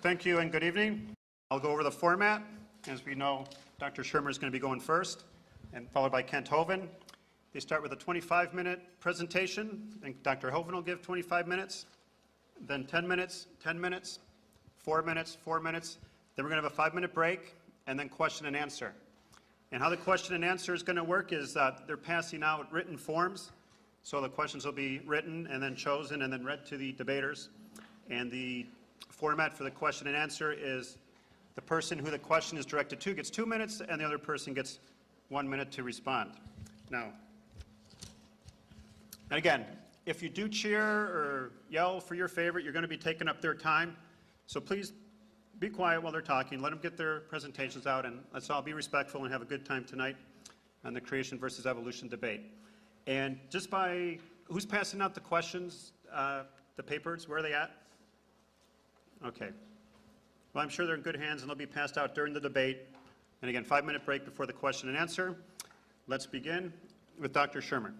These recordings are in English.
Thank you and good evening. I'll go over the format. As we know, Dr. Shermer is going to be going first, and followed by Kent Hovind. They start with a 25-minute presentation, and Dr. Hovind will give 25 minutes, then 10 minutes, 10 minutes, 4 minutes, 4 minutes. Then we're going to have a 5-minute break, and then question and answer. And how the question and answer is going to work is they're passing out written forms. So the questions will be written and then chosen and then read to the debaters. And the format for the question and answer is the person who the question is directed to gets 2 minutes, and the other person gets 1 minute to respond. Now, and again, if you do cheer or yell for your favorite, you're going to be taking up their time. So please be quiet while they're talking. Let them get their presentations out, and let's all be respectful and have a good time tonight on the creation versus evolution debate. And just by who's passing out the questions, the papers, where are they at? Okay. Well, I'm sure they're in good hands, and they'll be passed out during the debate. And again, 5-minute break before the question and answer. Let's begin with Dr. Shermer.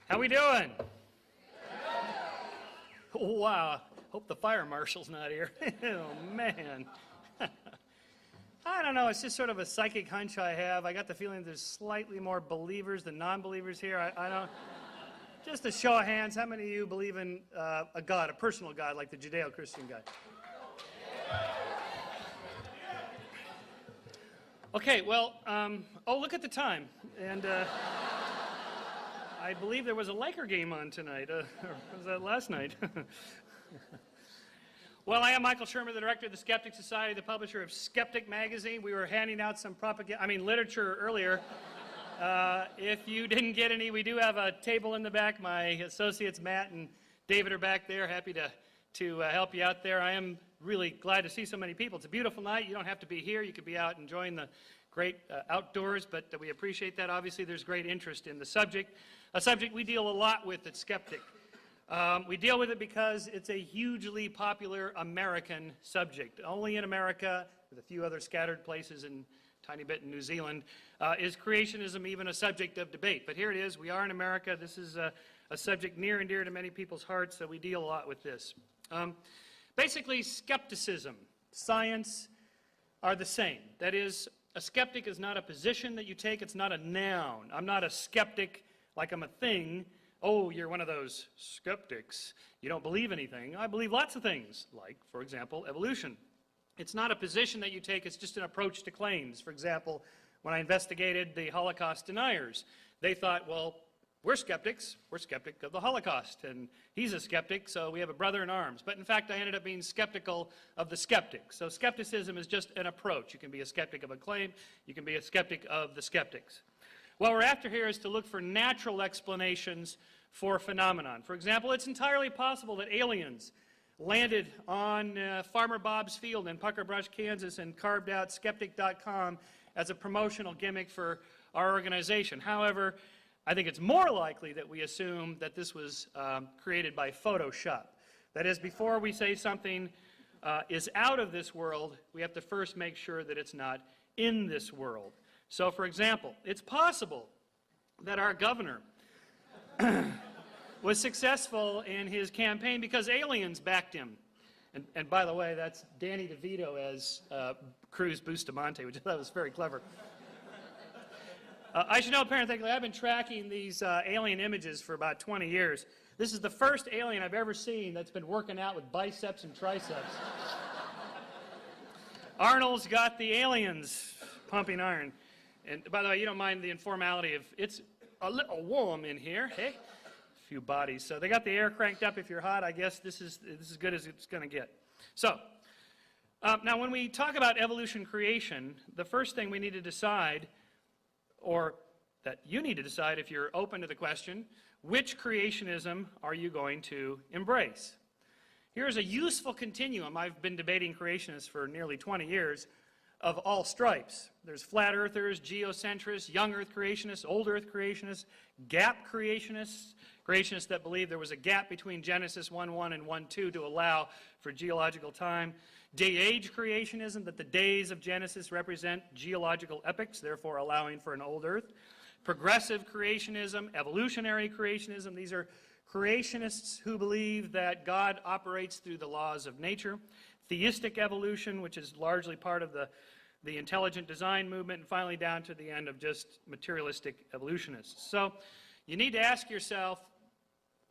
How we doing? Wow. Hope the fire marshal's not here. Oh, man. I don't know. It's just sort of a psychic hunch I have. I got the feeling there's slightly more believers than non-believers here. I don't. Just a show of hands, how many of you believe in a God, a personal God, like the Judeo-Christian God? Okay, well, oh, look at the time. And I believe there was a Laker game on tonight. Or was that last night? Well, I am Michael Shermer, the director of the Skeptic Society, the publisher of Skeptic Magazine. We were handing out some literature earlier. If you didn't get any, we do have a table in the back. My associates, Matt and David, are back there. Happy to help you out there. I am really glad to see so many people. It's a beautiful night. You don't have to be here. You could be out enjoying the great outdoors, but we appreciate that. Obviously, there's great interest in the subject, a subject we deal a lot with at Skeptic. We deal with it because it's a hugely popular American subject. Only in America, with a few other scattered places and a tiny bit in New Zealand, is creationism even a subject of debate. But here it is. We are in America. This is a subject near and dear to many people's hearts, so we deal a lot with this. Basically, skepticism, science are the same. That is, a skeptic is not a position that you take. It's not a noun. I'm not a skeptic like I'm a thing. Oh, you're one of those skeptics. You don't believe anything. I believe lots of things, like, for example, evolution. It's not a position that you take. It's just an approach to claims. For example, when I investigated the Holocaust deniers, they thought, well, we're skeptics. We're skeptic of the Holocaust, and he's a skeptic, so we have a brother in arms. But in fact, I ended up being skeptical of the skeptic. So skepticism is just an approach. You can be a skeptic of a claim. You can be a skeptic of the skeptics. What we're after here is to look for natural explanations for phenomenon. For example, it's entirely possible that aliens landed on Farmer Bob's field in Pucker Brush, Kansas, and carved out skeptic.com as a promotional gimmick for our organization. However, I think it's more likely that we assume that this was created by Photoshop. That is, before we say something is out of this world, we have to first make sure that it's not in this world. So, for example, it's possible that our governor was successful in his campaign because aliens backed him. And by the way, that's Danny DeVito as Cruz Bustamante, which I thought was very clever. I should know, parenthetically, I've been tracking these alien images for about 20 years. This is the first alien I've ever seen that's been working out with biceps and triceps. Arnold's got the aliens pumping iron. And by the way, you don't mind the informality of, it's a little warm in here, hey? A few bodies. So they got the air cranked up. If you're hot, I guess this is as good as it's going to get. So, now when we talk about evolution creation, the first thing we need to decide, or that you need to decide if you're open to the question, which creationism are you going to embrace? Here's a useful continuum. I've been debating creationists for nearly 20 years. Of all stripes. There's flat earthers, geocentrists, young earth creationists, old earth creationists, gap creationists, creationists that believe there was a gap between Genesis 1:1 and 1:2 to allow for geological time, day-age creationism, that the days of Genesis represent geological epochs, therefore allowing for an old earth, progressive creationism, evolutionary creationism. These are creationists who believe that God operates through the laws of nature. Theistic evolution, which is largely part of the intelligent design movement, and finally down to the end of just materialistic evolutionists. So you need to ask yourself,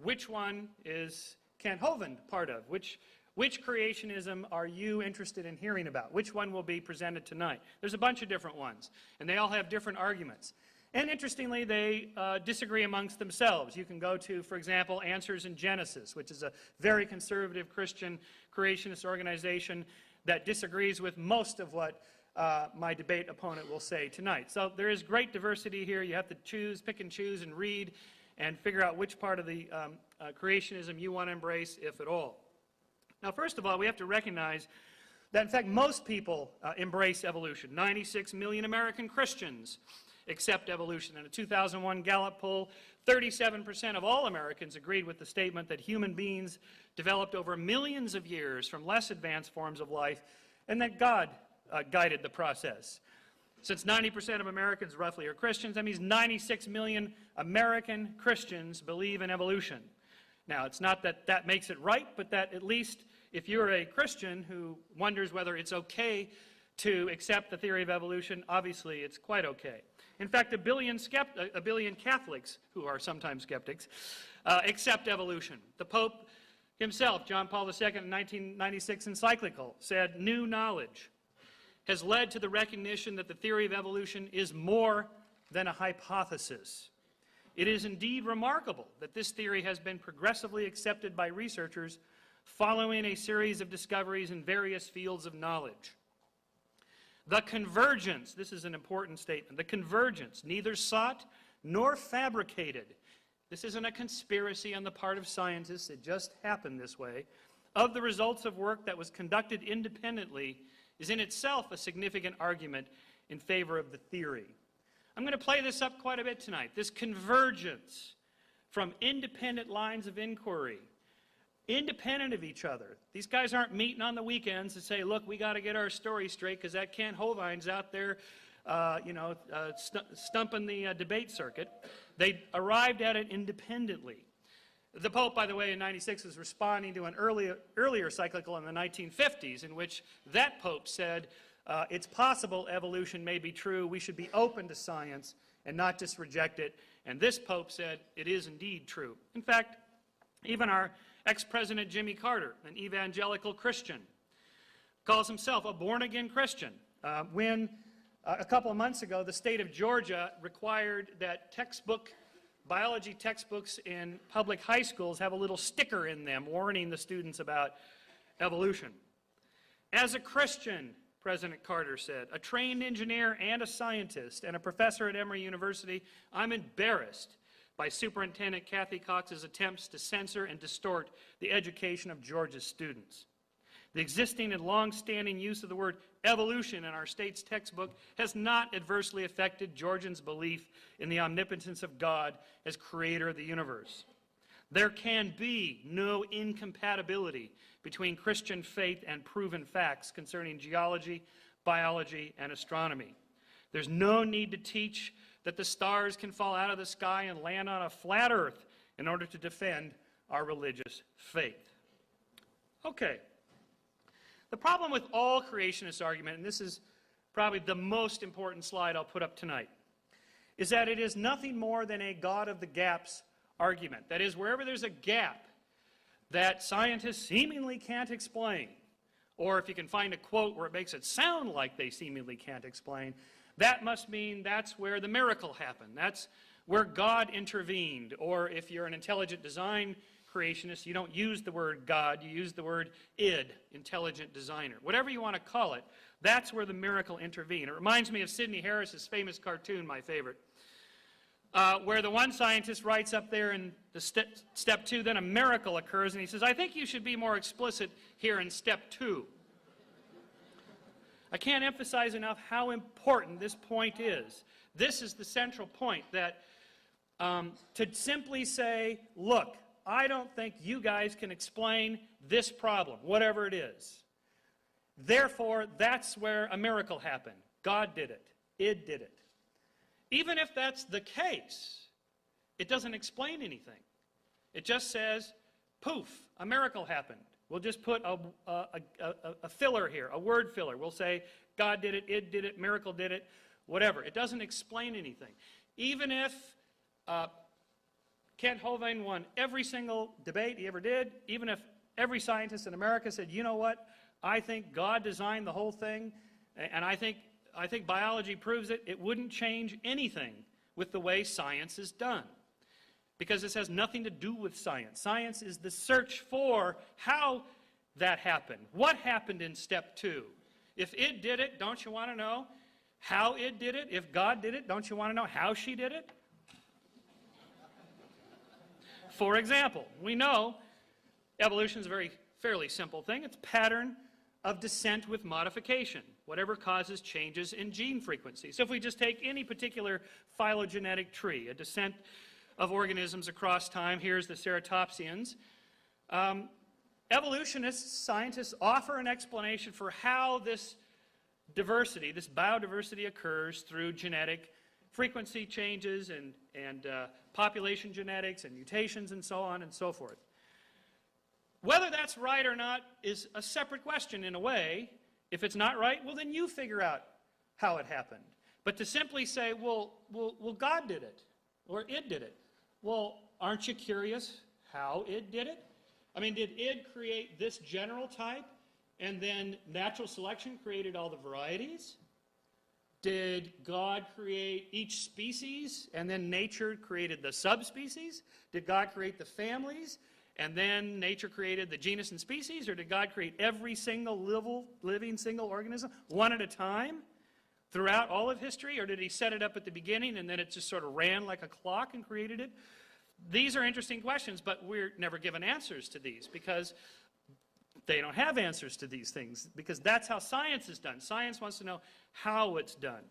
which one is Kent Hovind part of? Which creationism are you interested in hearing about? Which one will be presented tonight? There's a bunch of different ones, and they all have different arguments. And interestingly, they disagree amongst themselves. You can go to, for example, Answers in Genesis, which is a very conservative Christian creationist organization that disagrees with most of what my debate opponent will say tonight. So there is great diversity here. You have to choose, pick and choose, and read, and figure out which part of the creationism you want to embrace, if at all. Now, first of all, we have to recognize that, in fact, most people embrace evolution. 96 million American Christians accept evolution. In a 2001 Gallup poll, 37% of all Americans agreed with the statement that human beings developed over millions of years from less advanced forms of life, and that God guided the process. Since 90% of Americans roughly are Christians, that means 96 million American Christians believe in evolution. Now, it's not that that makes it right, but that at least if you're a Christian who wonders whether it's okay to accept the theory of evolution, obviously it's quite okay. In fact, a billion Catholics, who are sometimes skeptics, accept evolution. The Pope himself, John Paul II, in 1996 encyclical, said, "New knowledge has led to the recognition that the theory of evolution is more than a hypothesis. It is indeed remarkable that this theory has been progressively accepted by researchers following a series of discoveries in various fields of knowledge. The convergence," this is an important statement, "the convergence, neither sought nor fabricated," this isn't a conspiracy on the part of scientists, it just happened this way, "of the results of work that was conducted independently is in itself a significant argument in favor of the theory." I'm going to play this up quite a bit tonight. This convergence from independent lines of inquiry, independent of each other. These guys aren't meeting on the weekends to say, look, we got to get our story straight because that Kent Hovind's out there, stumping the debate circuit. They arrived at it independently. The Pope, by the way, in 96 was responding to an earlier cyclical in the 1950s in which that Pope said, it's possible evolution may be true. We should be open to science and not just reject it. And this Pope said, it is indeed true. In fact, even our ex-president Jimmy Carter, an evangelical Christian, calls himself a born-again Christian. When a couple of months ago, the state of Georgia required that biology textbooks in public high schools have a little sticker in them warning the students about evolution. As a Christian, President Carter said, a trained engineer and a scientist and a professor at Emory University, I'm embarrassed by Superintendent Kathy Cox's attempts to censor and distort the education of Georgia's students. The existing and long-standing use of the word evolution in our state's textbook has not adversely affected Georgians' belief in the omnipotence of God as creator of the universe. There can be no incompatibility between Christian faith and proven facts concerning geology, biology, and astronomy. There's no need to teach that the stars can fall out of the sky and land on a flat earth in order to defend our religious faith. Okay. The problem with all creationist argument, and this is probably the most important slide I'll put up tonight, is that it is nothing more than a God of the gaps argument. That is, wherever there's a gap that scientists seemingly can't explain, or if you can find a quote where it makes it sound like they seemingly can't explain, that must mean that's where the miracle happened. That's where God intervened. Or if you're an intelligent design creationist, you don't use the word God, you use the word id, intelligent designer. Whatever you want to call it, that's where the miracle intervened. It reminds me of Sidney Harris's famous cartoon, my favorite, where the one scientist writes up there in the step 2, then a miracle occurs, and he says, I think you should be more explicit here in step 2. I can't emphasize enough how important this point is. This is the central point, that to simply say, look, I don't think you guys can explain this problem, whatever it is. Therefore, that's where a miracle happened. God did it. Id did it. even if that's the case, it doesn't explain anything. It just says, poof, a miracle happened. We'll just put a filler here, a word filler. We'll say, God did it, miracle did it, whatever. It doesn't explain anything. Even if Kent Hovind won every single debate he ever did, even if every scientist in America said, you know what, I think God designed the whole thing, and I think biology proves it, it wouldn't change anything with the way science is done. Because this has nothing to do with science. Science is the search for how that happened. What happened in step 2? If it did it, don't you want to know how it did it? If God did it, don't you want to know how she did it? For example, we know evolution is a fairly simple thing. It's a pattern of descent with modification, whatever causes changes in gene frequency. So if we just take any particular phylogenetic tree, a descent of organisms across time, here's the ceratopsians. Evolutionists, scientists offer an explanation for how this diversity, this biodiversity occurs through genetic frequency changes and population genetics and mutations and so on and so forth. Whether that's right or not is a separate question in a way. If it's not right, well then you figure out how it happened. But to simply say, well God did it, or it did it, well, aren't you curious how it did it? I mean, did it create this general type, and then natural selection created all the varieties? Did God create each species, and then nature created the subspecies? Did God create the families, and then nature created the genus and species? Or did God create every single living single organism one at a time throughout all of history? Or did he set it up at the beginning and then it just sort of ran like a clock and created it? These are interesting questions, but we're never given answers to these because they don't have answers to these things, because that's how science is done. Science wants to know how it's done.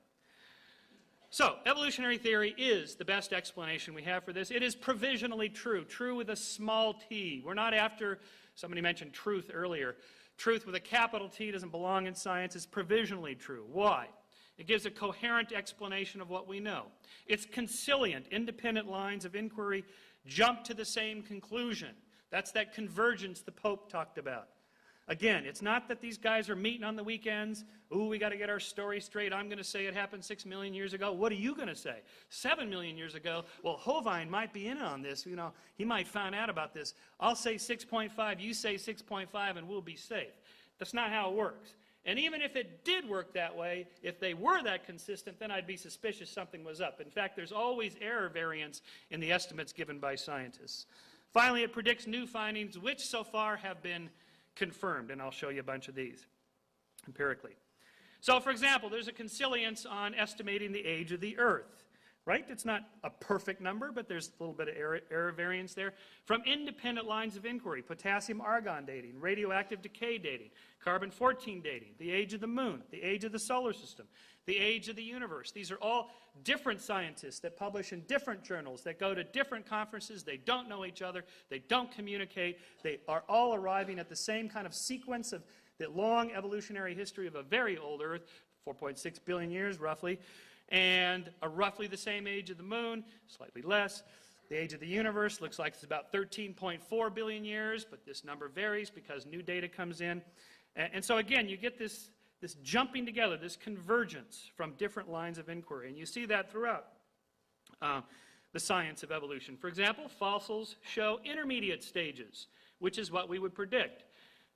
So, evolutionary theory is the best explanation we have for this. It is provisionally true, true with a small t. We're not after, somebody mentioned truth earlier. Truth with a capital T doesn't belong in science. It's provisionally true. Why? It gives a coherent explanation of what we know. It's conciliant. Independent lines of inquiry jump to the same conclusion. That's that convergence the Pope talked about. Again, it's not that these guys are meeting on the weekends. Ooh, we got to get our story straight. I'm going to say it happened 6 million years ago. What are you going to say? 7 million years ago? Well, Hovind might be in on this. You know, he might find out about this. I'll say 6.5, you say 6.5, and we'll be safe. That's not how it works. And even if it did work that way, if they were that consistent, then I'd be suspicious something was up. In fact, there's always error variance in the estimates given by scientists. Finally, it predicts new findings, which so far have been confirmed, and I'll show you a bunch of these empirically. So, for example, there's a consilience on estimating the age of the Earth, right? It's not a perfect number, but there's a little bit of error variance there. From independent lines of inquiry, potassium-argon dating, radioactive decay dating, carbon-14 dating, the age of the moon, the age of the solar system, the age of the universe. These are all different scientists that publish in different journals, that go to different conferences. They don't know each other. They don't communicate. They are all arriving at the same kind of sequence of the long evolutionary history of a very old Earth, 4.6 billion years roughly, and roughly the same age of the moon, slightly less. The age of the universe looks like it's about 13.4 billion years, but this number varies because new data comes in. And so again, you get this jumping together, this convergence from different lines of inquiry. And you see that throughout the science of evolution. For example, fossils show intermediate stages, which is what we would predict.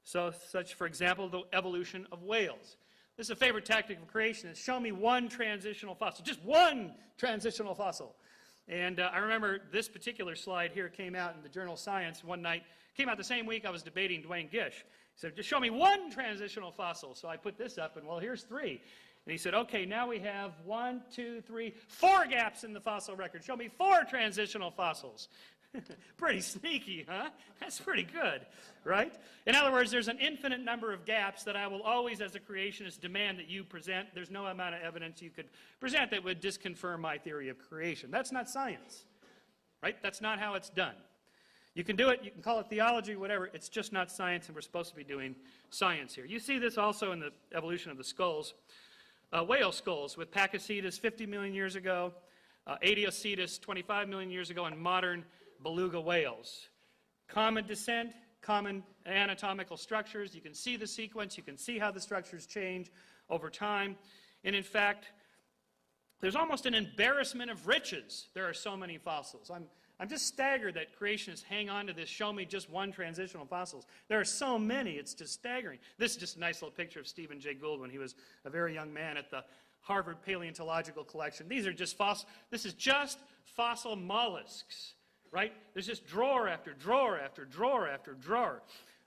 So, such, for example, the evolution of whales. This is a favorite tactic of creation, is show me one transitional fossil, just one transitional fossil. And I remember this particular slide here came out in the journal Science one night. Came out the same week I was debating Dwayne Gish. He said, just show me one transitional fossil. So I put this up, and well, here's 3. And he said, okay, now we have 1, 2, 3, 4 gaps in the fossil record. Show me 4 transitional fossils. Pretty sneaky, huh? That's pretty good, right? In other words, there's an infinite number of gaps that I will always, as a creationist, demand that you present. There's no amount of evidence you could present that would disconfirm my theory of creation. That's not science, right? That's not how it's done. You can do it, you can call it theology, whatever. It's just not science, and we're supposed to be doing science here. You see this also in the evolution of the skulls. Whale skulls with Pakicetus 50 million years ago, Adiocetus 25 million years ago, and modern beluga whales. Common descent, common anatomical structures. You can see the sequence. You can see how the structures change over time. And in fact, there's almost an embarrassment of riches. There are so many fossils. I'm just staggered that creationists hang on to this, show me just one transitional fossils. There are so many, it's just staggering. This is just a nice little picture of Stephen Jay Gould when he was a very young man at the Harvard Paleontological Collection. These are just fossil, this is just fossil mollusks, right? There's just drawer after drawer after drawer after drawer.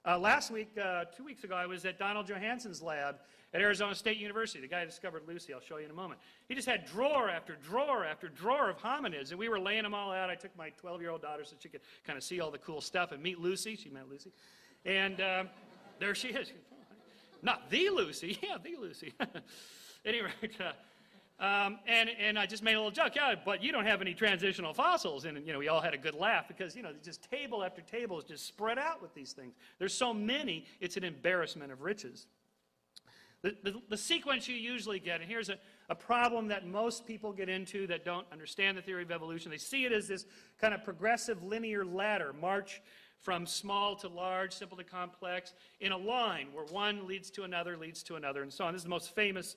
Last week, 2 weeks ago, I was at Donald Johansson's lab at Arizona State University. The guy who discovered Lucy, I'll show you in a moment. He just had drawer after drawer after drawer of hominids, and we were laying them all out. I took my 12-year-old daughter so she could kind of see all the cool stuff and meet Lucy. She met Lucy. And there she is. Not the Lucy. Yeah, the Lucy. Anyway, and I just made a little joke. Yeah, but you don't have any transitional fossils. And, we all had a good laugh because, just table after table is just spread out with these things. There's so many, it's an embarrassment of riches. The sequence you usually get, and here's a problem that most people get into that don't understand the theory of evolution. They see it as this kind of progressive linear ladder, march from small to large, simple to complex, in a line where one leads to another, and so on. This is the most famous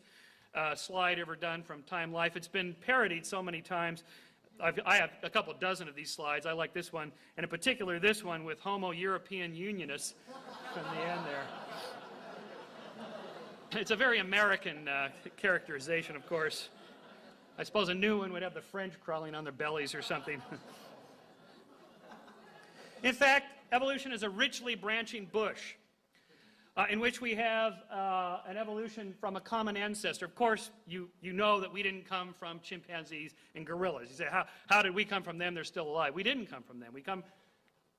slide ever done from Time Life. It's been parodied so many times. I have a couple dozen of these slides. I like this one, and in particular this one with Homo European Unionist from the end there. It's a very American characterization, of course. I suppose a new one would have the French crawling on their bellies or something. In fact, evolution is a richly branching bush in which we have an evolution from a common ancestor. Of course, you know that we didn't come from chimpanzees and gorillas. You say, how did we come from them? They're still alive. We didn't come from them. We come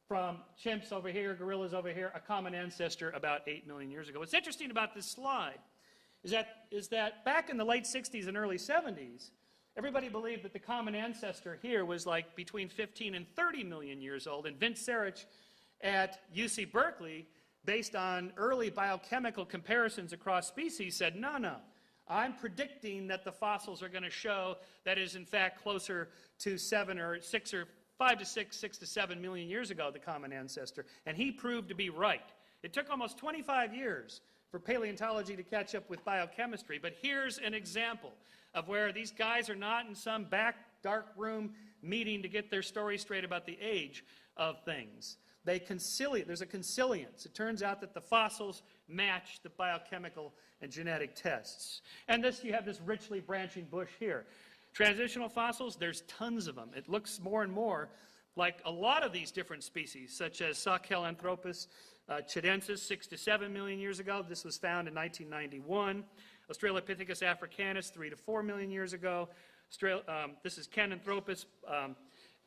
from chimps over here, gorillas over here, a common ancestor about 8 million years ago. What's interesting about this slide is that back in the late 60s and early 70s, everybody believed that the common ancestor here was like between 15 and 30 million years old. And Vince Sarich at UC Berkeley, based on early biochemical comparisons across species, said, no, I'm predicting that the fossils are going to show that is in fact closer to 5 to 6 to 7 million years ago, the common ancestor, and he proved to be right. It took almost 25 years for paleontology to catch up with biochemistry, but here's an example of where these guys are not in some back dark room meeting to get their story straight about the age of things. There's a consilience. It turns out that the fossils match the biochemical and genetic tests. And you have this richly branching bush here. Transitional fossils, there's tons of them. It looks more and more like a lot of these different species, such as Sahelanthropus chidensis 6 to 7 million years ago. This was found in 1991. Australopithecus africanus 3 to 4 million years ago. This is Kenanthropus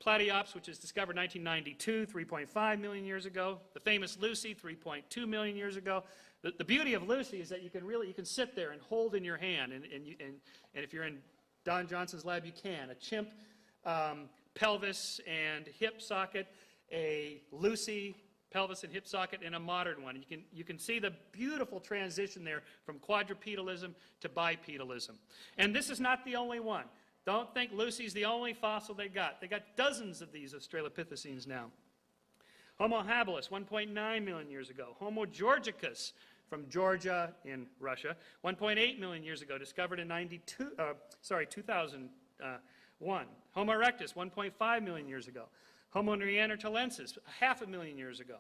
platyops, which was discovered in 1992, 3.5 million years ago. The famous Lucy, 3.2 million years ago. The beauty of Lucy is that you can sit there and hold in your hand, and if you're in Don Johnson's lab, you can. A chimp pelvis and hip socket, a Lucy pelvis and hip socket, and a modern one. You can see the beautiful transition there from quadrupedalism to bipedalism. And this is not the only one. Don't think Lucy's the only fossil they got. They got dozens of these Australopithecines now. Homo habilis, 1.9 million years ago. Homo georgicus from Georgia in Russia, 1.8 million years ago, discovered in 2001. Homo erectus, 1.5 million years ago. Homo neanderthalensis, 500,000 years ago.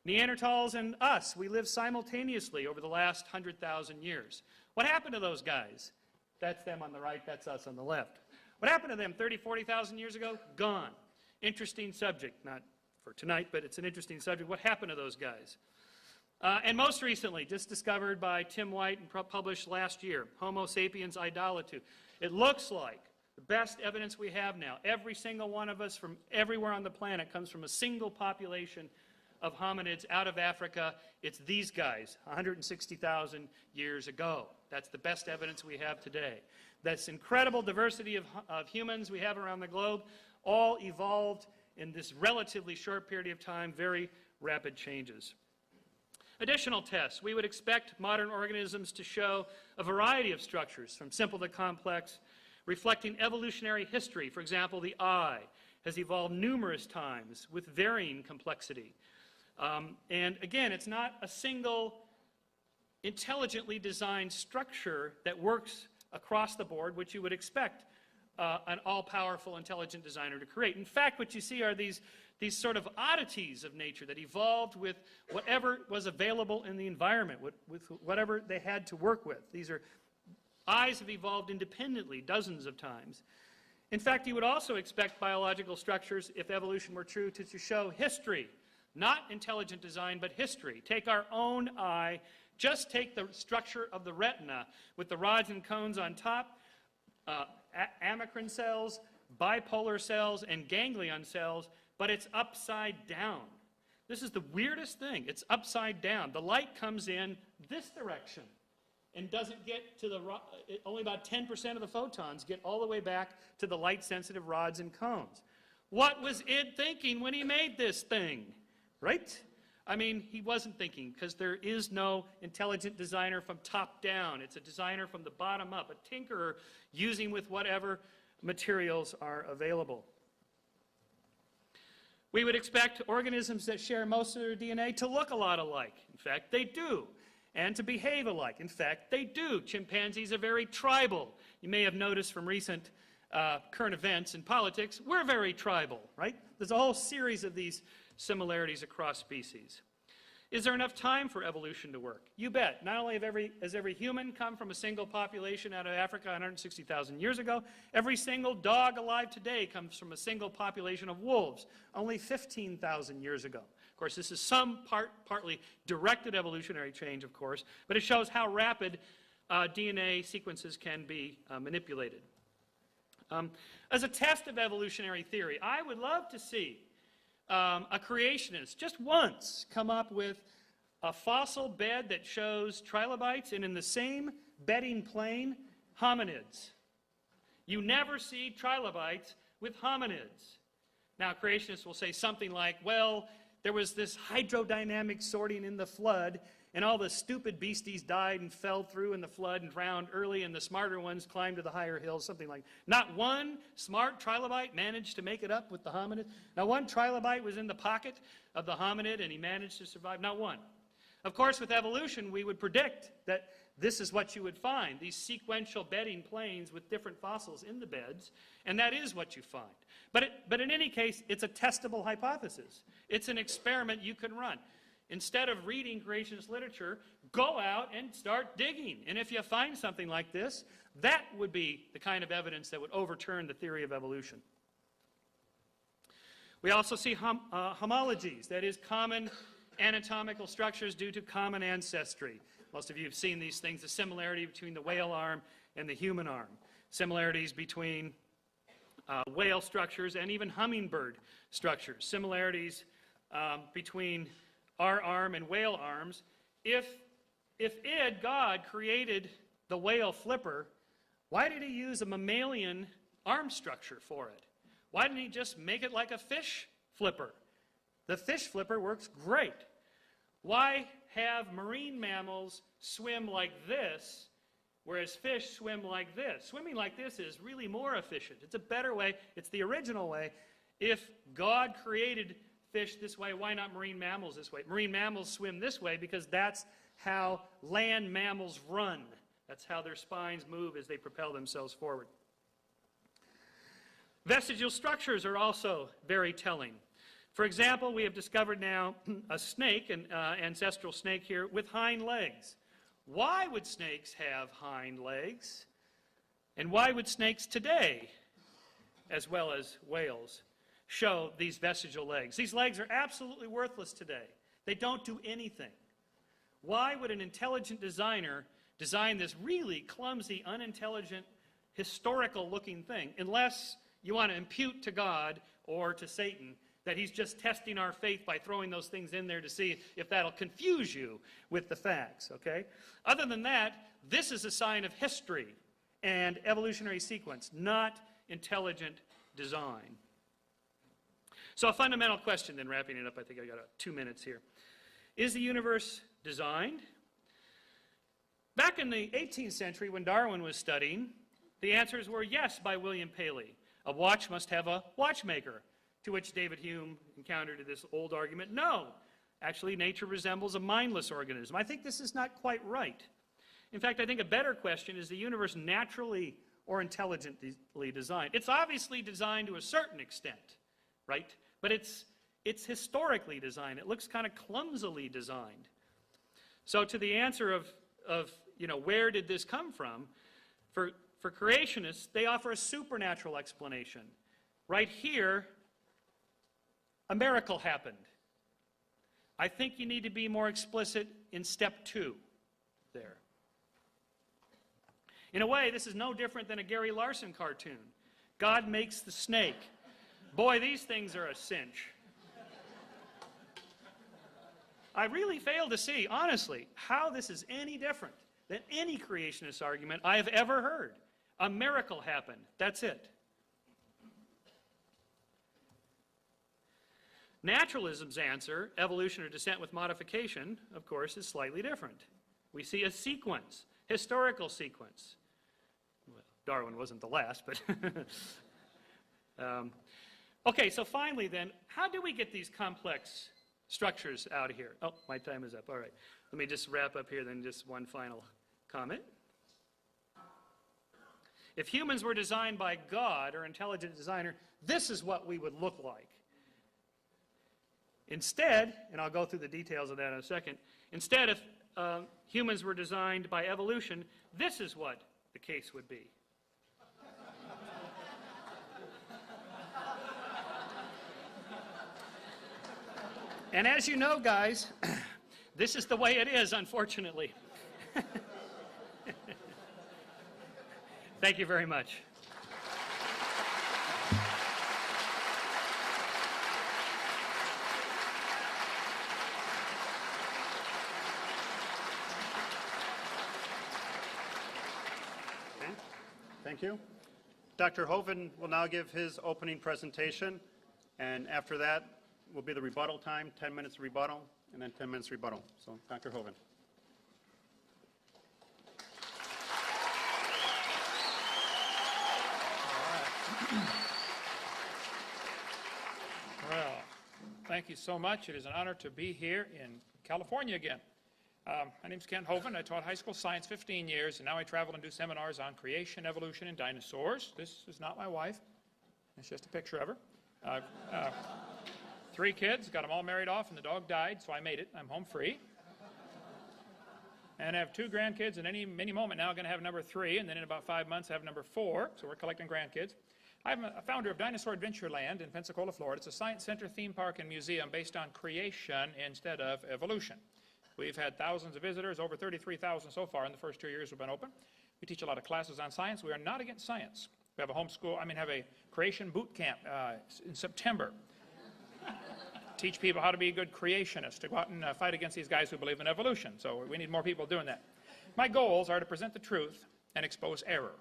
Neanderthals and us, we lived simultaneously over the last 100,000 years. What happened to those guys? That's them on the right, that's us on the left. What happened to them 30, 40,000 years ago? Gone. Interesting subject, not for tonight, but it's an interesting subject. What happened to those guys? And most recently, just discovered by Tim White and published last year, Homo sapiens idolitu. It looks like the best evidence we have now. Every single one of us from everywhere on the planet comes from a single population of hominids out of Africa. It's these guys, 160,000 years ago. That's the best evidence we have today. This incredible diversity of humans we have around the globe all evolved in this relatively short period of time, very rapid changes. Additional tests. We would expect modern organisms to show a variety of structures, from simple to complex. reflecting evolutionary history. For example, the eye has evolved numerous times with varying complexity. And again, it's not a single intelligently designed structure that works across the board, which you would expect an all-powerful intelligent designer to create. In fact, what you see are these sort of oddities of nature that evolved with whatever was available in the environment, with whatever they had to work with. Eyes have evolved independently dozens of times. In fact, you would also expect biological structures, if evolution were true, to show history. Not intelligent design, but history. Take our own eye. Just take the structure of the retina with the rods and cones on top, amacrine cells, bipolar cells, and ganglion cells, but it's upside down. This is the weirdest thing. It's upside down. The light comes in this direction and doesn't get to only about 10% of the photons get all the way back to the light-sensitive rods and cones. What was Id thinking when he made this thing? Right? I mean, he wasn't thinking, because there is no intelligent designer from top down. It's a designer from the bottom up, a tinkerer using with whatever materials are available. We would expect organisms that share most of their DNA to look a lot alike. In fact, they do. And to behave alike. In fact, they do. Chimpanzees are very tribal. You may have noticed from recent current events in politics, we're very tribal, right? There's a whole series of these similarities across species. Is there enough time for evolution to work? You bet. Not only has every human come from a single population out of Africa 160,000 years ago, every single dog alive today comes from a single population of wolves only 15,000 years ago. Of course, this is partly directed evolutionary change, of course, but it shows how rapid DNA sequences can be manipulated. As a test of evolutionary theory, I would love to see a creationist just once come up with a fossil bed that shows trilobites and in the same bedding plane, hominids. You never see trilobites with hominids. Now, creationists will say something like, well, there was this hydrodynamic sorting in the flood, and all the stupid beasties died and fell through in the flood and drowned early, and the smarter ones climbed to the higher hills, something like that. Not one smart trilobite managed to make it up with the hominid. Not one trilobite was in the pocket of the hominid, and he managed to survive. Not one. Of course, with evolution, we would predict that this is what you would find, these sequential bedding planes with different fossils in the beds, and that is what you find. But in any case, it's a testable hypothesis. It's an experiment you can run. Instead of reading creationist literature, go out and start digging. And if you find something like this, that would be the kind of evidence that would overturn the theory of evolution. We also see homologies, that is, common anatomical structures due to common ancestry. Most of you have seen these things, the similarity between the whale arm and the human arm, similarities between whale structures and even hummingbird structures, similarities between our arm and whale arms. If God created the whale flipper, why did he use a mammalian arm structure for it? Why didn't he just make it like a fish flipper? The fish flipper works great. Why have marine mammals swim like this, whereas fish swim like this? Swimming like this is really more efficient. It's a better way. It's the original way. If God created fish this way, why not marine mammals this way? Marine mammals swim this way because that's how land mammals run. That's how their spines move as they propel themselves forward. Vestigial structures are also very telling. For example, we have discovered now a snake, an ancestral snake here, with hind legs. Why would snakes have hind legs? And why would snakes today, as well as whales, show these vestigial legs? These legs are absolutely worthless today. They don't do anything. Why would an intelligent designer design this really clumsy, unintelligent, historical-looking thing, unless you want to impute to God or to Satan that he's just testing our faith by throwing those things in there to see if that'll confuse you with the facts, okay? Other than that, this is a sign of history and evolutionary sequence, not intelligent design. So a fundamental question then, wrapping it up, I think I got 2 minutes here. Is the universe designed? Back in the 18th century when Darwin was studying, The answers were yes by William Paley. A watch must have a watchmaker, to which David Hume encountered this old argument, no, actually nature resembles a mindless organism. I think this is not quite right. In fact, I think a better question is the universe naturally or intelligently designed? It's obviously designed to a certain extent, right? But it's historically designed. It looks kind of clumsily designed. So to the answer of where did this come from, for creationists, they offer a supernatural explanation. Right here, a miracle happened. I think you need to be more explicit in step 2 there. In a way, this is no different than a Gary Larson cartoon. God makes the snake. Boy, these things are a cinch. I really fail to see, honestly, how this is any different than any creationist argument I have ever heard. A miracle happened. That's it. Naturalism's answer, evolution or descent with modification, of course, is slightly different. We see a sequence, historical sequence. Well, Darwin wasn't the last, but... okay, so finally then, how do we get these complex structures out of here? Oh, my time is up. All right. Let me just wrap up here then, just one final comment. If humans were designed by God or intelligent designer, this is what we would look like. Instead, and I'll go through the details of that in a second, instead if humans were designed by evolution, this is what the case would be. And as you know, guys, this is the way it is, unfortunately. Thank you very much. Okay. Thank you. Dr. Hovind will now give his opening presentation, and after that will be the rebuttal time, 10 minutes rebuttal, and then 10 minutes rebuttal. So, Dr. Hovind. Well, thank you so much. It is an honor to be here in California again. My name is Kent Hovind. I taught high school science 15 years, and now I travel and do seminars on creation, evolution, and dinosaurs. This is not my wife. It's just a picture of her. 3 kids, got them all married off, and the dog died, so I made it. I'm home free. And I have 2 grandkids, and any moment now I'm going to have number 3, and then in about 5 months I have number 4, so we're collecting grandkids. I'm a founder of Dinosaur Adventureland in Pensacola, Florida. It's a science center, theme park, and museum based on creation instead of evolution. We've had thousands of visitors, over 33,000 so far in the first 2 years we've been open. We teach a lot of classes on science. We are not against science. We have have a creation boot camp in September. Teach people how to be good creationists, to go out and fight against these guys who believe in evolution. So we need more people doing that. My goals are to present the truth and expose error.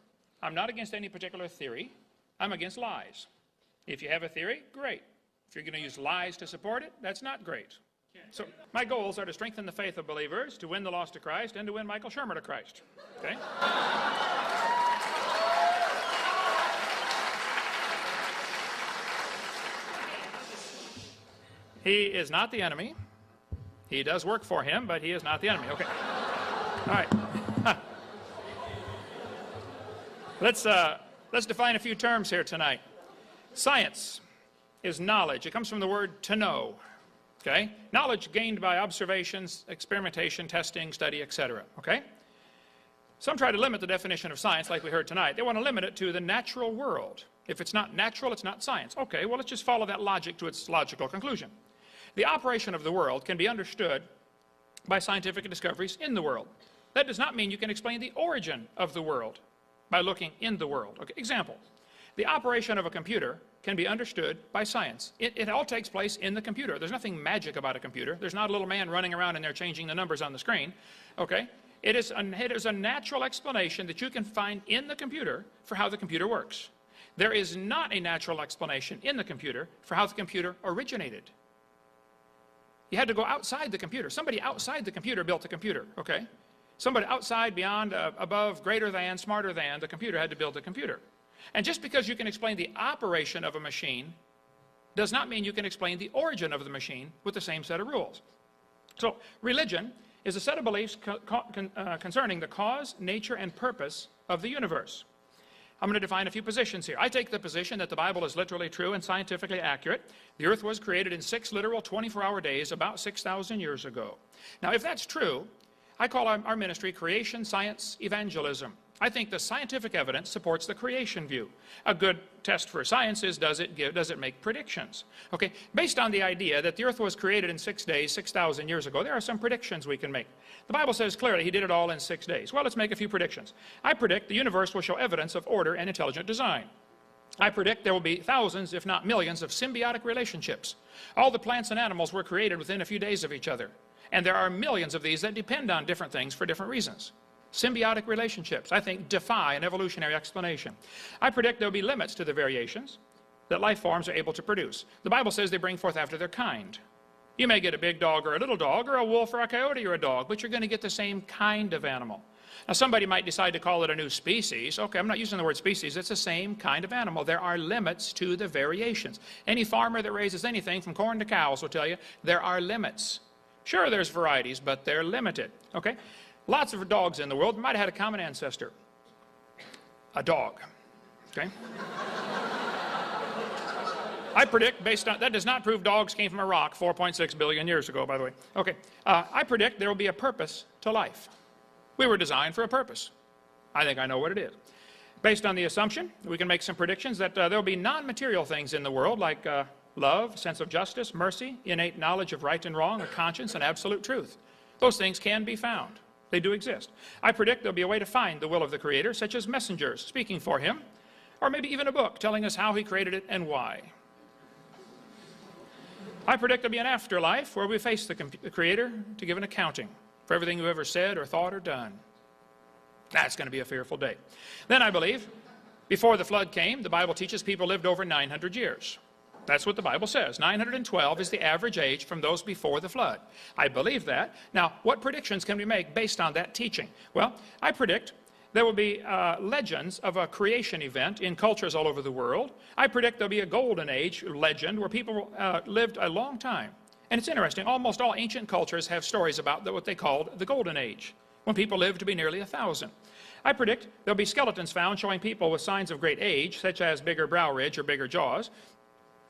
I'm not against any particular theory. I'm against lies. If you have a theory, great. If you're going to use lies to support it, that's not great. So my goals are to strengthen the faith of believers, to win the lost to Christ, and to win Michael Shermer to Christ. Okay? He is not the enemy. He does work for him, but he is not the enemy. Okay. All right. Let's define a few terms here tonight. Science is knowledge. It comes from the word to know. Okay? Knowledge gained by observations, experimentation, testing, study, etc. Okay? Some try to limit the definition of science like we heard tonight. They want to limit it to the natural world. If it's not natural, it's not science. Okay, well, let's just follow that logic to its logical conclusion. The operation of the world can be understood by scientific discoveries in the world. That does not mean you can explain the origin of the world by looking in the world. Okay, example, the operation of a computer can be understood by science. It all takes place in the computer. There's nothing magic about a computer. There's not a little man running around in there changing the numbers on the screen. Okay? It is a natural explanation that you can find in the computer for how the computer works. There is not a natural explanation in the computer for how the computer originated. You had to go outside the computer. Somebody outside the computer built the computer, okay? Somebody outside, beyond, above, greater than, smarter than the computer had to build the computer. And just because you can explain the operation of a machine does not mean you can explain the origin of the machine with the same set of rules. So religion is a set of beliefs concerning the cause, nature, and purpose of the universe. I'm going to define a few positions here. I take the position that the Bible is literally true and scientifically accurate. The earth was created in 6 literal 24-hour days about 6,000 years ago. Now, if that's true, I call our ministry Creation Science Evangelism. I think the scientific evidence supports the creation view. A good test for science is, does it make predictions? Okay, based on the idea that the earth was created in 6 days, 6,000 years ago, there are some predictions we can make. The Bible says clearly he did it all in 6 days. Well, let's make a few predictions. I predict the universe will show evidence of order and intelligent design. I predict there will be thousands, if not millions, of symbiotic relationships. All the plants and animals were created within a few days of each other. And there are millions of these that depend on different things for different reasons. Symbiotic relationships, I think, defy an evolutionary explanation. I predict there will be limits to the variations that life forms are able to produce. The Bible says they bring forth after their kind. You may get a big dog or a little dog, or a wolf or a coyote or a dog, but you're going to get the same kind of animal. Now, somebody might decide to call it a new species. Okay, I'm not using the word species. It's the same kind of animal. There are limits to the variations. Any farmer that raises anything from corn to cows will tell you there are limits. Sure, there's varieties, but they're limited. Okay? Lots of dogs in the world might have had a common ancestor. A dog. Okay? I predict, based on, that does not prove dogs came from a rock 4.6 billion years ago, by the way. Okay. I predict there will be a purpose to life. We were designed for a purpose. I think I know what it is. Based on the assumption, we can make some predictions that there will be non-material things in the world like love, sense of justice, mercy, innate knowledge of right and wrong, a conscience, and absolute truth. Those things can be found. They do exist. I predict there'll be a way to find the will of the Creator, such as messengers speaking for Him, or maybe even a book telling us how He created it and why. I predict there'll be an afterlife where we face the Creator to give an accounting for everything we've ever said or thought or done. That's going to be a fearful day. Then I believe, before the flood came, the Bible teaches people lived over 900 years. That's what the Bible says. 912 is the average age from those before the flood. I believe that. Now, what predictions can we make based on that teaching? Well, I predict there will be legends of a creation event in cultures all over the world. I predict there'll be a golden age legend where people lived a long time. And it's interesting, almost all ancient cultures have stories about what they called the golden age, when people lived to be nearly 1,000. I predict there'll be skeletons found showing people with signs of great age, such as bigger brow ridge or bigger jaws.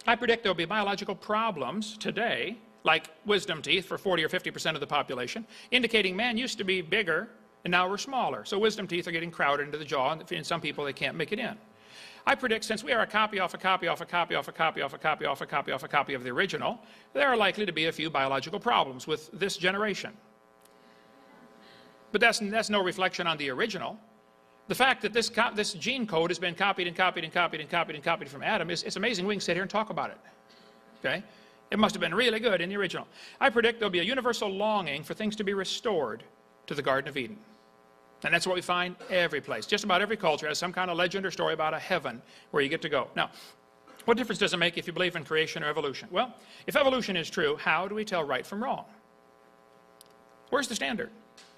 I predict there'll be biological problems today, like wisdom teeth for 40 or 50% of the population, indicating man used to be bigger and now we're smaller. So wisdom teeth are getting crowded into the jaw, and in some people they can't make it in. I predict since we are a copy off a copy off a copy off a copy off a copy off a copy off a copy of the original, there are likely to be a few biological problems with this generation. But that's no reflection on the original. The fact that this gene code has been copied and copied and copied and copied and copied from Adam, it's amazing we can sit here and talk about it. Okay? It must have been really good in the original. I predict there'll be a universal longing for things to be restored to the Garden of Eden. And that's what we find every place. Just about every culture has some kind of legend or story about a heaven where you get to go. Now, what difference does it make if you believe in creation or evolution? Well, if evolution is true, how do we tell right from wrong? Where's the standard?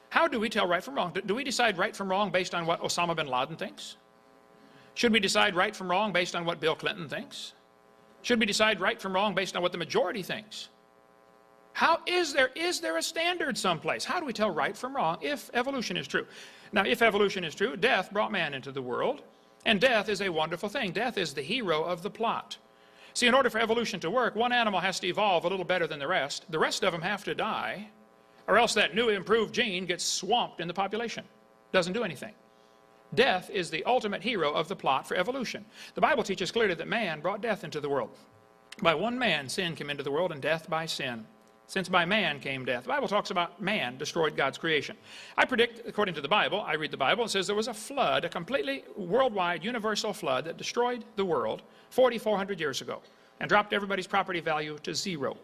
How do we tell right from wrong? Do we decide right from wrong based on what Osama bin Laden thinks? Should we decide right from wrong based on what Bill Clinton thinks? Should we decide right from wrong based on what the majority thinks? How is there a standard someplace? How do we tell right from wrong if evolution is true? Now, if evolution is true, death brought man into the world, and death is a wonderful thing. Death is the hero of the plot. See, in order for evolution to work, one animal has to evolve a little better than the rest. The rest of them have to die, or else that new improved gene gets swamped in the population. Doesn't do anything. Death is the ultimate hero of the plot for evolution. The Bible teaches clearly that man brought death into the world. By one man, sin came into the world, and death by sin. Since by man came death. The Bible talks about man destroyed God's creation. I predict, according to the Bible, I read the Bible, it says there was a flood, a completely worldwide, universal flood that destroyed the world 4,400 years ago and dropped everybody's property value to zero.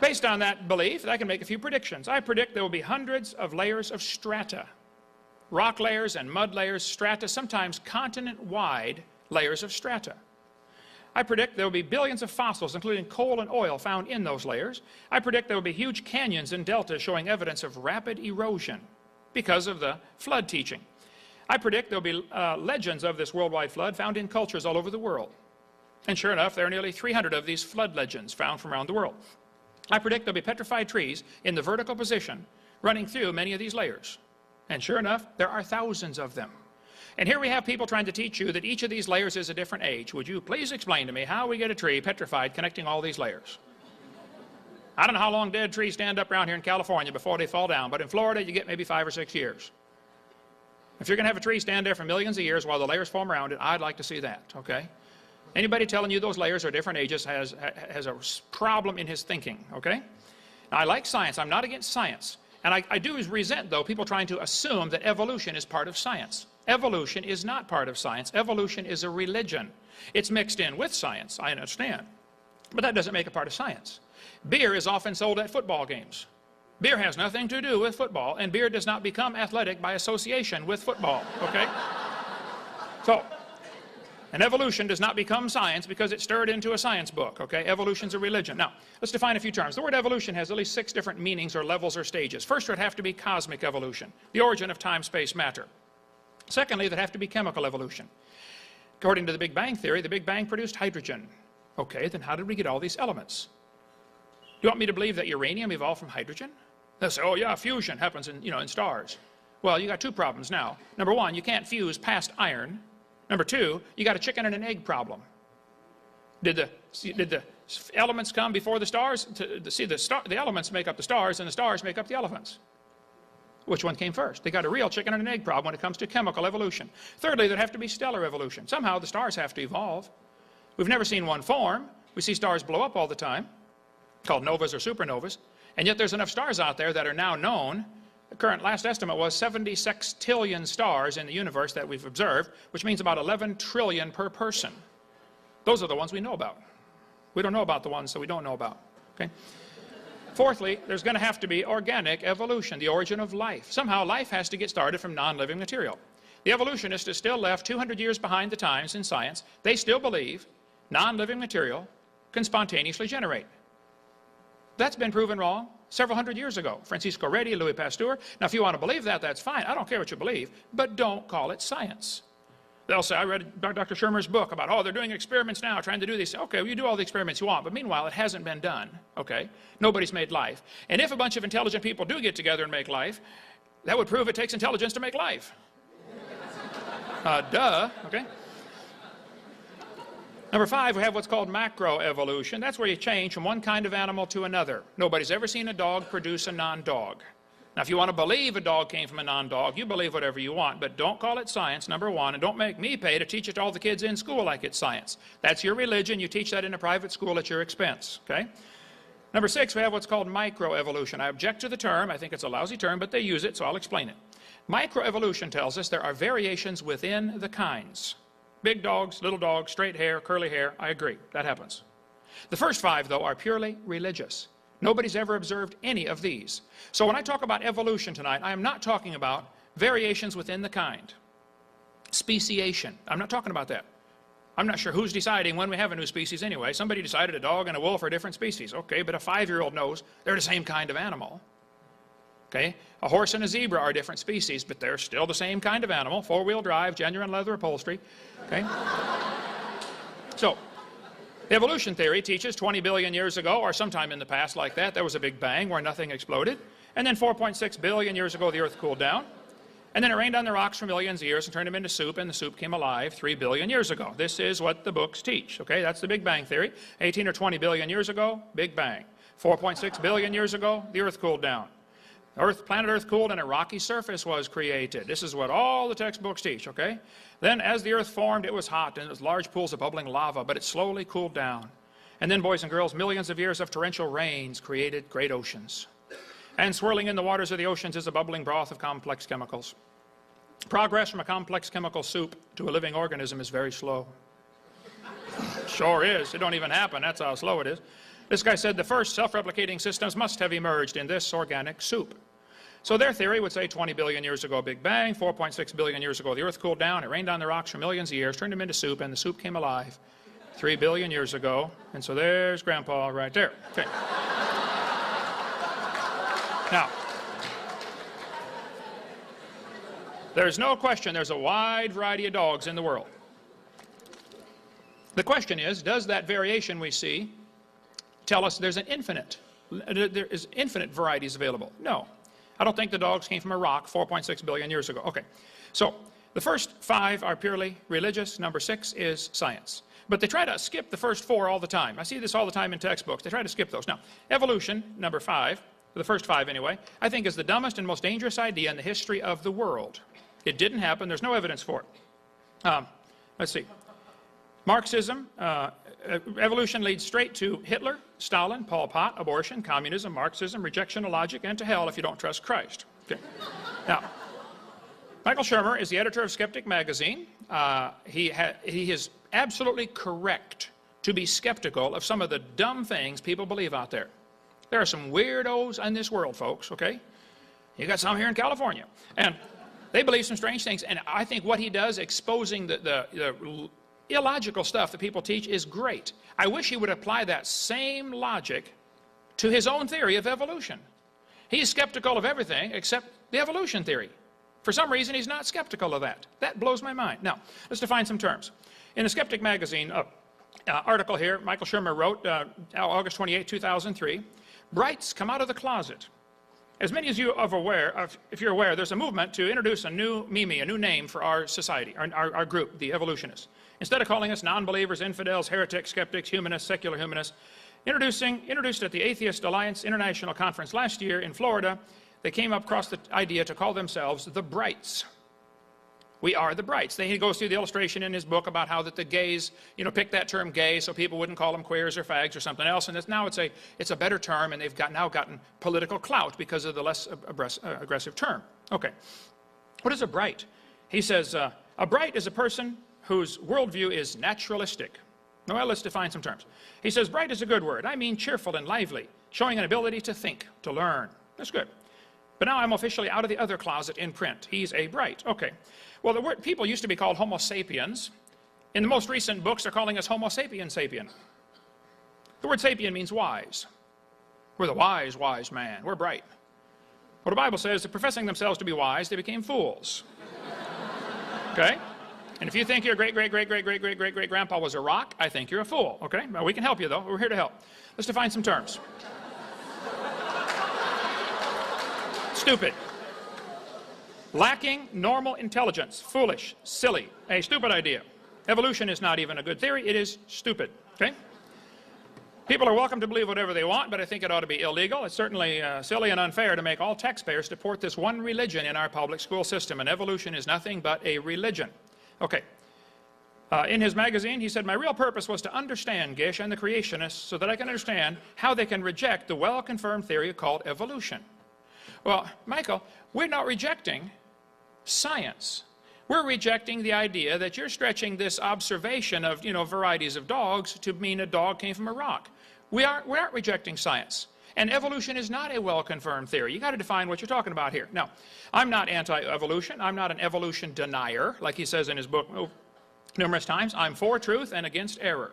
Based on that belief, I can make a few predictions. I predict there will be hundreds of layers of strata, rock layers and mud layers, strata, sometimes continent-wide layers of strata. I predict there will be billions of fossils, including coal and oil, found in those layers. I predict there will be huge canyons and deltas showing evidence of rapid erosion because of the flood teaching. I predict there will be legends of this worldwide flood found in cultures all over the world. And sure enough, there are nearly 300 of these flood legends found from around the world. I predict there will be petrified trees in the vertical position running through many of these layers. And sure enough, there are thousands of them. And here we have people trying to teach you that each of these layers is a different age. Would you please explain to me how we get a tree petrified connecting all these layers? I don't know how long dead trees stand up around here in California before they fall down, but in Florida you get maybe 5 or 6 years. If you're going to have a tree stand there for millions of years while the layers form around it, I'd like to see that, okay? Anybody telling you those layers are different ages has a problem in his thinking, okay? Now, I like science. I'm not against science. And I do resent, though, people trying to assume that evolution is part of science. Evolution is not part of science. Evolution is a religion. It's mixed in with science, I understand. But that doesn't make it part of science. Beer is often sold at football games. Beer has nothing to do with football, and beer does not become athletic by association with football, okay? So, and evolution does not become science because it's stirred into a science book, okay? Evolution's a religion. Now, let's define a few terms. The word evolution has at least 6 different meanings or levels or stages. First, it would have to be cosmic evolution, the origin of time, space, matter. Secondly, there'd have to be chemical evolution. According to the Big Bang Theory, the Big Bang produced hydrogen. Okay, then how did we get all these elements? Do you want me to believe that uranium evolved from hydrogen? They'll say, oh yeah, fusion happens in stars. Well, you got 2 problems now. Number 1, you can't fuse past iron. Number 2, you got a chicken and an egg problem. Did the elements come before the stars? The elements make up the stars, and the stars make up the elements. Which one came first? They got a real chicken and an egg problem when it comes to chemical evolution. Thirdly, there'd have to be stellar evolution. Somehow the stars have to evolve. We've never seen one form. We see stars blow up all the time, called novas or supernovas. And yet there's enough stars out there that are now known. The current last estimate was 70 sextillion stars in the universe that we've observed, which means about 11 trillion per person. Those are the ones we know about. We don't know about the ones that we don't know about. Okay? Fourthly, there's going to have to be organic evolution, the origin of life. Somehow life has to get started from non-living material. The evolutionist is still left 200 years behind the times in science. They still believe non-living material can spontaneously generate. That's been proven wrong several hundred years ago. Francisco Redi, Louis Pasteur. Now, if you want to believe that, that's fine. I don't care what you believe, but don't call it science. They'll say, I read Dr. Shermer's book about, oh, they're doing experiments now, trying to do these. Okay, well, you do all the experiments you want, but meanwhile, it hasn't been done, okay? Nobody's made life. And if a bunch of intelligent people do get together and make life, that would prove it takes intelligence to make life. Duh, okay? Number 5, we have what's called macroevolution. That's where you change from one kind of animal to another. Nobody's ever seen a dog produce a non-dog. Now, if you want to believe a dog came from a non-dog, you believe whatever you want, but don't call it science, number 1, and don't make me pay to teach it to all the kids in school like it's science. That's your religion. You teach that in a private school at your expense, okay? Number 6, we have what's called microevolution. I object to the term. I think it's a lousy term, but they use it, so I'll explain it. Microevolution tells us there are variations within the kinds. Big dogs, little dogs, straight hair, curly hair. I agree. That happens. The first 5, though, are purely religious. Nobody's ever observed any of these. So when I talk about evolution tonight, I am not talking about variations within the kind. Speciation. I'm not talking about that. I'm not sure who's deciding when we have a new species anyway. Somebody decided a dog and a wolf are different species. Okay, but a 5-year-old knows they're the same kind of animal. Okay, a horse and a zebra are different species, but they're still the same kind of animal. 4-wheel drive, genuine leather upholstery. Okay? So, evolution theory teaches 20 billion years ago, or sometime in the past like that, there was a big bang where nothing exploded. And then 4.6 billion years ago, the earth cooled down. And then it rained on the rocks for millions of years and turned them into soup, and the soup came alive 3 billion years ago. This is what the books teach. Okay, that's the Big Bang theory. 18 or 20 billion years ago, Big Bang. 4.6 billion years ago, the earth cooled down. Planet Earth cooled and a rocky surface was created. This is what all the textbooks teach, okay? Then as the earth formed, it was hot and it was large pools of bubbling lava, but it slowly cooled down. And then, boys and girls, millions of years of torrential rains created great oceans. And swirling in the waters of the oceans is a bubbling broth of complex chemicals. Progress from a complex chemical soup to a living organism is very slow. Sure is. It don't even happen. That's how slow it is. This guy said the first self-replicating systems must have emerged in this organic soup. So their theory would say 20 billion years ago, Big Bang, 4.6 billion years ago, the earth cooled down, it rained on the rocks for millions of years, turned them into soup, and the soup came alive 3 billion years ago. And so there's Grandpa right there. Okay. Now, there's no question there's a wide variety of dogs in the world. The question is, does that variation we see tell us there is infinite varieties available? No. I don't think the dogs came from a rock 4.6 billion years ago. Okay. So the first 5 are purely religious. Number 6 is science. But they try to skip the first 4 all the time. I see this all the time in textbooks. They try to skip those. Now, evolution, number 5, the first 5 anyway, I think is the dumbest and most dangerous idea in the history of the world. It didn't happen. There's no evidence for it. Let's see. Marxism, evolution leads straight to Hitler, Stalin, Pol Pot, abortion, communism, Marxism, rejection of logic, and to hell if you don't trust Christ. Okay. Now, Michael Shermer is the editor of Skeptic magazine. He is absolutely correct to be skeptical of some of the dumb things people believe out there. There are some weirdos in this world, folks, okay? You got some here in California. And they believe some strange things. And I think what he does, exposing the illogical stuff that people teach, is great. I wish he would apply that same logic to his own theory of evolution. He's skeptical of everything except the evolution theory. For some reason, he's not skeptical of that. That blows my mind. Now, let's define some terms. In the Skeptic magazine article here, Michael Shermer wrote, August 28, 2003, "Brights come out of the closet." As many as you are aware, if you're aware, there's a movement to introduce a new Mimi, a new name for our society, our group, the evolutionists. Instead of calling us non-believers, infidels, heretics, skeptics, humanists, secular humanists, introduced at the Atheist Alliance International Conference last year in Florida, they came up across the idea to call themselves the Brights. We are the Brights. He goes through the illustration in his book about how that the gays, picked that term gay so people wouldn't call them queers or fags or something else, and now it's a better term, and they've now gotten political clout because of the less aggressive term. Okay. What is a Bright? He says, a Bright is a person whose worldview is naturalistic. Well, let's define some terms. He says, bright is a good word. I mean cheerful and lively, showing an ability to think, to learn. That's good. But now I'm officially out of the other closet in print. He's a Bright. Okay. Well, the word people used to be called Homo sapiens. In the most recent books, they're calling us Homo sapien sapien. The word sapien means wise. We're the wise man. We're bright. Well, the Bible says that professing themselves to be wise, they became fools. Okay? And if you think your great-great-great-great-great-great-great-great-grandpa was a rock, I think you're a fool. Okay? Well, we can help you, though. We're here to help. Let's define some terms. Stupid. Lacking normal intelligence. Foolish. Silly. A stupid idea. Evolution is not even a good theory. It is stupid. Okay? People are welcome to believe whatever they want, but I think it ought to be illegal. It's certainly silly and unfair to make all taxpayers support this one religion in our public school system, and evolution is nothing but a religion. Okay. In his magazine, he said, my real purpose was to understand Gish and the creationists so that I can understand how they can reject the well-confirmed theory called evolution. Well, Michael, we're not rejecting science. We're rejecting the idea that you're stretching this observation of, varieties of dogs to mean a dog came from a rock. We aren't rejecting science. And evolution is not a well-confirmed theory. You've got to define what you're talking about here. Now, I'm not anti-evolution. I'm not an evolution denier, like he says in his book numerous times. I'm for truth and against error.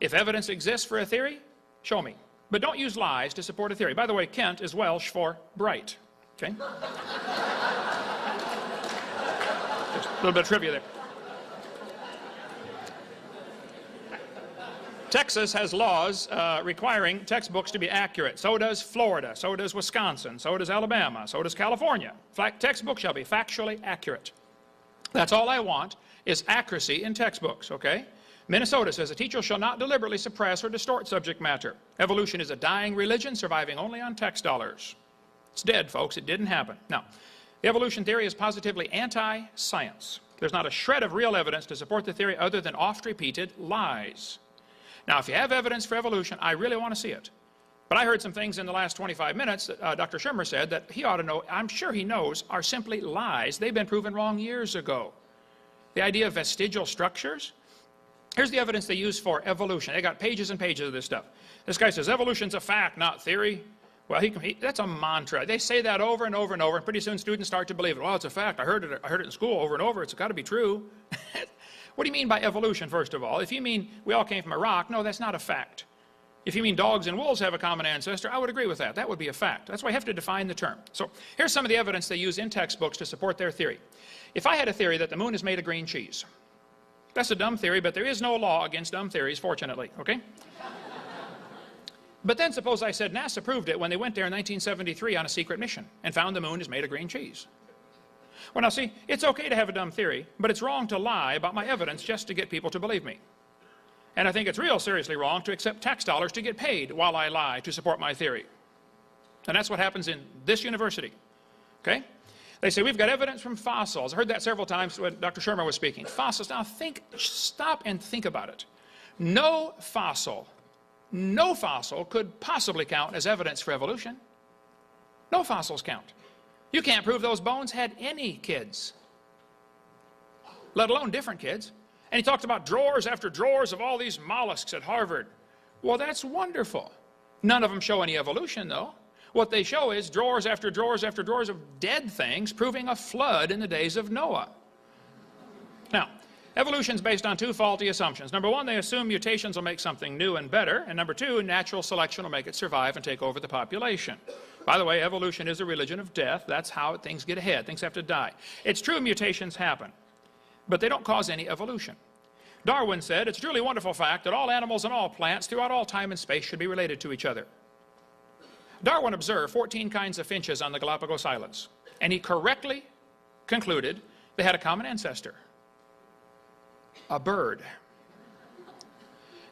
If evidence exists for a theory, show me. But don't use lies to support a theory. By the way, Kent is Welsh for bright. Okay? Just a little bit of trivia there. Texas has laws requiring textbooks to be accurate. So does Florida. So does Wisconsin. So does Alabama. So does California. Textbooks shall be factually accurate. That's all I want is accuracy in textbooks, okay? Minnesota says a teacher shall not deliberately suppress or distort subject matter. Evolution is a dying religion surviving only on tax dollars. It's dead, folks. It didn't happen. Now, the evolution theory is positively anti-science. There's not a shred of real evidence to support the theory other than oft-repeated lies. Now, if you have evidence for evolution, I really want to see it. But I heard some things in the last 25 minutes that Dr. Shermer said that he ought to know, I'm sure he knows, are simply lies. They've been proven wrong years ago. The idea of vestigial structures. Here's the evidence they use for evolution. They got pages and pages of this stuff. This guy says evolution's a fact, not theory. Well, that's a mantra. They say that over and over and over, and pretty soon students start to believe it. Well, it's a fact. I heard it in school over and over. It's got to be true. What do you mean by evolution, first of all? If you mean we all came from a rock, no, that's not a fact. If you mean dogs and wolves have a common ancestor, I would agree with that. That would be a fact. That's why you have to define the term. So here's some of the evidence they use in textbooks to support their theory. If I had a theory that the moon is made of green cheese, that's a dumb theory, but there is no law against dumb theories, fortunately, okay? But then suppose I said NASA proved it when they went there in 1973 on a secret mission and found the moon is made of green cheese. Well, now see, it's okay to have a dumb theory, but it's wrong to lie about my evidence just to get people to believe me. And I think it's real seriously wrong to accept tax dollars to get paid while I lie to support my theory. And that's what happens in this university, okay? They say, we've got evidence from fossils. I heard that several times when Dr. Shermer was speaking. Fossils. Now stop and think about it. No fossil could possibly count as evidence for evolution. No fossils count. You can't prove those bones had any kids, let alone different kids. And he talked about drawers after drawers of all these mollusks at Harvard. Well, that's wonderful. None of them show any evolution, though. What they show is drawers after drawers after drawers of dead things proving a flood in the days of Noah. Now, evolution is based on two faulty assumptions. Number one, they assume mutations will make something new and better. And number two, natural selection will make it survive and take over the population. By the way, evolution is a religion of death. That's how things get ahead. Things have to die. It's true mutations happen, but they don't cause any evolution. Darwin said, it's a truly wonderful fact that all animals and all plants throughout all time and space should be related to each other. Darwin observed 14 kinds of finches on the Galapagos Islands, and he correctly concluded they had a common ancestor, a bird.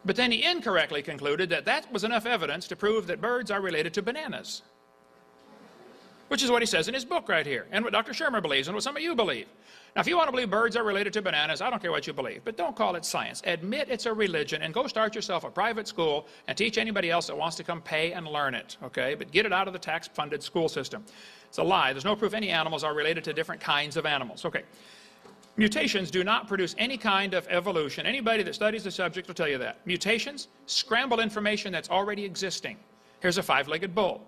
But then he incorrectly concluded that that was enough evidence to prove that birds are related to bananas, which is what he says in his book right here, and what Dr. Shermer believes, and what some of you believe. Now, if you want to believe birds are related to bananas, I don't care what you believe, but don't call it science. Admit it's a religion, and go start yourself a private school and teach anybody else that wants to come pay and learn it, okay? But get it out of the tax-funded school system. It's a lie. There's no proof any animals are related to different kinds of animals, okay? Mutations do not produce any kind of evolution. Anybody that studies the subject will tell you that. Mutations scramble information that's already existing. Here's a five-legged bull.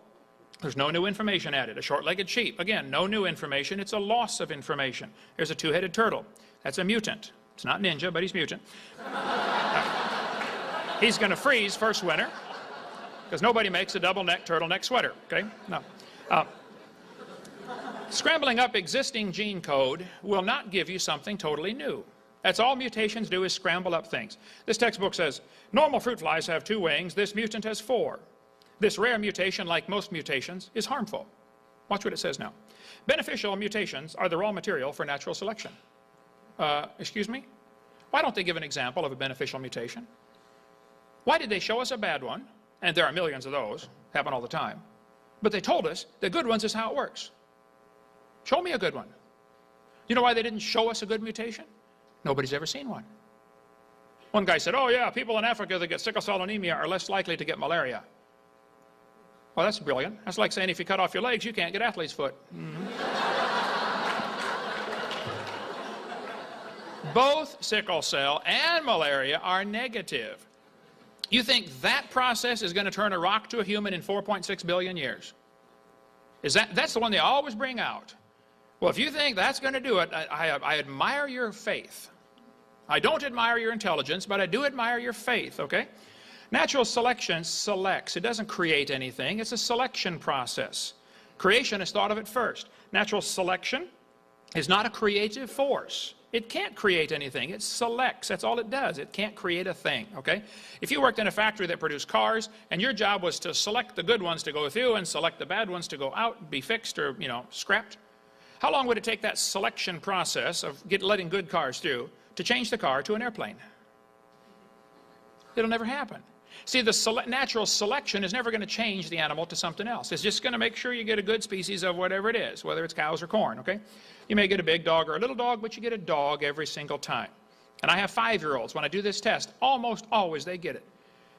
There's no new information added. A short-legged sheep. Again, no new information. It's a loss of information. Here's a two-headed turtle. That's a mutant. It's not ninja, but he's mutant. He's going to freeze first winter because nobody makes a double-neck turtleneck sweater, okay? No. Scrambling up existing gene code will not give you something totally new. That's all mutations do, is scramble up things. This textbook says, normal fruit flies have 2 wings. This mutant has 4. This rare mutation, like most mutations, is harmful. Watch what it says now. Beneficial mutations are the raw material for natural selection. Excuse me? Why don't they give an example of a beneficial mutation? Why did they show us a bad one? And there are millions of those, happen all the time. But they told us the good ones is how it works. Show me a good one. You know why they didn't show us a good mutation? Nobody's ever seen one. One guy said, oh yeah, people in Africa that get sickle cell anemia are less likely to get malaria. Well, that's brilliant. That's like saying if you cut off your legs, you can't get athlete's foot. Both sickle cell and malaria are negative. You think that process is going to turn a rock to a human in 4.6 billion years? That's the one they always bring out. Well, if you think that's going to do it, I admire your faith. I don't admire your intelligence, but I do admire your faith, okay? Natural selection selects. It doesn't create anything. It's a selection process. Creation is thought of it first. Natural selection is not a creative force. It can't create anything. It selects. That's all it does. It can't create a thing, okay? If you worked in a factory that produced cars, and your job was to select the good ones to go through and select the bad ones to go out, be fixed or, scrapped, how long would it take that selection process of letting good cars through to change the car to an airplane? It'll never happen. See, the natural selection is never going to change the animal to something else. It's just going to make sure you get a good species of whatever it is, whether it's cows or corn, okay? You may get a big dog or a little dog, but you get a dog every single time. And I have 5-year-olds. When I do this test, almost always they get it.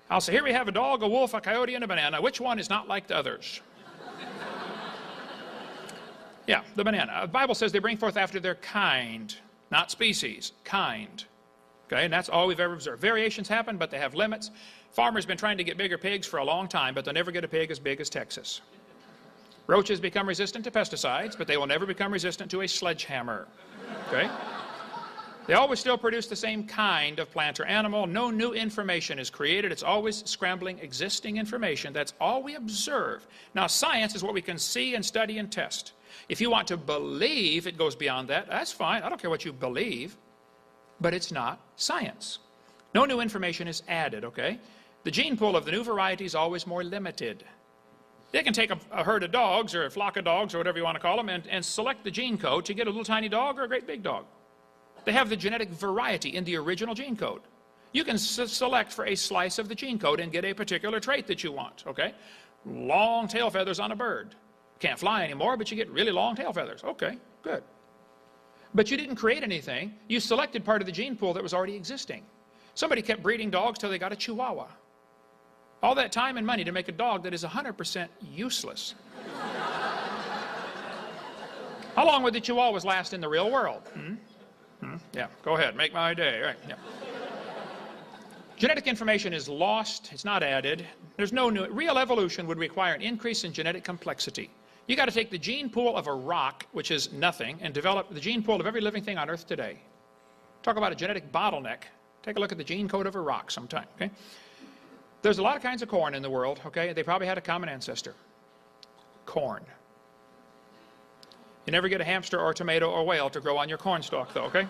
I'll say, here we have a dog, a wolf, a coyote, and a banana. Which one is not like the others? Yeah, the banana. The Bible says they bring forth after their kind, not species, kind. Okay, and that's all we've ever observed. Variations happen, but they have limits. Farmers have been trying to get bigger pigs for a long time, but they'll never get a pig as big as Texas. Roaches become resistant to pesticides, but they will never become resistant to a sledgehammer. Okay? They always still produce the same kind of plant or animal. No new information is created. It's always scrambling existing information. That's all we observe. Now, science is what we can see and study and test. If you want to believe it goes beyond that, that's fine. I don't care what you believe. But it's not science. No new information is added, okay? The gene pool of the new variety is always more limited. They can take a herd of dogs or a flock of dogs or whatever you want to call them and select the gene code to get a little tiny dog or a great big dog. They have the genetic variety in the original gene code. You can select for a slice of the gene code and get a particular trait that you want, okay? Long tail feathers on a bird. Can't fly anymore, but you get really long tail feathers. Okay, good. But you didn't create anything. You selected part of the gene pool that was already existing. Somebody kept breeding dogs till they got a Chihuahua. All that time and money to make a dog that is 100% useless. How long would the Chihuahuas last in the real world? Yeah, go ahead, make my day. Right, yeah. Genetic information is lost, it's not added. There's no new. Real evolution would require an increase in genetic complexity. You got to take the gene pool of a rock, which is nothing, and develop the gene pool of every living thing on Earth today. Talk about a genetic bottleneck. Take a look at the gene code of a rock sometime, okay? There's a lot of kinds of corn in the world, okay? They probably had a common ancestor. Corn. You never get a hamster or a tomato or a whale to grow on your corn stalk, though, okay?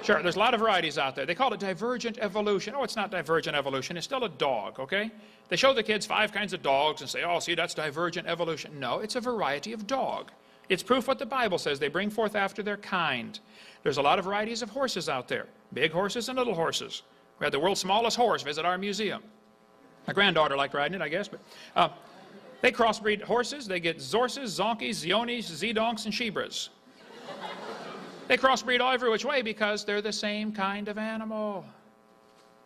Sure, there's a lot of varieties out there. They call it divergent evolution. Oh, it's not divergent evolution. It's still a dog, okay? They show the kids 5 kinds of dogs and say, oh, see, that's divergent evolution. No, it's a variety of dog. It's proof what the Bible says. They bring forth after their kind. There's a lot of varieties of horses out there. Big horses and little horses. We had the world's smallest horse visit our museum. My granddaughter liked riding it, I guess, but they crossbreed horses. They get Zorses, Zonkies, Zionis, Zedonks, and Shebras. They crossbreed all every which way because they're the same kind of animal.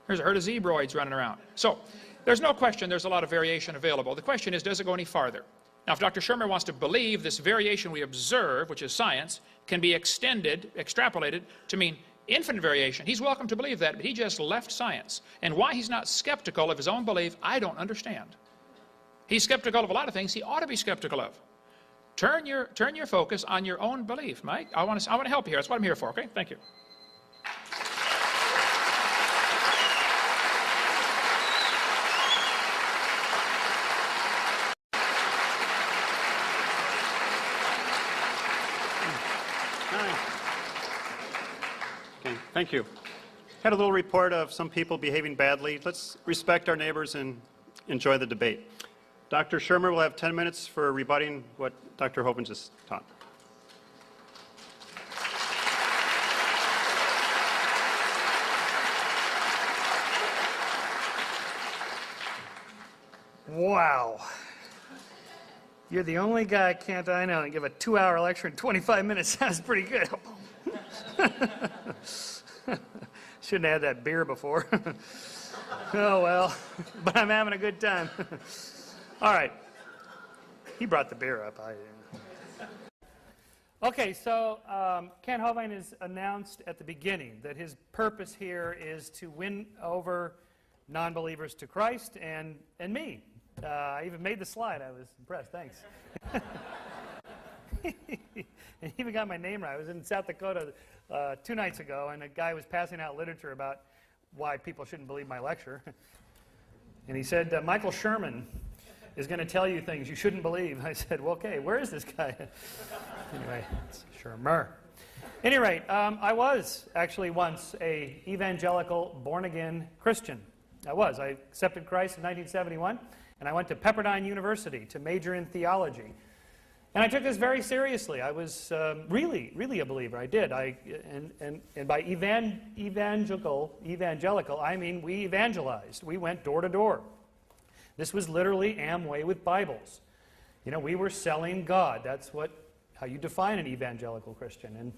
There's a herd of zebroids running around. So there's no question there's a lot of variation available. The question is, does it go any farther? Now, if Dr. Shermer wants to believe this variation we observe, which is science, can be extended, extrapolated to mean infinite variation, he's welcome to believe that, but he just left science. And why he's not skeptical of his own belief, I don't understand. He's skeptical of a lot of things he ought to be skeptical of. Turn your focus on your own belief, Mike. I want to help you here. That's what I'm here for, okay? Thank you. Okay, thank you. Had a little report of some people behaving badly. Let's respect our neighbors and enjoy the debate. Dr. Shermer will have 10 minutes for rebutting what Dr. Hovind just taught. Wow. You're the only guy, Kent, I know, and give a 2-hour lecture in 25 minutes. Sounds pretty good. Shouldn't have had that beer before. Oh, well, but I'm having a good time. All right. He brought the beer up. I didn't. Okay, so Kent Hovind has announced at the beginning that his purpose here is to win over non-believers to Christ and me. I even made the slide. I was impressed. Thanks. And even got my name right. I was in South Dakota 2 nights ago, and a guy was passing out literature about why people shouldn't believe my lecture. And he said, Michael Sherman is going to tell you things you shouldn't believe. I said, well, okay, where is this guy? Anyway, it's Shermer. At any rate, I was actually once a evangelical, born-again Christian. I accepted Christ in 1971, and I went to Pepperdine University to major in theology. And I took this very seriously. I was really, really a believer. I did. And by evangelical, I mean we evangelized. We went door to door. This was literally Amway with Bibles. You know, we were selling God. That's how you define an evangelical Christian. And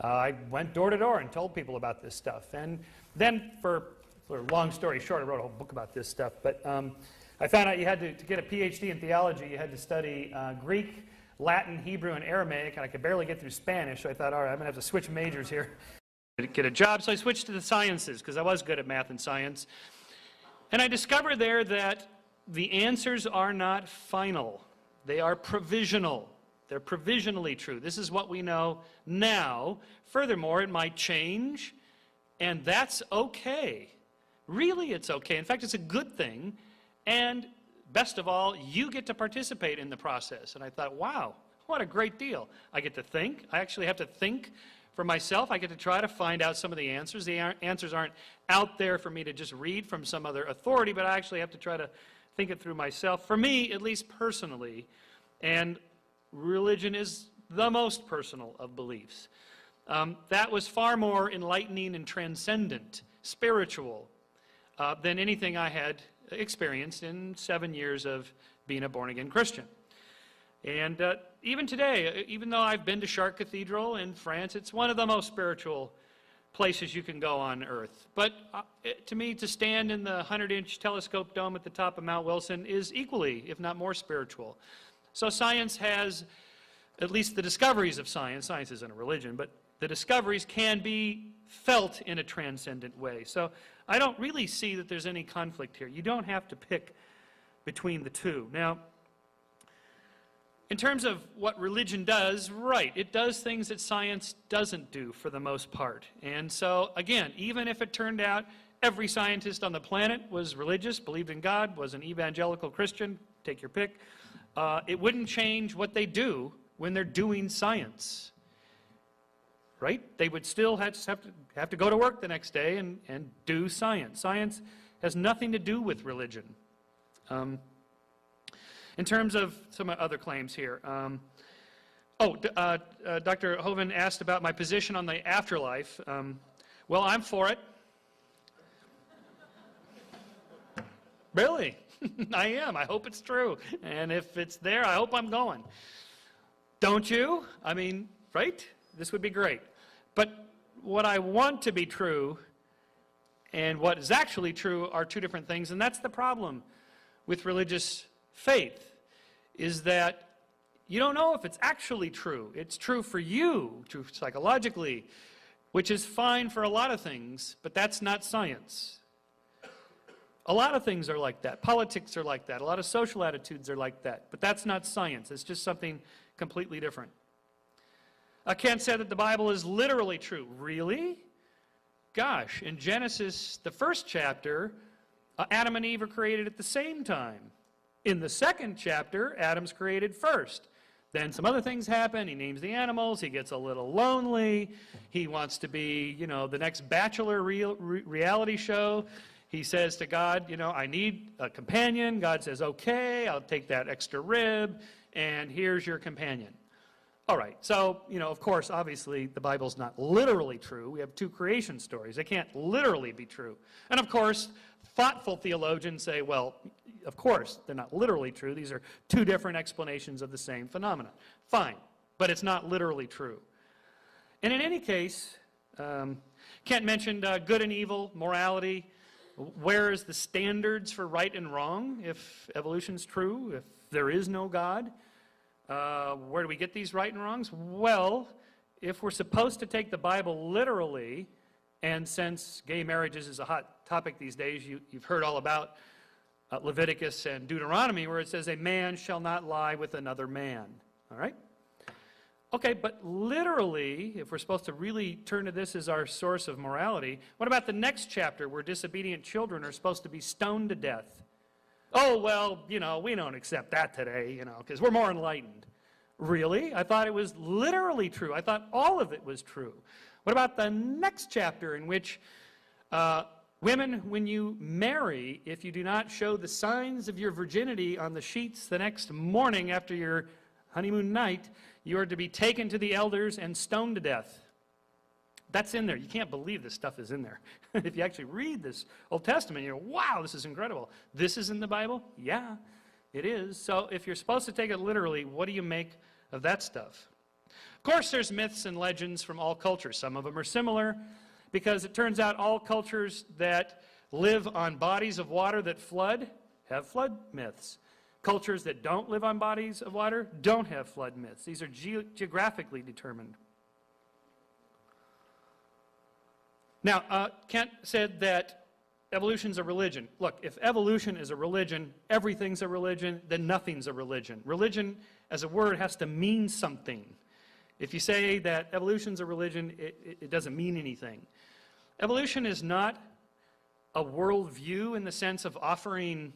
I went door to door and told people about this stuff. And then, for a long story short, I wrote a whole book about this stuff. But I found out you had to get a PhD in theology, you had to study Greek, Latin, Hebrew, and Aramaic, and I could barely get through Spanish, so I thought, all right, I'm going to have to switch majors here to get a job. So I switched to the sciences, because I was good at math and science. And I discovered there that the answers are not final. They are provisional. They're provisionally true. This is what we know now. Furthermore, it might change. And that's okay. Really, it's okay. In fact, it's a good thing. And best of all, you get to participate in the process. And I thought, wow, what a great deal. I get to think. I actually have to think for myself. I get to try to find out some of the answers. The answers aren't out there for me to just read from some other authority, but I actually have to try to think it through myself. For me, at least personally, and religion is the most personal of beliefs. That was far more enlightening and transcendent, spiritual, than anything I had experienced in 7 years of being a born-again Christian. And even today, even though I've been to Chartres Cathedral in France, it's one of the most spiritual places you can go on earth. But to me, to stand in the 100-inch telescope dome at the top of Mount Wilson is equally, if not more, spiritual. So science has, at least the discoveries of science isn't a religion, but the discoveries can be felt in a transcendent way. So I don't really see that there's any conflict here. You don't have to pick between the two. Now, in terms of what religion does, right, it does things that science doesn't do for the most part. And so, again, even if it turned out every scientist on the planet was religious, believed in God, was an evangelical Christian, take your pick, it wouldn't change what they do when they're doing science. Right? They would still have to go to work the next day and do science. Science has nothing to do with religion. In terms of some other claims here. Dr. Hovind asked about my position on the afterlife. Well, I'm for it. Really? I am. I hope it's true. And if it's there, I hope I'm going. Don't you? I mean, right? This would be great. But what I want to be true and what is actually true are two different things, and that's the problem with religious faith, is that you don't know if it's actually true. It's true for you, true psychologically, which is fine for a lot of things, but that's not science. A lot of things are like that. Politics are like that. A lot of social attitudes are like that, but that's not science. It's just something completely different. Kent said that the Bible is literally true. Really? Gosh, in Genesis, the first chapter, Adam and Eve are created at the same time. In the second chapter, Adam's created first. Then some other things happen. He names the animals. He gets a little lonely. He wants to be, the next Bachelor reality show. He says to God, I need a companion. God says, okay, I'll take that extra rib, and here's your companion. All right, so, of course, obviously, the Bible's not literally true. We have two creation stories. They can't literally be true. And, of course, thoughtful theologians say, well, of course, they're not literally true. These are two different explanations of the same phenomenon. Fine, but it's not literally true. And in any case, Kent mentioned good and evil, morality. Where is the standards for right and wrong if evolution's true, if there is no God? Where do we get these right and wrongs? Well, if we're supposed to take the Bible literally, and since gay marriages is a hot topic these days, you've heard all about Leviticus and Deuteronomy, where it says, a man shall not lie with another man. All right? Okay, but literally, if we're supposed to really turn to this as our source of morality, what about the next chapter where disobedient children are supposed to be stoned to death? Oh, well, we don't accept that today, because we're more enlightened. Really? I thought it was literally true. I thought all of it was true. What about the next chapter in which women, when you marry, if you do not show the signs of your virginity on the sheets the next morning after your honeymoon night, you are to be taken to the elders and stoned to death. That's in there. You can't believe this stuff is in there. If you actually read this Old Testament, you go, wow, this is incredible. This is in the Bible? Yeah, it is. So if you're supposed to take it literally, what do you make of that stuff? Of course, there's myths and legends from all cultures. Some of them are similar because it turns out all cultures that live on bodies of water that flood have flood myths. Cultures that don't live on bodies of water don't have flood myths. These are geographically determined. Now, Kent said that evolution's a religion. Look, if evolution is a religion, everything's a religion, then nothing's a religion. Religion, as a word, has to mean something. If you say that evolution's a religion, it doesn't mean anything. Evolution is not a worldview in the sense of offering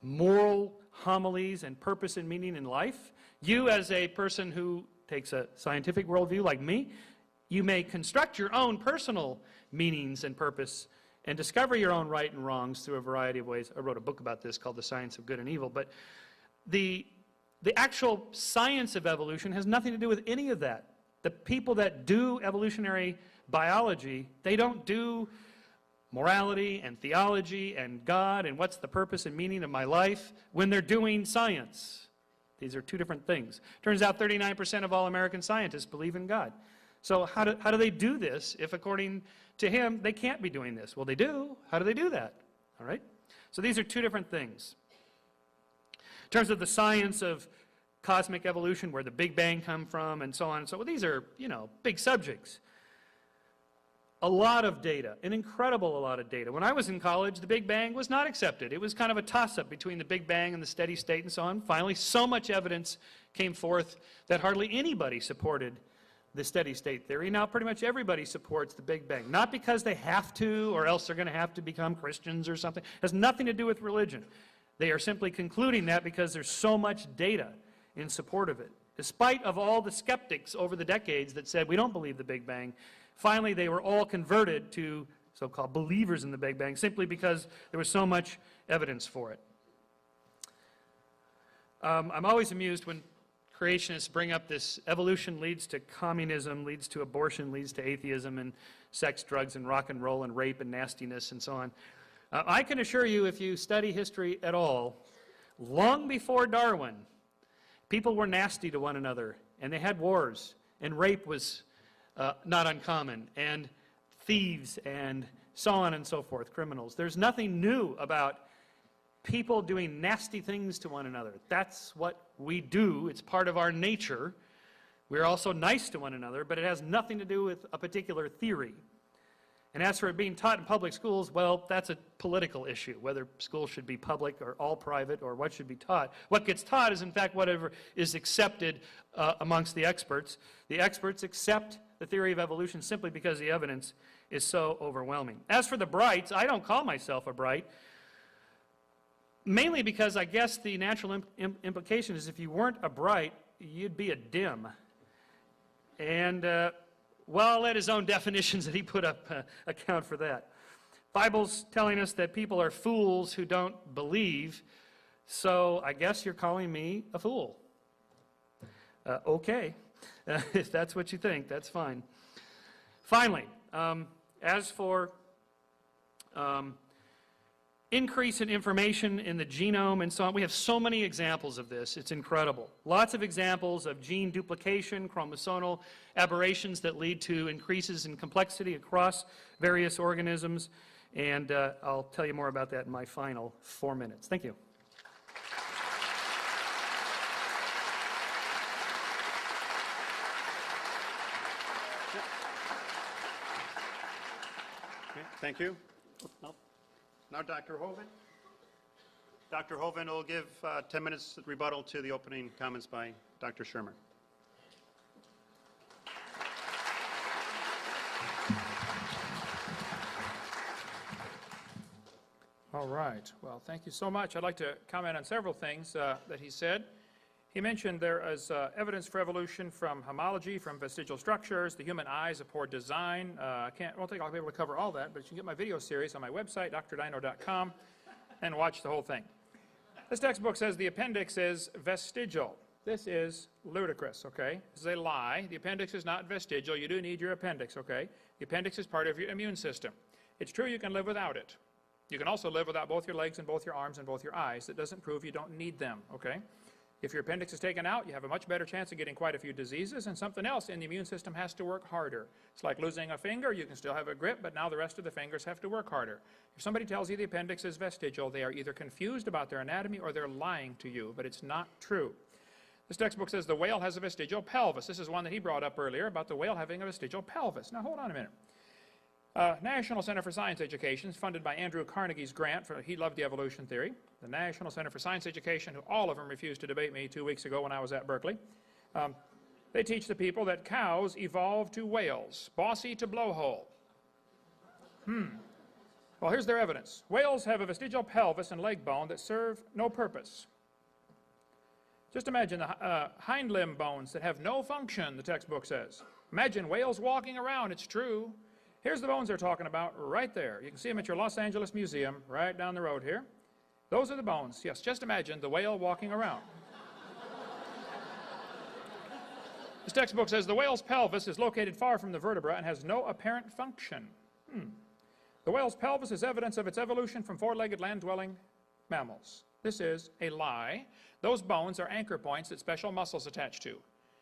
moral homilies and purpose and meaning in life. You, as a person who takes a scientific worldview like me, you may construct your own personal meanings and purpose and discover your own right and wrongs through a variety of ways. I wrote a book about this called The Science of Good and Evil, but the actual science of evolution has nothing to do with any of that. The people that do evolutionary biology, they don't do morality and theology and God and what's the purpose and meaning of my life when they're doing science. These are two different things. Turns out 39% of all American scientists believe in God. So how do they do this if, according to him, they can't be doing this? Well, they do. How do they do that? All right? So these are two different things. In terms of the science of cosmic evolution, where the Big Bang come from, and so on and so on, these are, big subjects. A lot of data, an incredible lot of data. When I was in college, the Big Bang was not accepted. It was kind of a toss-up between the Big Bang and the steady state and so on. Finally, so much evidence came forth that hardly anybody supported the steady state theory. Now pretty much everybody supports the Big Bang. Not because they have to, or else they're going to have to become Christians or something. It has nothing to do with religion. They are simply concluding that because there's so much data in support of it. Despite of all the skeptics over the decades that said we don't believe the Big Bang, finally they were all converted to so-called believers in the Big Bang simply because there was so much evidence for it. I'm always amused when creationists bring up this evolution leads to communism, leads to abortion, leads to atheism, and sex, drugs, and rock and roll, and rape, and nastiness, and so on. I can assure you, if you study history at all, long before Darwin, people were nasty to one another, and they had wars, and rape was not uncommon, and thieves, and so on and so forth, criminals. There's nothing new about people doing nasty things to one another. That's what we do. It's part of our nature. We're also nice to one another, but it has nothing to do with a particular theory. And as for it being taught in public schools, well, that's a political issue, whether schools should be public or all private or what should be taught. What gets taught is, in fact, whatever is accepted amongst the experts. The experts accept the theory of evolution simply because the evidence is so overwhelming. As for the brights, I don't call myself a bright, mainly because I guess the natural implication is if you weren't a bright, you'd be a dim. And, well, I'll let his own definitions that he put up account for that. Bible's telling us that people are fools who don't believe, so I guess you're calling me a fool. Okay, if that's what you think, that's fine. Finally, as for increase in information in the genome and so on, we have so many examples of this, it's incredible. Lots of examples of gene duplication, chromosomal aberrations that lead to increases in complexity across various organisms, and I'll tell you more about that in my final 4 minutes. Thank you. Okay, thank you. Now Dr. Hovind. Dr. Hovind will give 10 minutes rebuttal to the opening comments by Dr. Shermer. All right. Well, thank you so much. I'd like to comment on several things that he said. He mentioned there is evidence for evolution from homology, from vestigial structures. The human eye is a poor design. I won't think I'll be able to cover all that, but you can get my video series on my website, drdino.com, and watch the whole thing. This textbook says the appendix is vestigial. This is ludicrous, okay? This is a lie. The appendix is not vestigial. You do need your appendix, okay? The appendix is part of your immune system. It's true you can live without it. You can also live without both your legs and both your arms and both your eyes. That doesn't prove you don't need them, okay? If your appendix is taken out, you have a much better chance of getting quite a few diseases, and something else in the immune system has to work harder. It's like losing a finger. You can still have a grip, but now the rest of the fingers have to work harder. If somebody tells you the appendix is vestigial, they are either confused about their anatomy or they're lying to you, but it's not true. This textbook says the whale has a vestigial pelvis. This is one that he brought up earlier about the whale having a vestigial pelvis. Now, hold on a minute. National Center for Science Education is funded by Andrew Carnegie's grant. He loved the evolution theory. The National Center for Science Education, who all of them refused to debate me 2 weeks ago when I was at Berkeley. They teach the people that cows evolved to whales, bossy to blowhole. Well, here's their evidence. Whales have a vestigial pelvis and leg bone that serve no purpose. Just imagine the hind limb bones that have no function, the textbook says. Imagine whales walking around. It's true. Here's the bones they're talking about right there. You can see them at your Los Angeles Museum right down the road here. Those are the bones. Yes, just imagine the whale walking around. This textbook says the whale's pelvis is located far from the vertebra and has no apparent function. The whale's pelvis is evidence of its evolution from four-legged land-dwelling mammals. This is a lie. Those bones are anchor points that special muscles attach to.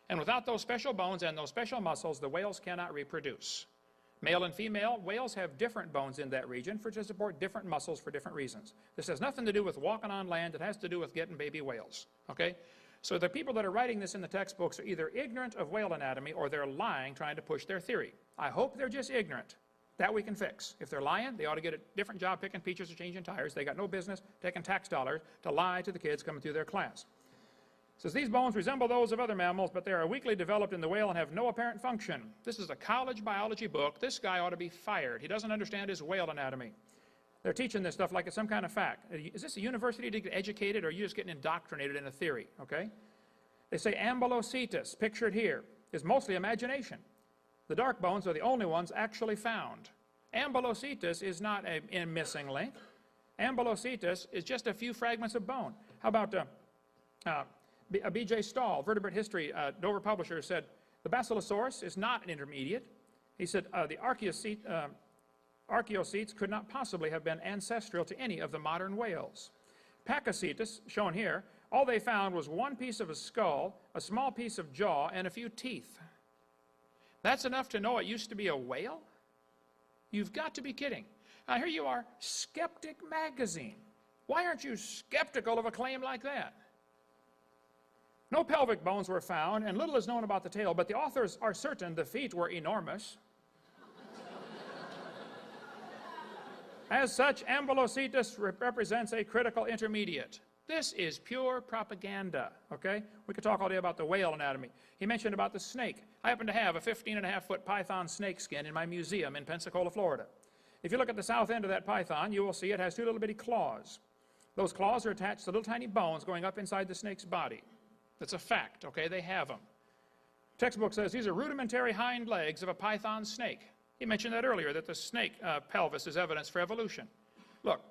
And without those special bones and those special muscles, the whales cannot reproduce. Male and female whales have different bones in that region to support different muscles for different reasons. This has nothing to do with walking on land. It has to do with getting baby whales. Okay? So the people that are writing this in the textbooks are either ignorant of whale anatomy or they're lying trying to push their theory. I hope they're just ignorant. That we can fix. If they're lying, they ought to get a different job picking peaches or changing tires. They got no business taking tax dollars to lie to the kids coming through their class. It says these bones resemble those of other mammals, but they are weakly developed in the whale and have no apparent function. This is a college biology book. This guy ought to be fired. He doesn't understand his whale anatomy. They're teaching this stuff like it's some kind of fact. Is this a university to get educated, or are you just getting indoctrinated in a theory? Okay? They say ambulocetus, pictured here, is mostly imagination. The dark bones are the only ones actually found. Ambulocetus is not a missing link. Ambulocetus is just a few fragments of bone. How about B.J. Stahl, Vertebrate History, Dover publisher, said the Basilosaurus is not an intermediate. He said the Archaeocetes could not possibly have been ancestral to any of the modern whales. Pachycetus, shown here, all they found was one piece of a skull, a small piece of jaw, and a few teeth. That's enough to know it used to be a whale? You've got to be kidding. Now here you are, Skeptic Magazine. Why aren't you skeptical of a claim like that? No pelvic bones were found, and little is known about the tail, but the authors are certain the feet were enormous. As such, ambulocetus represents a critical intermediate. This is pure propaganda, okay? We could talk all day about the whale anatomy. He mentioned about the snake. I happen to have a 15.5-foot python snake skin in my museum in Pensacola, Florida. If you look at the south end of that python, you will see it has two little bitty claws. Those claws are attached to little tiny bones going up inside the snake's body. That's a fact, okay? They have them. Textbook says these are rudimentary hind legs of a python snake. He mentioned that earlier, that the snake pelvis is evidence for evolution. Look,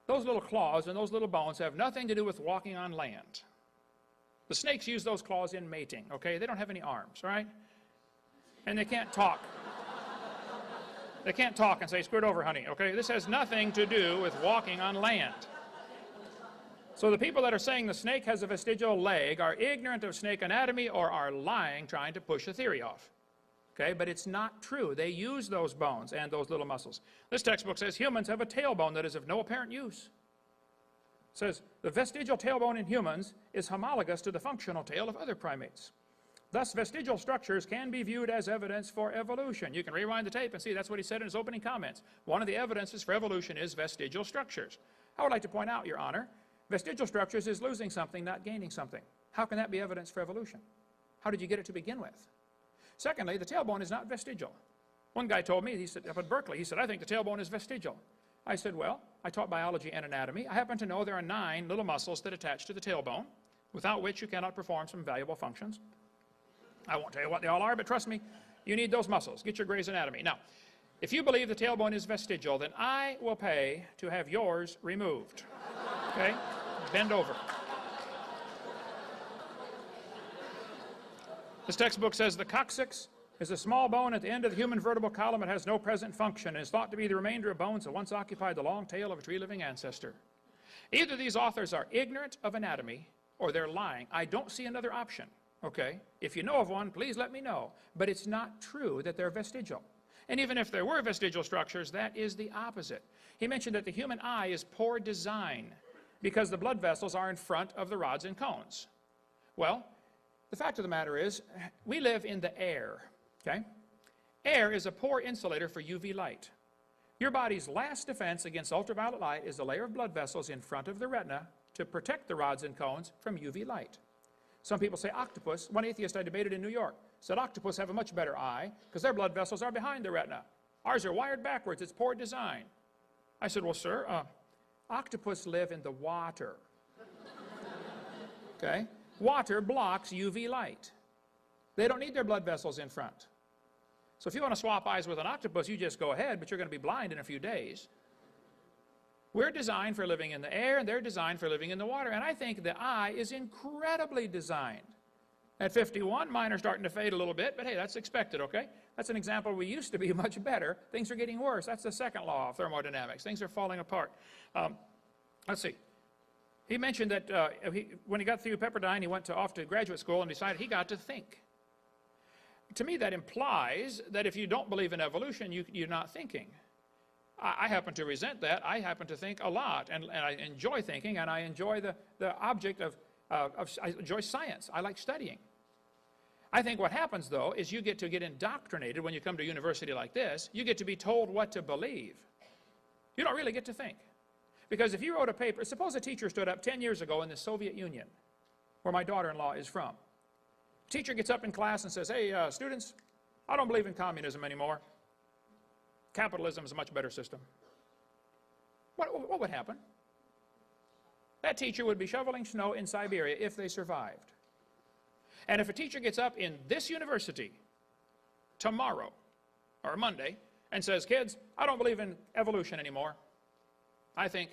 those little claws and those little bones have nothing to do with walking on land. The snakes use those claws in mating, okay? They don't have any arms, right? And they can't talk. They can't talk and say, squirt over, honey, okay? This has nothing to do with walking on land. So the people that are saying the snake has a vestigial leg are ignorant of snake anatomy or are lying trying to push the theory off. Okay, but it's not true. They use those bones and those little muscles. This textbook says humans have a tailbone that is of no apparent use. It says the vestigial tailbone in humans is homologous to the functional tail of other primates. Thus, vestigial structures can be viewed as evidence for evolution. You can rewind the tape and see that's what he said in his opening comments. One of the evidences for evolution is vestigial structures. I would like to point out, Your Honor, vestigial structures is losing something, not gaining something. How can that be evidence for evolution? How did you get it to begin with? Secondly, the tailbone is not vestigial. One guy told me, he said, up at Berkeley, he said, I think the tailbone is vestigial. I said, well, I taught biology and anatomy. I happen to know there are 9 little muscles that attach to the tailbone, without which you cannot perform some valuable functions. I won't tell you what they all are, but trust me, you need those muscles. Get your Gray's Anatomy. Now, if you believe the tailbone is vestigial, then I will pay to have yours removed. Okay? Bend over. This textbook says the coccyx is a small bone at the end of the human vertebral column. It has no present function and is thought to be the remainder of bones that once occupied the long tail of a tree-living ancestor. Either these authors are ignorant of anatomy or they're lying. I don't see another option, okay? If you know of one, please let me know. But it's not true that they're vestigial. And even if there were vestigial structures, that is the opposite. He mentioned that the human eye is poor design because the blood vessels are in front of the rods and cones. Well, the fact of the matter is, we live in the air, okay? Air is a poor insulator for UV light. Your body's last defense against ultraviolet light is a layer of blood vessels in front of the retina to protect the rods and cones from UV light. Some people say octopus. One atheist I debated in New York said octopus have a much better eye because their blood vessels are behind the retina. Ours are wired backwards. It's poor design. I said, well, sir, octopus live in the water. Okay? Water blocks UV light. They don't need their blood vessels in front. So if you want to swap eyes with an octopus, you just go ahead, but you're going to be blind in a few days. We're designed for living in the air, and they're designed for living in the water. And I think the eye is incredibly designed. At 51, mine are starting to fade a little bit, but hey, that's expected, okay? That's an example. We used to be much better. Things are getting worse. That's the second law of thermodynamics. Things are falling apart. Let's see. He mentioned that when he got through Pepperdine, he went off to graduate school and decided he got to think. To me, that implies that if you don't believe in evolution, you're not thinking. I happen to resent that. I happen to think a lot, and I enjoy thinking, and I enjoy the object of I enjoy science. I like studying. I think what happens, though, is you get indoctrinated when you come to a university like this. You get to be told what to believe. You don't really get to think. Because if you wrote a paper, suppose a teacher stood up 10 years ago in the Soviet Union, where my daughter-in-law is from. A teacher gets up in class and says, hey, students, I don't believe in communism anymore. Capitalism is a much better system. What would happen? That teacher would be shoveling snow in Siberia if they survived. And if a teacher gets up in this university tomorrow or Monday and says, kids, I don't believe in evolution anymore. I think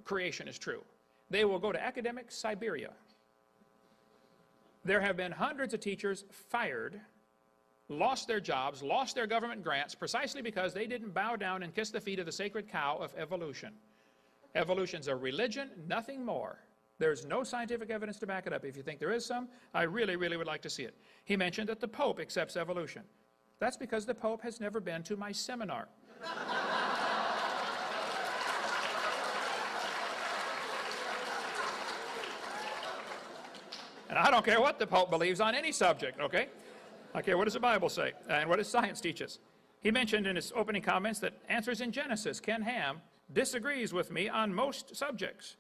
creation is true. They will go to academic Siberia. There have been hundreds of teachers fired, lost their jobs, lost their government grants, precisely because they didn't bow down and kiss the feet of the sacred cow of evolution. Evolution's a religion, nothing more. There's no scientific evidence to back it up. If you think there is some, I really, really would like to see it. He mentioned that the Pope accepts evolution. That's because the Pope has never been to my seminar. And I don't care what the Pope believes on any subject, okay? I care what does the Bible say and what does science teach us. He mentioned in his opening comments that Answers in Genesis, Ken Ham, disagrees with me on most subjects.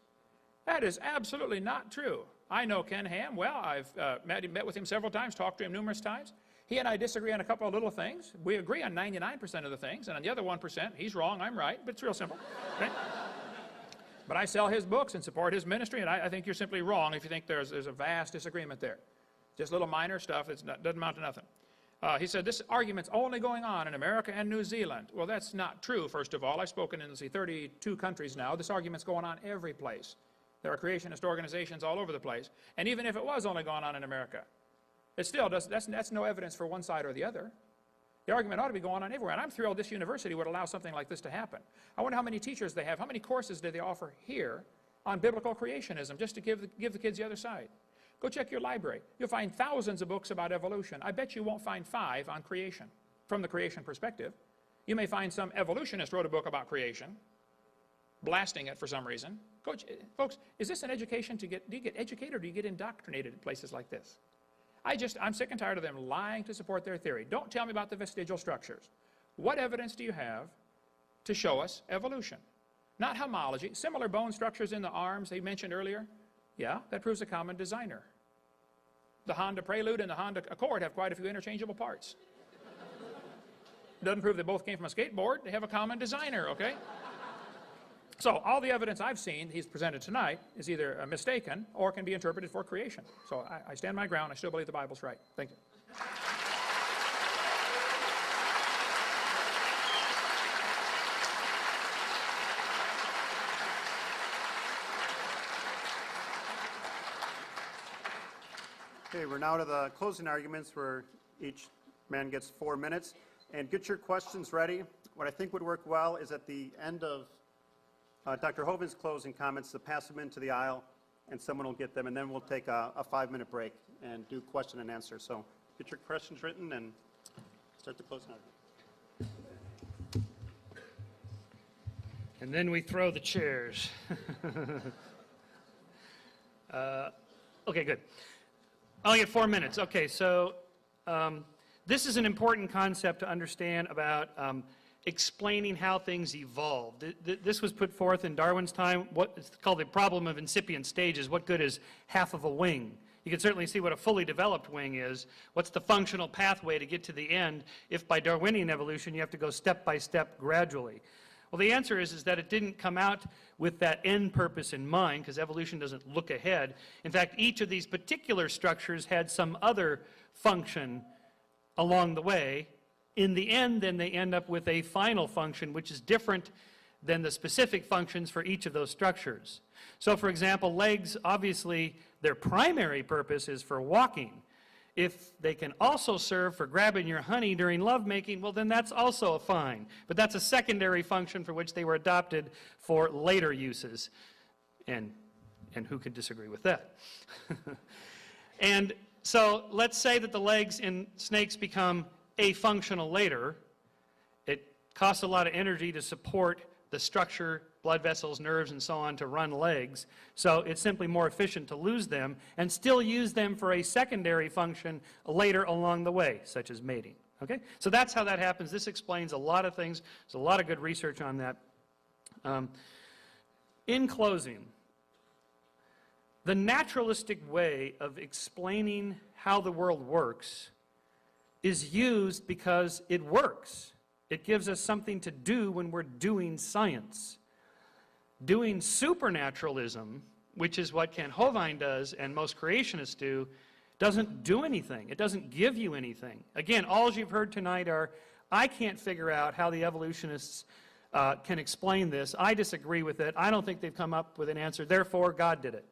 That is absolutely not true. I know Ken Ham well. I've met with him several times, talked to him numerous times. He and I disagree on a couple of little things. We agree on 99% of the things, and on the other 1%, he's wrong, I'm right, but it's real simple. Okay? But I sell his books and support his ministry, and I think you're simply wrong if you think there's a vast disagreement there. Just little minor stuff that doesn't amount to nothing. He said this argument's only going on in America and New Zealand. Well, that's not true, first of all. I've spoken in, 32 countries now. This argument's going on every place. There are creationist organizations all over the place. And even if it was only going on in America, it still does, that's no evidence for one side or the other. The argument ought to be going on everywhere. And I'm thrilled this university would allow something like this to happen. I wonder how many teachers they have, how many courses do they offer here on biblical creationism, just to give the kids the other side. Go check your library. You'll find thousands of books about evolution. I bet you won't find 5 on creation, from the creation perspective. You may find some evolutionist wrote a book about creation, blasting it for some reason. Folks, is this an education do you get educated or do you get indoctrinated at places like this? I'm sick and tired of them lying to support their theory. Don't tell me about the vestigial structures. What evidence do you have to show us evolution? Not homology. Similar bone structures in the arms they mentioned earlier. Yeah, that proves a common designer. The Honda Prelude and the Honda Accord have quite a few interchangeable parts. Doesn't prove they both came from a skateboard. They have a common designer, okay? So all the evidence I've seen he's presented tonight is either mistaken or can be interpreted for creation. So I stand my ground. I still believe the Bible's right. Thank you. Okay, we're now to the closing arguments where each man gets 4 minutes. And get your questions ready. What I think would work well is at the end of Dr. Hovind's closing comments to pass them into the aisle, and someone will get them, and then we'll take a 5-minute break and do question and answer. So get your questions written and start the closing argument. And then we throw the chairs. Okay, good. I only get 4 minutes. Okay, so this is an important concept to understand about explaining how things evolved. This was put forth in Darwin's time. It's called the problem of incipient stages. What good is half of a wing? You can certainly see what a fully developed wing is. What's the functional pathway to get to the end if by Darwinian evolution you have to go step by step gradually? Well, the answer is that it didn't come out with that end purpose in mind, because evolution doesn't look ahead. In fact, each of these particular structures had some other function along the way. In the end, then they end up with a final function which is different than the specific functions for each of those structures. So, for example, legs, obviously, their primary purpose is for walking. If they can also serve for grabbing your honey during lovemaking, well, then that's also fine. But that's a secondary function for which they were adopted for later uses. And who could disagree with that? And so let's say that the legs in snakes become afunctional later. It costs a lot of energy to support the structure, blood vessels, nerves, and so on to run legs. So it's simply more efficient to lose them and still use them for a secondary function later along the way, such as mating. Okay? So that's how that happens. This explains a lot of things. There's a lot of good research on that. In closing, the naturalistic way of explaining how the world works is used because it works. It gives us something to do when we're doing science. Doing supernaturalism, which is what Kent Hovind does and most creationists do, doesn't do anything. It doesn't give you anything. Again, all you've heard tonight are, I can't figure out how the evolutionists can explain this. I disagree with it. I don't think they've come up with an answer. Therefore, God did it.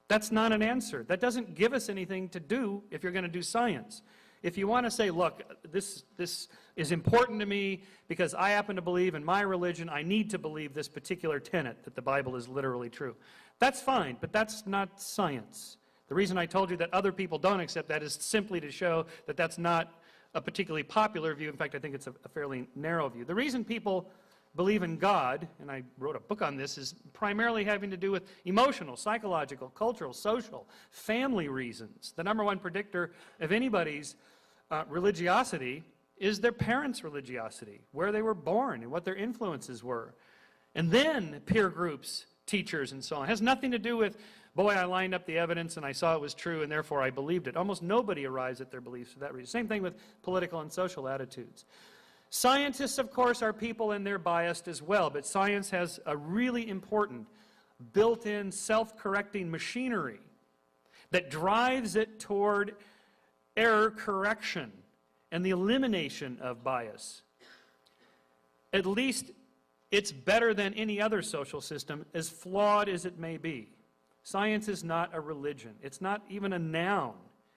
That's not an answer. That doesn't give us anything to do if you're going to do science. If you want to say, look, this is important to me because I happen to believe in my religion, I need to believe this particular tenet that the Bible is literally true. That's fine, but that's not science. The reason I told you that other people don't accept that is simply to show that that's not a particularly popular view. In fact, I think it's a fairly narrow view. The reason people believe in God, and I wrote a book on this, is primarily having to do with emotional, psychological, cultural, social, family reasons. The number one predictor of anybody's religiosity is their parents' religiosity, where they were born and what their influences were. And then peer groups, teachers, and so on. It has nothing to do with, boy, I lined up the evidence and I saw it was true and therefore I believed it. Almost nobody arrives at their beliefs for that reason. Same thing with political and social attitudes. Scientists, of course, are people and they're biased as well, but science has a really important built-in self-correcting machinery that drives it toward error correction and the elimination of bias. At least it's better than any other social system, as flawed as it may be. Science is not a religion. It's not even a noun.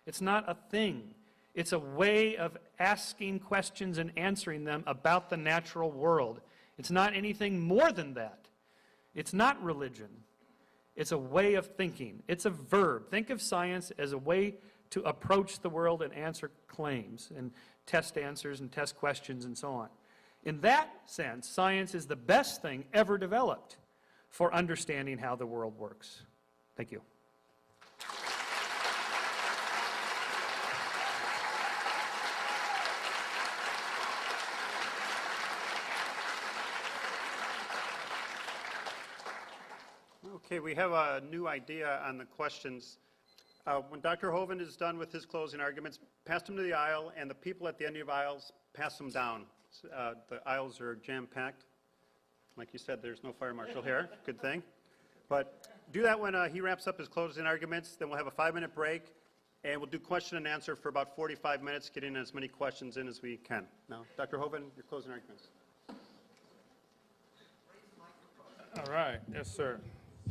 It's not a thing. It's a way of asking questions and answering them about the natural world. It's not anything more than that. It's not religion. It's a way of thinking. It's a verb. Think of science as a way to approach the world and answer claims and test answers and test questions and so on. In that sense, science is the best thing ever developed for understanding how the world works. Thank you. Okay, we have a new idea on the questions. When Dr. Hovind is done with his closing arguments, pass them to the aisle, and the people at the end of the aisles, pass them down. The aisles are jam-packed. Like you said, there's no fire marshal here. Good thing. But do that when he wraps up his closing arguments. Then we'll have a 5-minute break, and we'll do question and answer for about 45 minutes, getting as many questions in as we can. Now, Dr. Hovind, your closing arguments. All right. Yes, sir.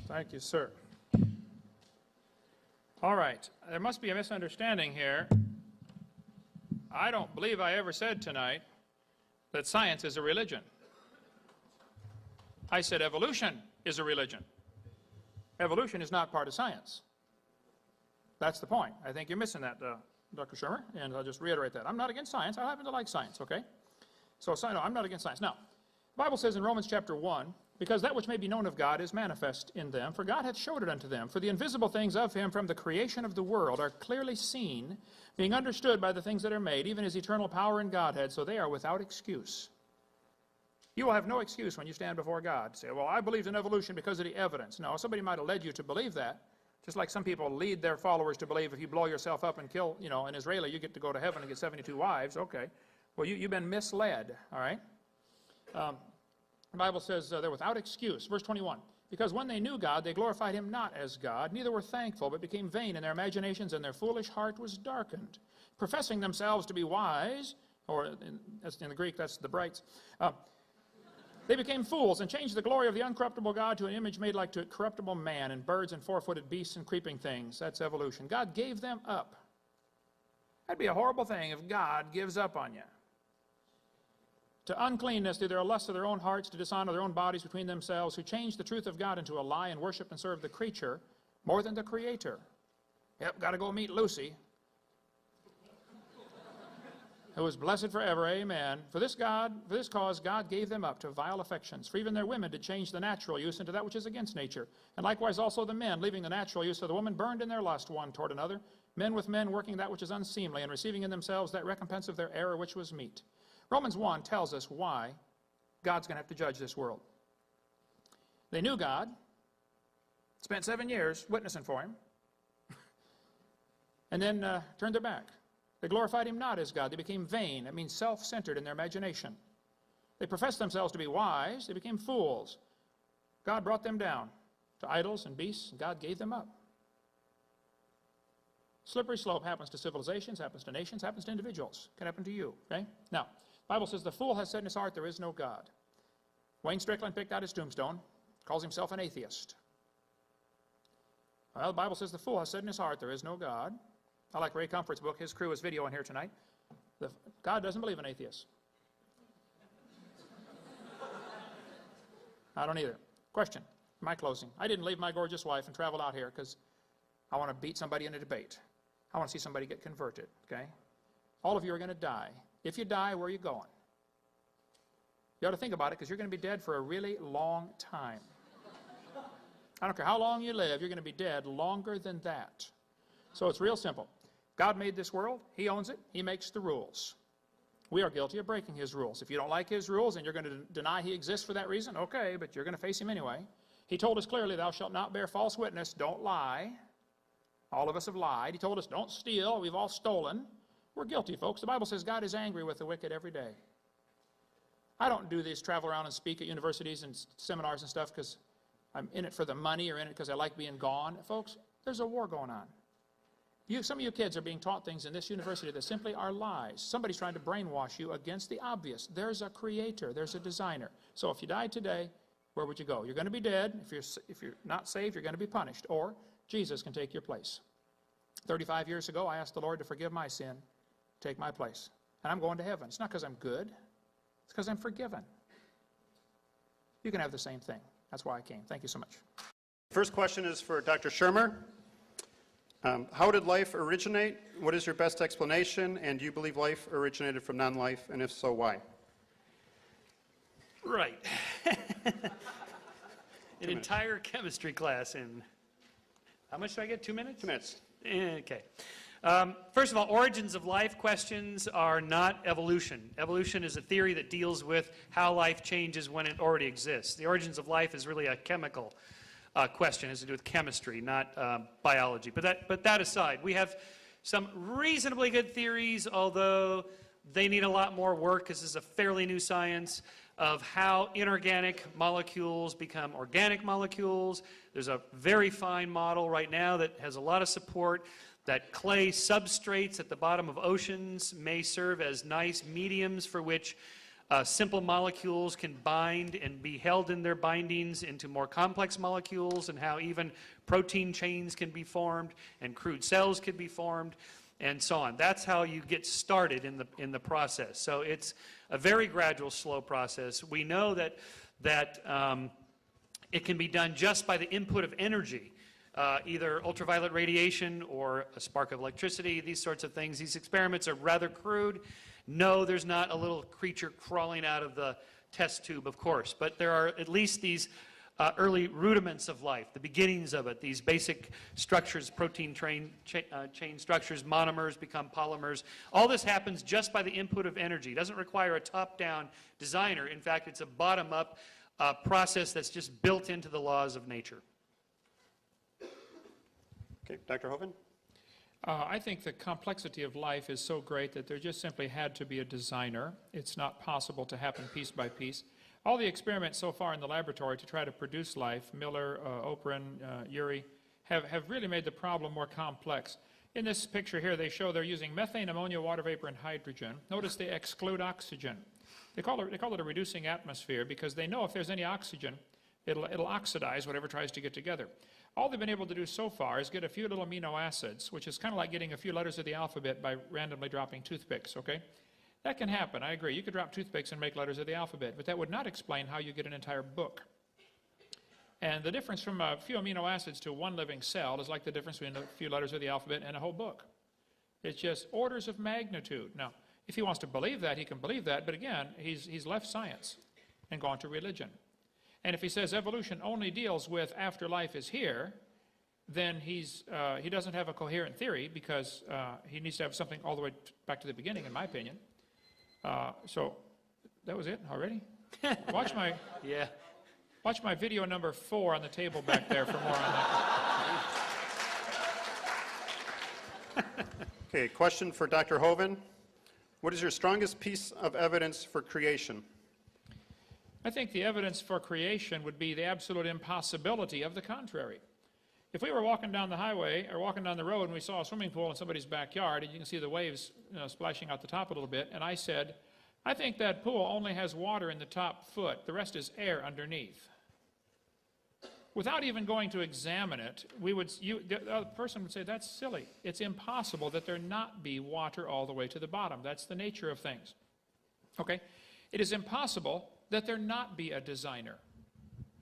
Thank you, sir. All right. There must be a misunderstanding here. I don't believe I ever said tonight that science is a religion. I said evolution is a religion. Evolution is not part of science. That's the point. I think you're missing that, Dr. Shermer, and I'll just reiterate that. I'm not against science. I happen to like science, okay? So, no, I'm not against science. Now, the Bible says in Romans chapter 1, because that which may be known of God is manifest in them, for God hath showed it unto them. For the invisible things of him from the creation of the world are clearly seen, being understood by the things that are made, even his eternal power and Godhead, so they are without excuse. You will have no excuse when you stand before God to say, well, I believed in evolution because of the evidence. No, somebody might have led you to believe that, Just like some people lead their followers to believe if you blow yourself up and kill, an Israeli, you get to go to heaven and get 72 wives. Okay. Well, you've been misled, all right? The Bible says they're without excuse. Verse 21, because when they knew God, they glorified him not as God, neither were thankful, but became vain in their imaginations, and their foolish heart was darkened. Professing themselves to be wise, or in the Greek, that's the brights, they became fools and changed the glory of the uncorruptible God to an image made like to a corruptible man and birds and four-footed beasts and creeping things. That's evolution. God gave them up. That'd be a horrible thing if God gives up on you. To uncleanness through their lusts of their own hearts, to dishonor their own bodies between themselves, who changed the truth of God into a lie and worship and serve the creature more than the Creator. Yep, got to go meet Lucy, who is blessed forever, amen. For this cause, God gave them up to vile affections. For even their women did change the natural use into that which is against nature. And likewise also the men, leaving the natural use of the woman, burned in their lust one toward another. Men with men working that which is unseemly, and receiving in themselves that recompense of their error which was meet. Romans 1 tells us why God's going to have to judge this world. They knew God, spent 7 years witnessing for him, and then turned their back. They glorified him not as God. They became vain. That means self-centered in their imagination. They professed themselves to be wise. They became fools. God brought them down to idols and beasts, and God gave them up. Slippery slope happens to civilizations, happens to nations, happens to individuals. Can happen to you, okay? Now, the Bible says the fool has said in his heart there is no God. Wayne Strickland picked out his tombstone, calls himself an atheist. Well, the Bible says the fool has said in his heart there is no God. I like Ray Comfort's book. His crew is videoing here tonight. God doesn't believe in atheists. I don't either. Question, my closing. I didn't leave my gorgeous wife and travel out here because I want to beat somebody in a debate. I want to see somebody get converted, okay? All of you are going to die. If you die, where are you going? You ought to think about it because you're going to be dead for a really long time. I don't care how long you live, you're going to be dead longer than that. So it's real simple. God made this world. He owns it. He makes the rules. We are guilty of breaking his rules. If you don't like his rules and you're going to deny he exists for that reason, okay, but you're going to face him anyway. He told us clearly, thou shalt not bear false witness. Don't lie. All of us have lied. He told us, don't steal. We've all stolen. We're guilty, folks. The Bible says God is angry with the wicked every day. I don't do this, travel around and speak at universities and seminars and stuff because I'm in it for the money or in it because I like being gone. Folks, there's a war going on. Some of you kids are being taught things in this university that simply are lies. Somebody's trying to brainwash you against the obvious. There's a creator. There's a designer. So if you died today, where would you go? You're going to be dead. If you're not saved, you're going to be punished. Or Jesus can take your place. 35 years ago, I asked the Lord to forgive my sin, take my place. And I'm going to heaven. It's not because I'm good. It's because I'm forgiven. You can have the same thing. That's why I came. Thank you so much. First question is for Dr. Shermer. How did life originate? What is your best explanation? And do you believe life originated from non-life? And if so, why? Right. An entire chemistry class in, how much do I get, 2 minutes? 2 minutes. Okay. First of all, origins of life questions are not evolution. Evolution is a theory that deals with how life changes when it already exists. The origins of life is really a chemical question. It has to do with chemistry, not biology. But that aside, we have some reasonably good theories, although they need a lot more work because this is a fairly new science of how inorganic molecules become organic molecules. There's a very fine model right now that has a lot of support that clay substrates at the bottom of oceans may serve as nice mediums for which simple molecules can bind and be held in their bindings into more complex molecules, and how even protein chains can be formed and crude cells can be formed and so on. That's how you get started in the process. So it's a very gradual, slow process. We know that it can be done just by the input of energy, either ultraviolet radiation or a spark of electricity, these sorts of things. These experiments are rather crude. No, there's not a little creature crawling out of the test tube, of course, but there are at least these early rudiments of life, the beginnings of it, these basic structures, protein chain structures, monomers become polymers. All this happens just by the input of energy. It doesn't require a top-down designer. In fact, it's a bottom-up process that's just built into the laws of nature. Okay, Dr. Hovind? I think the complexity of life is so great that there just simply had to be a designer. It's not possible to happen piece by piece. All the experiments so far in the laboratory to try to produce life, Miller, Oprin, Urey, have really made the problem more complex. In this picture here, they show they're using methane, ammonia, water vapor, and hydrogen. Notice they exclude oxygen. They call it a reducing atmosphere because they know if there's any oxygen, it'll oxidize whatever tries to get together. All they've been able to do so far is get a few little amino acids, which is kind of like getting a few letters of the alphabet by randomly dropping toothpicks, okay? That can happen, I agree. You could drop toothpicks and make letters of the alphabet, but that would not explain how you get an entire book. And the difference from a few amino acids to one living cell is like the difference between a few letters of the alphabet and a whole book. It's just orders of magnitude. Now, if he wants to believe that, he can believe that, but again, he's left science and gone to religion. And if he says evolution only deals with after life is here, then he doesn't have a coherent theory because he needs to have something all the way back to the beginning, in my opinion. So that was it already? Watch my video number 4 on the table back there for more on that. Okay, question for Dr. Hovind. What is your strongest piece of evidence for creation? I think the evidence for creation would be the absolute impossibility of the contrary. If we were walking down the highway or walking down the road and we saw a swimming pool in somebody's backyard and you can see the waves splashing out the top a little bit, and I said, I think that pool only has water in the top foot, the rest is air underneath. Without even going to examine it, the other person would say, that's silly. It's impossible that there not be water all the way to the bottom. That's the nature of things. Okay? It is impossible that there not be a designer.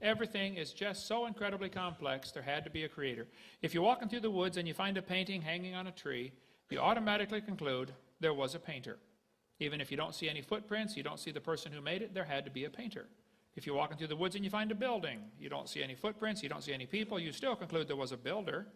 Everything is just so incredibly complex, there had to be a creator. If you're walking through the woods and you find a painting hanging on a tree, you automatically conclude there was a painter. Even if you don't see any footprints, you don't see the person who made it, there had to be a painter. If you're walking through the woods and you find a building, you don't see any footprints, you don't see any people, you still conclude there was a builder.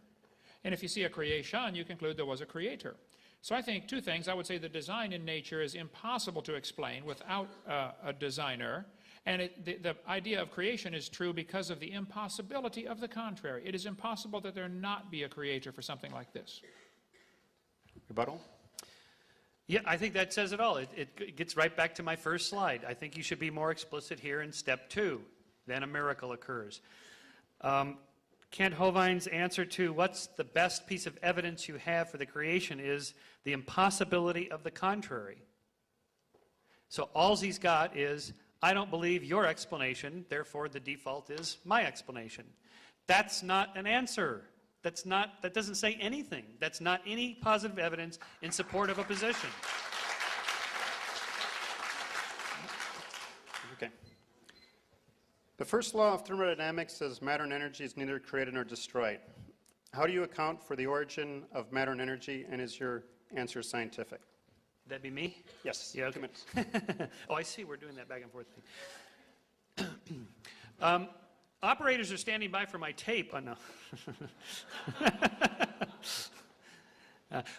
And if you see a creation, you conclude there was a creator. So I think two things. I would say the design in nature is impossible to explain without a designer. And the idea of creation is true because of the impossibility of the contrary. It is impossible that there not be a creator for something like this. Rebuttal? Yeah, I think that says it all. It gets right back to my first slide. I think you should be more explicit here in step 2. Then a miracle occurs. Kent Hovind's answer to what's the best piece of evidence you have for the creation is the impossibility of the contrary. So all he's got is, I don't believe your explanation, therefore the default is my explanation. That's not an answer. That doesn't say anything. That's not any positive evidence in support of a position. Okay. The first law of thermodynamics says matter and energy is neither created nor destroyed. How do you account for the origin of matter and energy, and is your answer scientific? That be me? Yes. Yeah, 2 minutes. Oh, I see. We're doing that back and forth thing. Operators are standing by for my tape. Oh, no.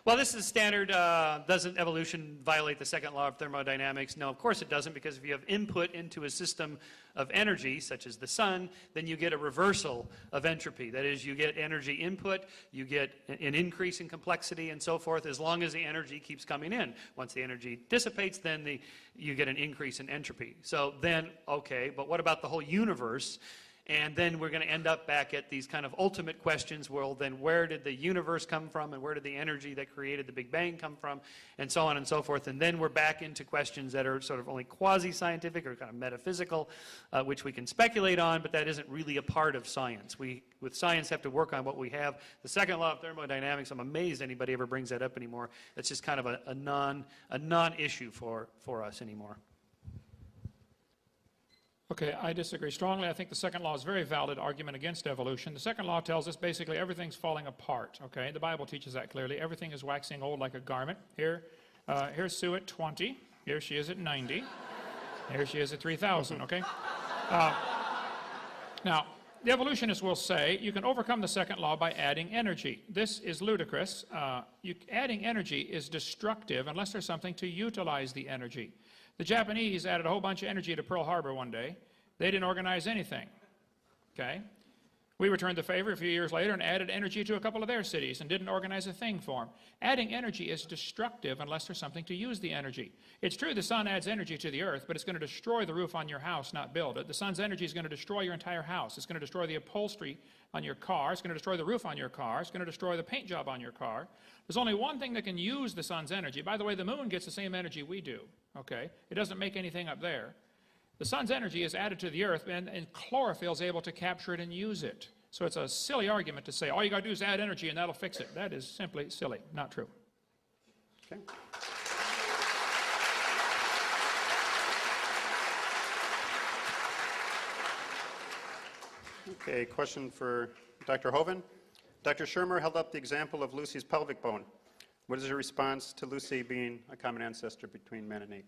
Well, this is standard. Doesn't evolution violate the second law of thermodynamics? No, of course it doesn't, because if you have input into a system of energy, such as the sun, then you get a reversal of entropy. That is, you get energy input, you get an increase in complexity and so forth, as long as the energy keeps coming in. Once the energy dissipates, then you get an increase in entropy. So then, okay, but what about the whole universe? And then we're going to end up back at these kind of ultimate questions. Well, then where did the universe come from, and where did the energy that created the Big Bang come from, and so on and so forth. And then we're back into questions that are sort of only quasi-scientific or kind of metaphysical, which we can speculate on, but that isn't really a part of science. We, with science, have to work on what we have. The second law of thermodynamics, I'm amazed anybody ever brings that up anymore. That's just kind of a non-issue for us anymore. Okay, I disagree strongly. I think the second law is a very valid argument against evolution. The second law tells us basically everything's falling apart, okay? The Bible teaches that clearly. Everything is waxing old like a garment. Here's Sue at 20. Here she is at 90. Here she is at 3,000, okay? Now, the evolutionists will say you can overcome the second law by adding energy. This is ludicrous. Adding energy is destructive unless there's something to utilize the energy. The Japanese added a whole bunch of energy to Pearl Harbor one day. They didn't organize anything, okay? We returned the favor a few years later and added energy to a couple of their cities and didn't organize a thing for them. Adding energy is destructive unless there's something to use the energy. It's true the sun adds energy to the earth, but it's going to destroy the roof on your house, not build it. The sun's energy is going to destroy your entire house. It's going to destroy the upholstery on your car. It's going to destroy the roof on your car. It's going to destroy the paint job on your car. There's only one thing that can use the sun's energy. By the way, the moon gets the same energy we do, okay? It doesn't make anything up there. The sun's energy is added to the earth, and chlorophyll is able to capture it and use it. So it's a silly argument to say, all you got to do is add energy and that'll fix it. That is simply silly, not true. Okay. Okay, question for Dr. Hovind. Dr. Shermer held up the example of Lucy's pelvic bone. What is your response to Lucy being a common ancestor between men and ape?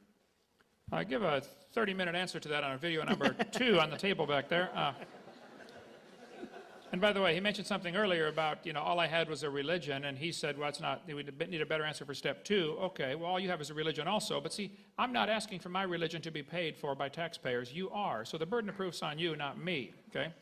I give a 30-minute answer to that on video number 2 on the table back there. And by the way, he mentioned something earlier about, all I had was a religion, and he said, well, it's not, we need a better answer for step 2. Okay, well, all you have is a religion also. But see, I'm not asking for my religion to be paid for by taxpayers. You are. So the burden of proof's on you, not me, okay?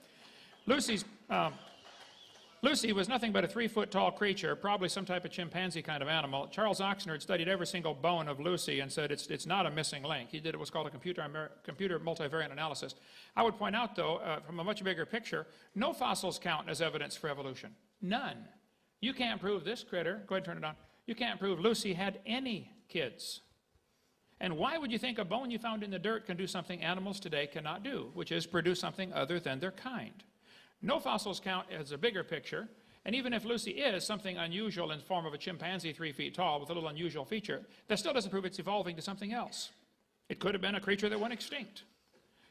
Lucy was nothing but a 3-foot-tall creature, probably some type of chimpanzee kind of animal. Charles Oxnard studied every single bone of Lucy and said it's not a missing link. He did what's called a computer multivariate analysis. I would point out, though, from a much bigger picture, no fossils count as evidence for evolution. None. You can't prove this critter. Go ahead and turn it on. You can't prove Lucy had any kids. And why would you think a bone you found in the dirt can do something animals today cannot do, which is produce something other than their kind? No fossils count as a bigger picture, and even if Lucy is something unusual in the form of a chimpanzee 3 feet tall with a little unusual feature, that still doesn't prove it's evolving to something else. It could have been a creature that went extinct.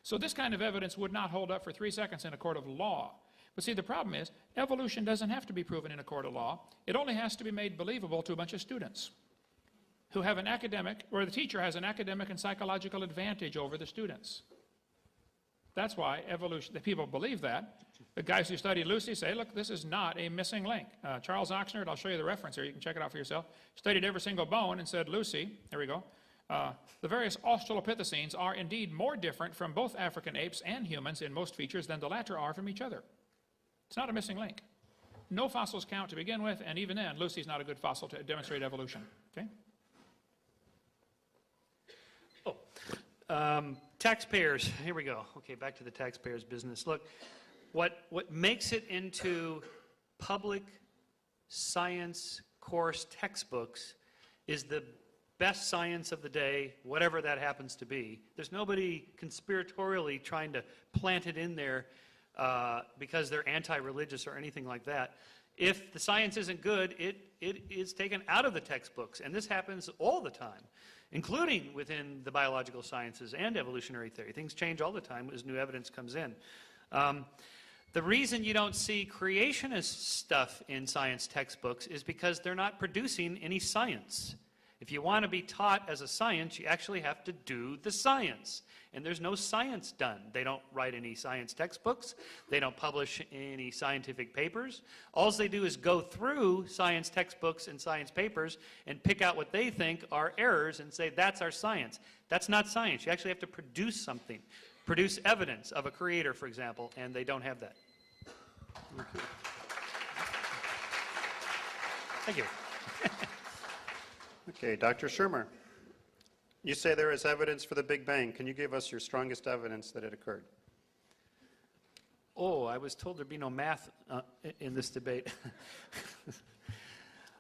So this kind of evidence would not hold up for 3 seconds in a court of law. But see, the problem is, evolution doesn't have to be proven in a court of law. It only has to be made believable to a bunch of students who have an academic, or the teacher has an academic and psychological advantage over the students. That's why evolution, the people believe that. The guys who study Lucy say, look, this is not a missing link. Charles Oxnard, I'll show you the reference here, you can check it out for yourself, studied every single bone and said, Lucy, there we go, the various Australopithecines are indeed more different from both African apes and humans in most features than the latter are from each other. It's not a missing link. No fossils count to begin with, and even then, Lucy's not a good fossil to demonstrate evolution. Okay? Taxpayers, here we go. Okay, back to the taxpayers business. Look, what makes it into public science course textbooks is the best science of the day, whatever that happens to be. There's nobody conspiratorially trying to plant it in there because they're anti-religious or anything like that. If the science isn't good, it is taken out of the textbooks, and this happens all the time, including within the biological sciences and evolutionary theory. Things change all the time as new evidence comes in. The reason you don't see creationist stuff in science textbooks is because they're not producing any science. If you want to be taught as a science, you actually have to do the science. And there's no science done. They don't write any science textbooks. They don't publish any scientific papers. All they do is go through science textbooks and science papers and pick out what they think are errors and say, that's our science. That's not science. You actually have to produce something. Produce evidence of a creator, for example, and they don't have that. Thank you. Okay, Dr. Shermer, you say there is evidence for the Big Bang. Can you give us your strongest evidence that it occurred? Oh, I was told there'd be no math in this debate.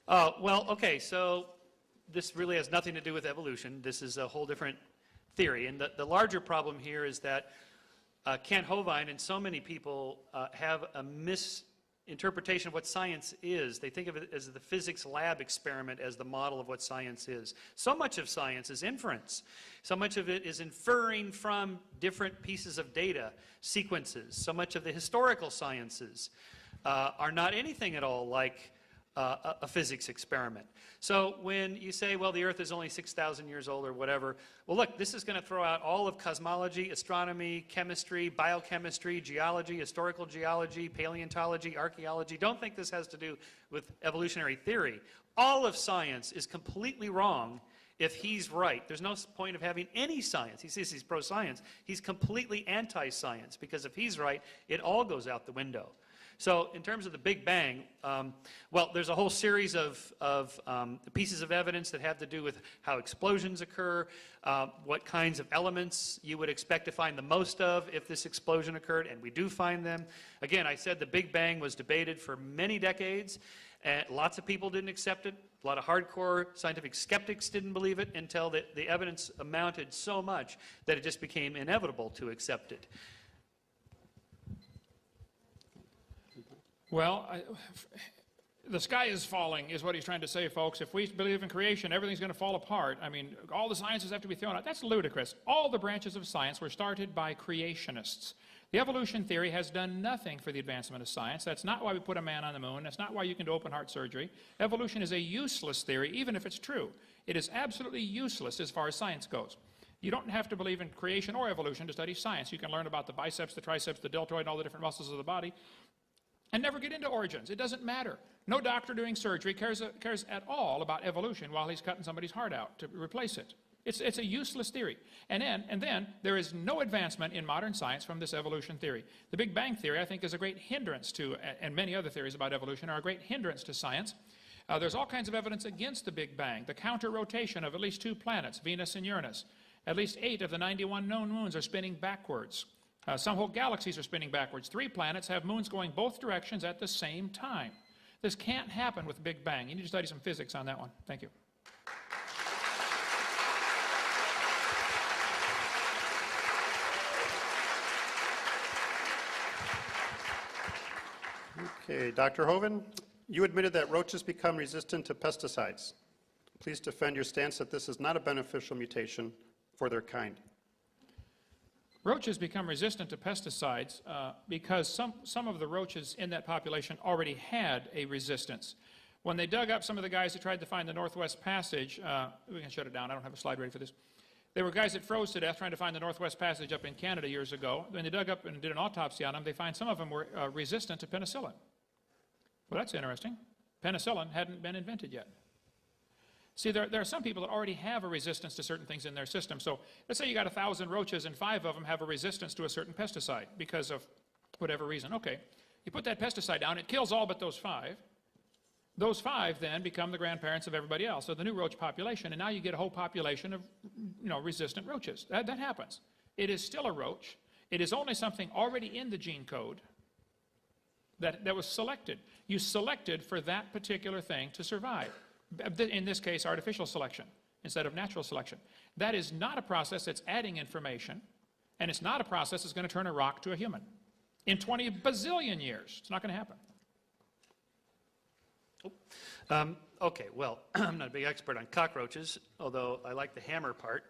Well, okay, so this really has nothing to do with evolution. This is a whole different theory. And the larger problem here is that Kent Hovind and so many people have a misinterpretation of what science is. They think of it as the physics lab experiment as the model of what science is. So much of science is inference. So much of it is inferring from different pieces of data, sequences. So much of the historical sciences are not anything at all like a physics experiment. So when you say, well, the Earth is only 6,000 years old or whatever, well, look, this is going to throw out all of cosmology, astronomy, chemistry, biochemistry, geology, historical geology, paleontology, archaeology. Don't think this has to do with evolutionary theory. All of science is completely wrong if he's right. There's no point of having any science. He says he's pro-science. He's completely anti-science because if he's right, it all goes out the window. So in terms of the Big Bang, well, there's a whole series of pieces of evidence that have to do with how explosions occur, what kinds of elements you would expect to find the most of if this explosion occurred, and we do find them. Again, I said the Big Bang was debated for many decades, and lots of people didn't accept it. A lot of hardcore scientific skeptics didn't believe it until the evidence amounted so much that it just became inevitable to accept it. Well, the sky is falling is what he's trying to say, folks. If we believe in creation, everything's going to fall apart. I mean, all the sciences have to be thrown out. That's ludicrous. All the branches of science were started by creationists. The evolution theory has done nothing for the advancement of science. That's not why we put a man on the moon. That's not why you can do open heart surgery. Evolution is a useless theory, even if it's true. It is absolutely useless as far as science goes. You don't have to believe in creation or evolution to study science. You can learn about the biceps, the triceps, the deltoid, and all the different muscles of the body, and never get into origins. It doesn't matter. No doctor doing surgery cares at all about evolution while he's cutting somebody's heart out to replace it. It's a useless theory. And then there is no advancement in modern science from this evolution theory. The Big Bang theory, I think, is a great hindrance to, and many other theories about evolution are a great hindrance to science. There's all kinds of evidence against the Big Bang. The counter-rotation of at least 2 planets, Venus and Uranus. At least 8 of the 91 known moons are spinning backwards. Some whole galaxies are spinning backwards. 3 planets have moons going both directions at the same time. This can't happen with Big Bang. You need to study some physics on that one. Thank you. Okay, Dr. Hovind, you admitted that roaches become resistant to pesticides. Please defend your stance that this is not a beneficial mutation for their kind. Roaches become resistant to pesticides because some of the roaches in that population already had a resistance. When they dug up some of the guys who tried to find the Northwest Passage, we can shut it down, I don't have a slide ready for this. There were guys that froze to death trying to find the Northwest Passage up in Canada years ago. When they dug up and did an autopsy on them, they find some of them were resistant to penicillin. Well, that's interesting. Penicillin hadn't been invented yet. See, there are some people that already have a resistance to certain things in their system. So let's say you got 1,000 roaches and 5 of them have a resistance to a certain pesticide because of whatever reason. Okay, you put that pesticide down, it kills all but those 5. Those 5 then become the grandparents of everybody else, so the new roach population, and now you get a whole population of resistant roaches. That happens. It is still a roach. It is only something already in the gene code that was selected. You selected for that particular thing to survive. In this case, artificial selection instead of natural selection. That is not a process that's adding information, and it's not a process that's going to turn a rock to a human. In 20 bazillion years, it's not going to happen. Okay, well, I'm not a big expert on cockroaches, although I like the hammer part.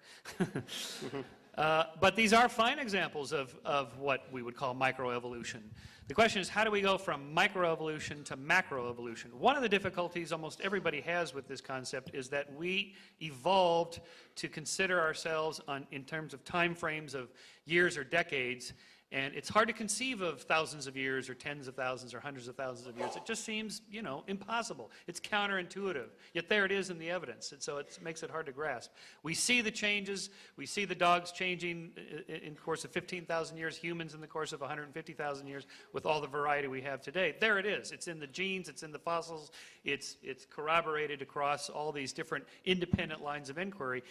But these are fine examples of what we would call microevolution. The question is, how do we go from microevolution to macroevolution? One of the difficulties almost everybody has with this concept is that we evolved to consider ourselves in terms of time frames of years or decades, and it's hard to conceive of thousands of years or tens of thousands or hundreds of thousands of years. It just seems, impossible. It's counterintuitive. Yet there it is in the evidence, and so it makes it hard to grasp. We see the changes. We see the dogs changing in the course of 15,000 years, humans in the course of 150,000 years, with all the variety we have today. There it is. It's in the genes. It's in the fossils. It's corroborated across all these different independent lines of inquiry.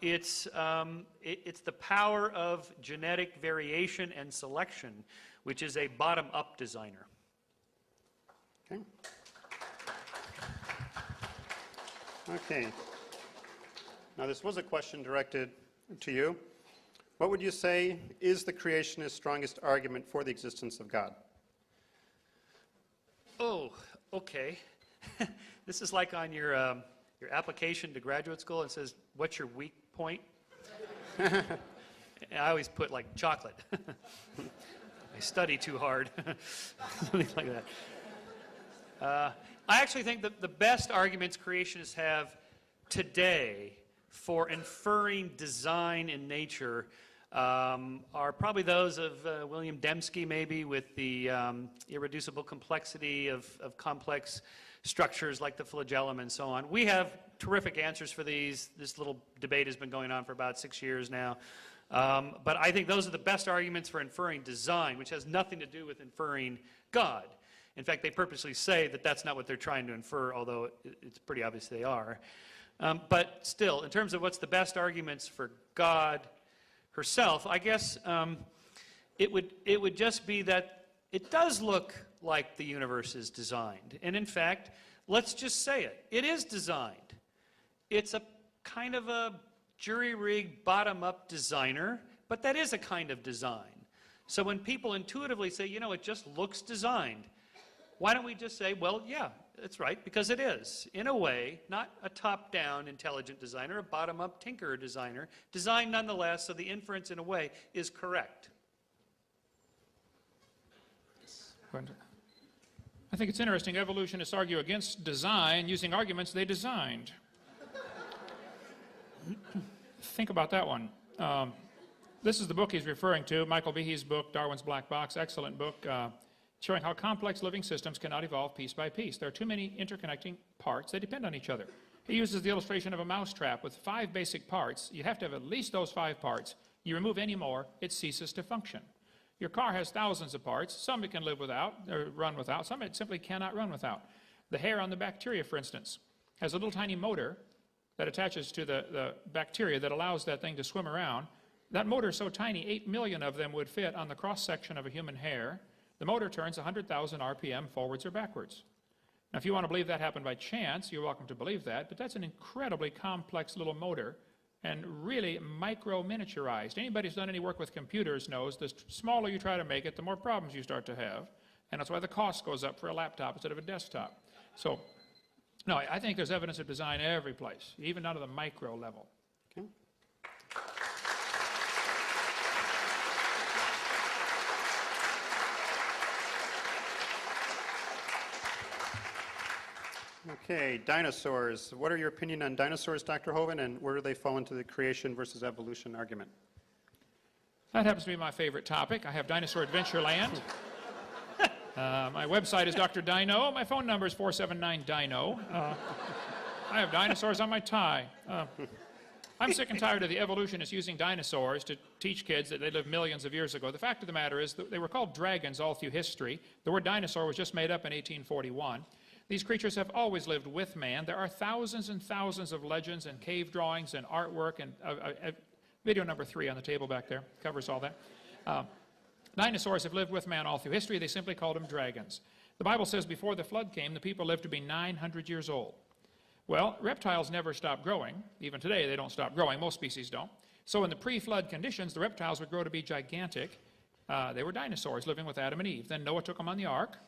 It's the power of genetic variation and selection, which is a bottom-up designer. Okay. Okay. Now, this was a question directed to you. What would you say is the creationist's strongest argument for the existence of God? Oh, okay. This is like on your application to graduate school. It says, what's your weak point? I always put like chocolate. I study too hard. Something like that. I actually think that the best arguments creationists have today for inferring design in nature are probably those of William Dembski, maybe, with the irreducible complexity of complex structures like the flagellum and so on. We have terrific answers for these. This little debate has been going on for about 6 years now. But I think those are the best arguments for inferring design, which has nothing to do with inferring God. In fact, they purposely say that that's not what they're trying to infer, although it's pretty obvious they are. But still, in terms of what's the best arguments for God herself, I guess it would just be that it does look like the universe is designed. And in fact, let's just say it. It is designed. It's a kind of a jury-rigged, bottom-up designer, but that is a kind of design. So when people intuitively say, you know, it just looks designed, why don't we just say, well, yeah, that's right, because it is. In a way, not a top-down intelligent designer, a bottom-up tinkerer designer, designed nonetheless, so the inference, in a way, is correct. I think it's interesting evolutionists argue against design using arguments they designed. Think about that one. This is the book he's referring to, Michael Behe's book, Darwin's Black Box, excellent book, showing how complex living systems cannot evolve piece by piece. There are too many interconnecting parts. They depend on each other. He uses the illustration of a mousetrap with 5 basic parts. You have to have at least those 5 parts. You remove any more, it ceases to function. Your car has thousands of parts. Some it can live without, or run without. Some it simply cannot run without. The hair on the bacteria, for instance, has a little tiny motor that attaches to the bacteria that allows that thing to swim around. That motor is so tiny, 8 million of them would fit on the cross-section of a human hair. The motor turns 100,000 RPM forwards or backwards. Now, if you want to believe that happened by chance, you're welcome to believe that, but that's an incredibly complex little motor and really micro-miniaturized. Anybody who's done any work with computers knows the smaller you try to make it, the more problems you start to have, and that's why the cost goes up for a laptop instead of a desktop. So, no, I think there's evidence of design every place, even down to the micro level. Okay. Okay, dinosaurs. What are your opinion on dinosaurs, Dr. Hovind, and where do they fall into the creation versus evolution argument? That happens to be my favorite topic. I have Dinosaur Adventureland. My website is Dr. Dino. My phone number is 479-DINO. I have dinosaurs on my tie. I'm sick and tired of the evolutionists using dinosaurs to teach kids that they lived millions of years ago. The fact of the matter is that they were called dragons all through history. The word dinosaur was just made up in 1841. These creatures have always lived with man. There are thousands and thousands of legends and cave drawings and artwork, and video number 3 on the table back there covers all that. Dinosaurs have lived with man all through history. They simply called them dragons. The Bible says before the flood came, the people lived to be 900 years old. Well, reptiles never stop growing. Even today, they don't stop growing. Most species don't. So in the pre-flood conditions, the reptiles would grow to be gigantic. They were dinosaurs living with Adam and Eve. Then Noah took them on the ark.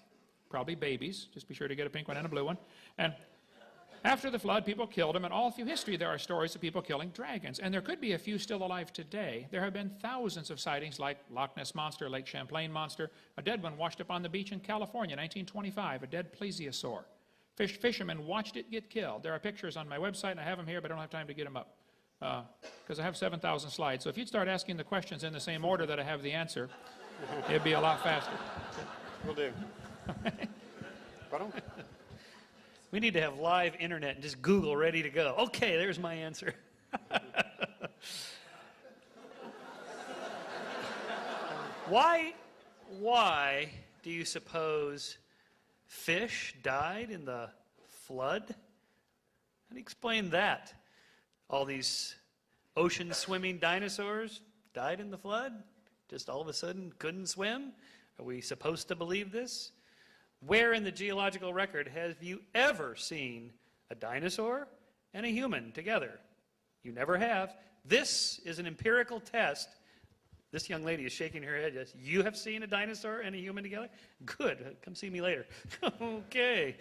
Probably babies. Just be sure to get a pink one and a blue one. And after the flood, people killed them, and all through history there are stories of people killing dragons. And there could be a few still alive today. There have been thousands of sightings like Loch Ness Monster, Lake Champlain Monster. A dead one washed up on the beach in California, 1925, a dead plesiosaur. Fishermen watched it get killed. There are pictures on my website, and I have them here, but I don't have time to get them up because I have 7,000 slides. So if you'd start asking the questions in the same order that I have the answer, it'd be a lot faster. Will do. We need to have live internet and just Google ready to go. Okay, there's my answer. Why do you suppose fish died in the flood? How do you explain that? All these ocean swimming dinosaurs died in the flood? Just all of a sudden couldn't swim? Are we supposed to believe this? Where in the geological record have you ever seen a dinosaur and a human together? You never have. This is an empirical test. This young lady is shaking her head. Yes, you have seen a dinosaur and a human together? Good. Come see me later. Okay.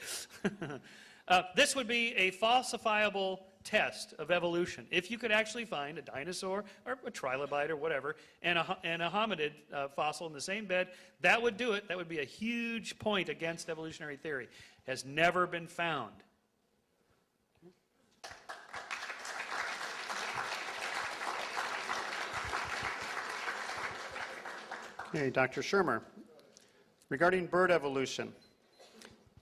This would be a falsifiable test of evolution. If you could actually find a dinosaur or a trilobite or whatever and a hominid fossil in the same bed, that would do it. That would be a huge point against evolutionary theory. Has never been found. Okay, Dr. Shermer, regarding bird evolution,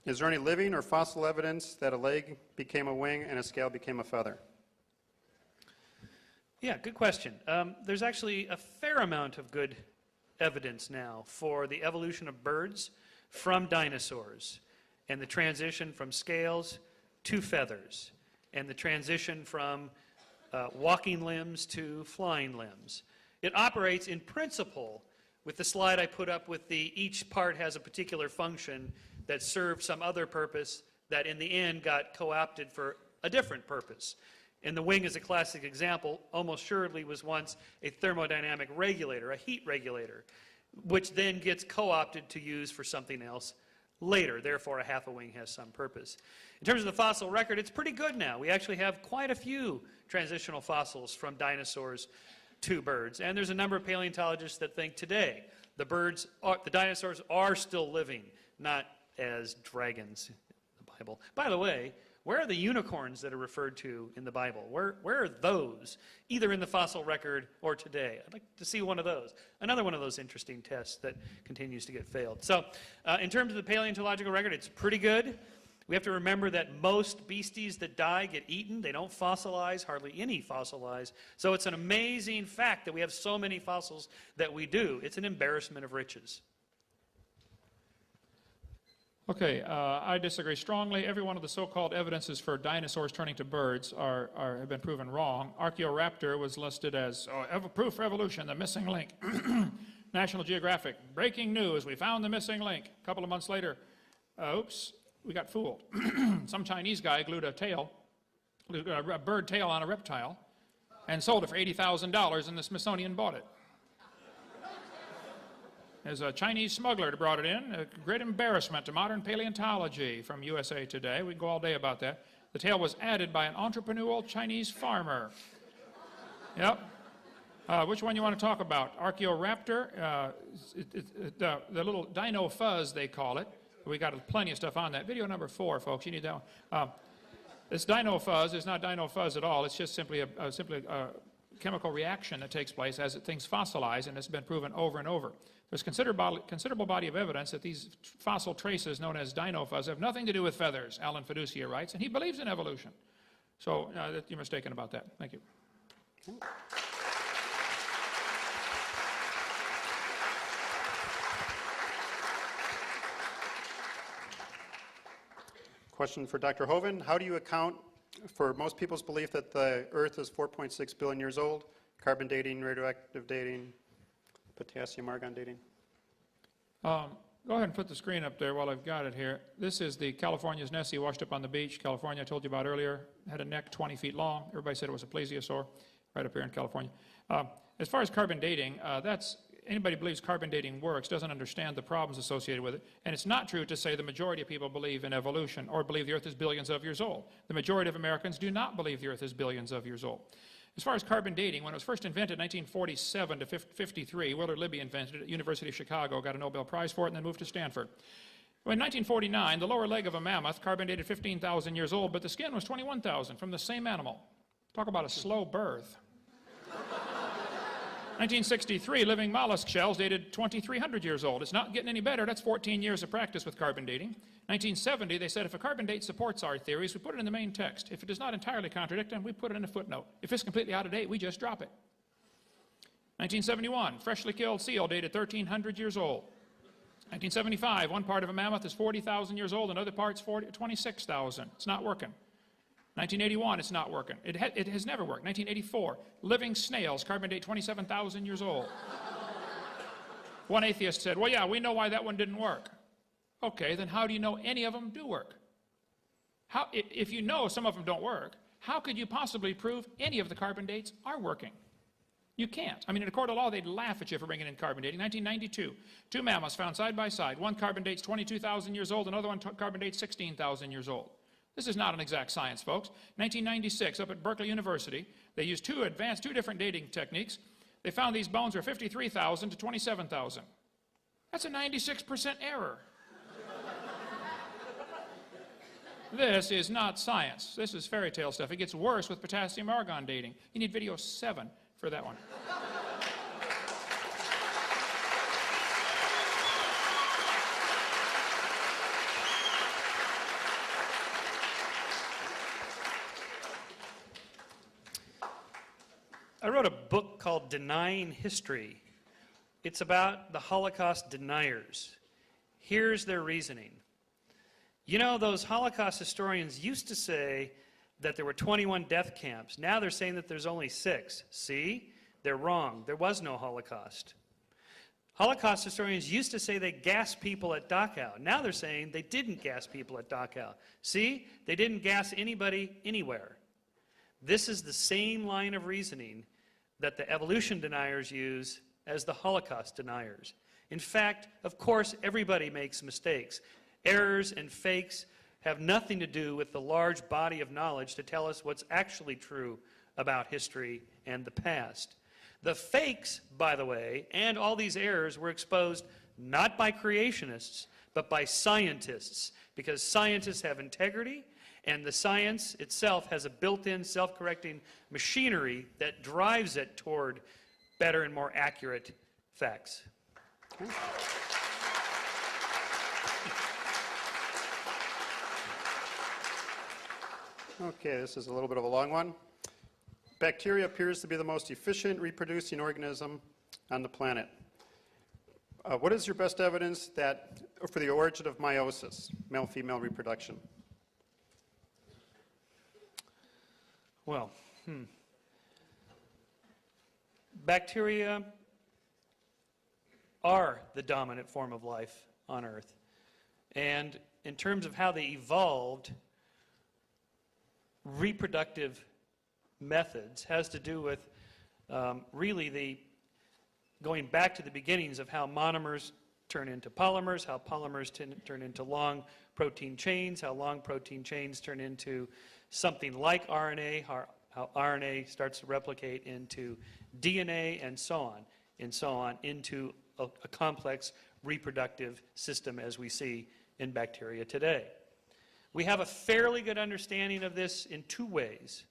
is there any living or fossil evidence that a leg became a wing and a scale became a feather? Yeah, good question. There's actually a fair amount of good evidence now for the evolution of birds from dinosaurs and the transition from scales to feathers and the transition from walking limbs to flying limbs. It operates in principle with the slide I put up with each part has a particular function that served some other purpose that in the end got co-opted for a different purpose. And the wing is a classic example, almost assuredly was once a thermodynamic regulator, a heat regulator, which then gets co-opted to use for something else later. Therefore, a half a wing has some purpose. In terms of the fossil record, it's pretty good now. We actually have quite a few transitional fossils from dinosaurs to birds. And there's a number of paleontologists that think today the dinosaurs are still living, not as dragons in the Bible. By the way, where are the unicorns that are referred to in the Bible? Where are those, either in the fossil record or today? I'd like to see one of those. Another one of those interesting tests that continues to get failed. So in terms of the paleontological record, it's pretty good. We have to remember that most beasties that die get eaten. They don't fossilize, hardly any fossilize. So it's an amazing fact that we have so many fossils that we do. It's an embarrassment of riches. Okay, I disagree strongly. Every one of the so-called evidences for dinosaurs turning to birds have been proven wrong. Archaeoraptor was listed as proof for evolution, the missing link. National Geographic, breaking news, we found the missing link. A couple of months later, oops, we got fooled. Some Chinese guy glued a bird tail on a reptile and sold it for $80,000 and the Smithsonian bought it. There's a Chinese smuggler that brought it in, a great embarrassment to modern paleontology from USA Today. We can go all day about that. The tail was added by an entrepreneurial Chinese farmer. Yep. Which one you want to talk about? Archaeoraptor, the little dino fuzz, they call it. We got plenty of stuff on that. Video number 4, folks, you need that one. This dino fuzz is not dino fuzz at all. It's just simply a chemical reaction that takes place as things fossilize, and it's been proven over and over. There's considerable body of evidence that these fossil traces known as dino fuzz have nothing to do with feathers, Alan Fiducia writes, and he believes in evolution. So you're mistaken about that. Thank you. Question for Dr. Hovind. How do you account for most people's belief that the Earth is 4.6 billion years old, carbon dating, radioactive dating, potassium argon dating? Go ahead and put the screen up there while I've got it here. This is the California's Nessie washed up on the beach. California, I told you about earlier, had a neck 20 feet long. Everybody said it was a plesiosaur right up here in California. As far as carbon dating, anybody believes carbon dating works doesn't understand the problems associated with it. And it's not true to say the majority of people believe in evolution or believe the Earth is billions of years old. The majority of Americans do not believe the Earth is billions of years old. As far as carbon dating, when it was first invented in 1947 to 53, Willard Libby invented it at University of Chicago, got a Nobel Prize for it, and then moved to Stanford. In 1949, the lower leg of a mammoth carbon dated 15,000 years old, but the skin was 21,000 from the same animal. Talk about a slow birth. 1963, living mollusk shells dated 2,300 years old. It's not getting any better. That's 14 years of practice with carbon dating. 1970, they said if a carbon date supports our theories, we put it in the main text. If it does not entirely contradict them, we put it in a footnote. If it's completely out of date, we just drop it. 1971, freshly killed seal dated 1,300 years old. 1975, one part of a mammoth is 40,000 years old, another part's 26,000. It's not working. 1981, it's not working. It has never worked. 1984, living snails, carbon date 27,000 years old. One atheist said, well, yeah, we know why that one didn't work. Okay, then how do you know any of them do work? If you know some of them don't work, how could you possibly prove any of the carbon dates are working? You can't. I mean, in a court of law, they'd laugh at you for bringing in carbon dating. 1992, 2 mammoths found side by side. One carbon dates 22,000 years old, another one carbon dates 16,000 years old. This is not an exact science, folks. 1996, up at Berkeley University, they used two different dating techniques. They found these bones were 53,000 to 27,000. That's a 96% error. This is not science. This is fairy tale stuff. It gets worse with potassium argon dating. You need video 7 for that one. I wrote a book called Denying History. It's about the Holocaust deniers. Here's their reasoning. You know, those Holocaust historians used to say that there were 21 death camps. Now they're saying that there's only 6. See? They're wrong. There was no Holocaust. Holocaust historians used to say they gassed people at Dachau. Now they're saying they didn't gas people at Dachau. See? They didn't gas anybody anywhere. This is the same line of reasoning that the evolution deniers use as the Holocaust deniers. In fact, of course, everybody makes mistakes. Errors and fakes have nothing to do with the large body of knowledge to tell us what's actually true about history and the past. The fakes, by the way, and all these errors were exposed not by creationists, but by scientists, because scientists have integrity, and the science itself has a built-in self-correcting machinery that drives it toward better and more accurate facts. Okay, this is a little bit of a long one. Bacteria appears to be the most efficient reproducing organism on the planet. What is your best evidence for the origin of meiosis, male-female reproduction? Well, bacteria are the dominant form of life on Earth. And in terms of how they evolved, reproductive methods has to do with really going back to the beginnings of how monomers turn into polymers, how polymers turn into long protein chains, how long protein chains turn into something like RNA, how RNA starts to replicate into DNA, and so on, into a complex reproductive system as we see in bacteria today. We have a fairly good understanding of this in 2 ways.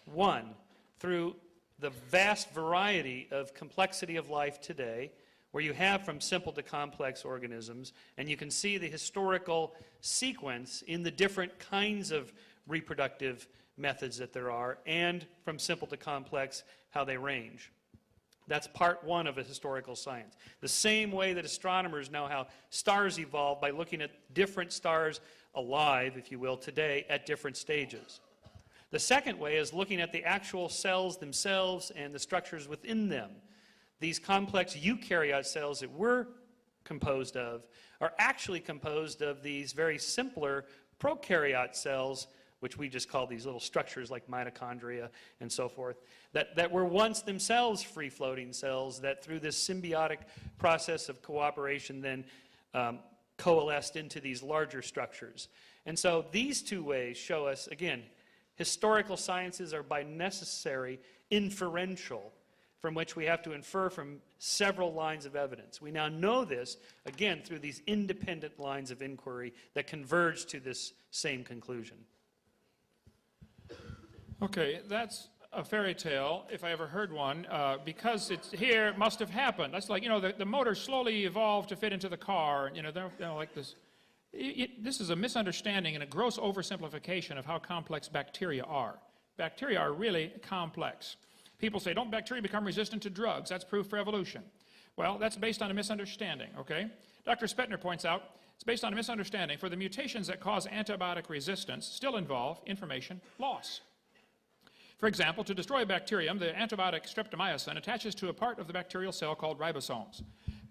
One, through the vast variety of complexity of life today, where you have from simple to complex organisms, and you can see the historical sequence in the different kinds of reproductive methods that there are, and from simple to complex, how they range. That's part 1 of a historical science. The same way that astronomers know how stars evolve by looking at different stars alive, if you will, today at different stages. The second way is looking at the actual cells themselves and the structures within them. These complex eukaryote cells that we're composed of are actually composed of these very simpler prokaryote cells, which we just call these little structures like mitochondria and so forth, that were once themselves free-floating cells that through this symbiotic process of cooperation then coalesced into these larger structures. And so these 2 ways show us, again, historical sciences are by necessary inferential, from which we have to infer from several lines of evidence. We now know this, again, through these independent lines of inquiry that converge to this same conclusion. Okay, that's a fairy tale, if I ever heard one, because it's here, it must have happened. That's like, you know, the motor slowly evolved to fit into the car, you know, they're like this. This is a misunderstanding and a gross oversimplification of how complex bacteria are. Bacteria are really complex. People say, don't bacteria become resistant to drugs? That's proof for evolution. Well, that's based on a misunderstanding, okay? Dr. Spettner points out, it's based on a misunderstanding, for the mutations that cause antibiotic resistance still involve information loss. For example, to destroy a bacterium, the antibiotic streptomycin attaches to a part of the bacterial cell called ribosomes.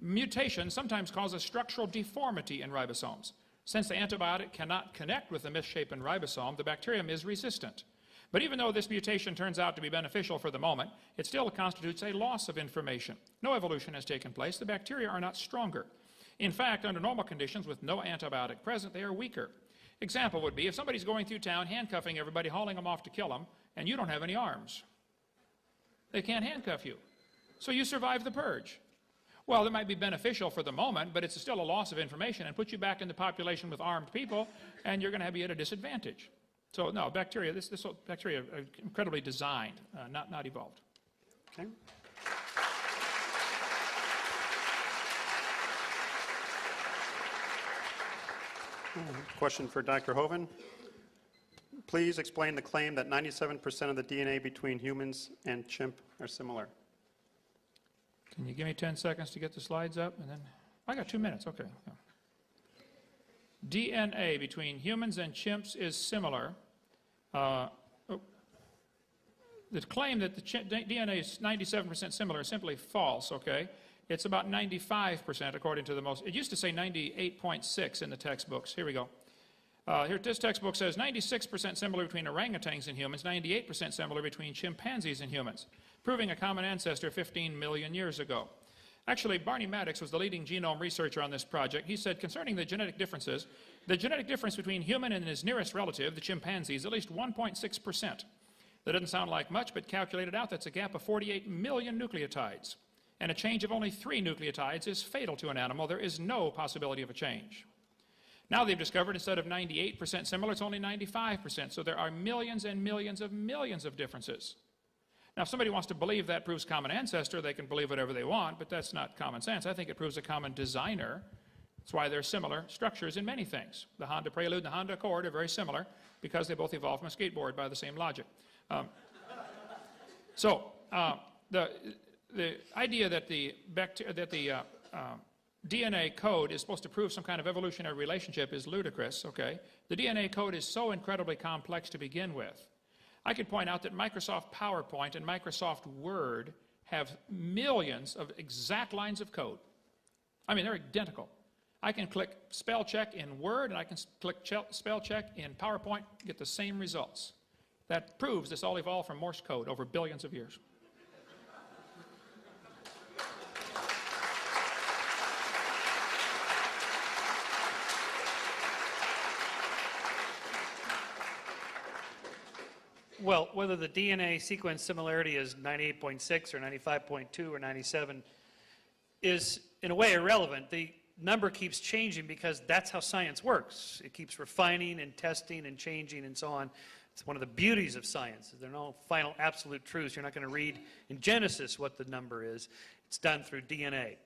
Mutation sometimes causes structural deformity in ribosomes. Since the antibiotic cannot connect with the misshapen ribosome, the bacterium is resistant. But even though this mutation turns out to be beneficial for the moment, it still constitutes a loss of information. No evolution has taken place. The bacteria are not stronger. In fact, under normal conditions with no antibiotic present, they are weaker. Example would be if somebody's going through town handcuffing everybody, hauling them off to kill them, and you don't have any arms. They can't handcuff you. So you survive the purge. Well, it might be beneficial for the moment, but it's still a loss of information and puts you back in the population with armed people, and you're going to be at a disadvantage. So no, bacteria, bacteria are incredibly designed, not evolved. Okay. Question for Dr. Hovind. Please explain the claim that 97% of the DNA between humans and chimp are similar. Can you give me 10 seconds to get the slides up? And then I got 2 minutes. Okay. Yeah. DNA between humans and chimps is similar. The claim that the DNA is 97% similar is simply false, okay? It's about 95% according to the most, it used to say 98.6 in the textbooks. Here we go. Here, this textbook says 96% similar between orangutans and humans, 98% similar between chimpanzees and humans, proving a common ancestor 15 million years ago. Actually, Barney Maddox was the leading genome researcher on this project. He said, concerning the genetic differences, the genetic difference between human and his nearest relative, the chimpanzee, is at least 1.6%. That doesn't sound like much, but calculated out, that's a gap of 48 million nucleotides. And a change of only 3 nucleotides is fatal to an animal. There is no possibility of a change. Now they've discovered instead of 98% similar, it's only 95%. So there are millions and millions of differences. Now, if somebody wants to believe that proves common ancestor, they can believe whatever they want, but that's not common sense. I think it proves a common designer. That's why they're similar structures in many things. The Honda Prelude and the Honda Accord are very similar because they both evolved from a skateboard by the same logic. The idea that the DNA code is supposed to prove some kind of evolutionary relationship is ludicrous, okay? The DNA code is so incredibly complex to begin with. I could point out that Microsoft PowerPoint and Microsoft Word have millions of exact lines of code. I mean, they're identical. I can click spell check in Word and I can click spell check in PowerPoint, get the same results. That proves this all evolved from Morse code over billions of years. Well, whether the DNA sequence similarity is 98.6 or 95.2 or 97 is, in a way, irrelevant. The number keeps changing because that's how science works. It keeps refining and testing and changing and so on. It's one of the beauties of science. There are no final absolute truths. You're not going to read in Genesis what the number is. It's done through DNA.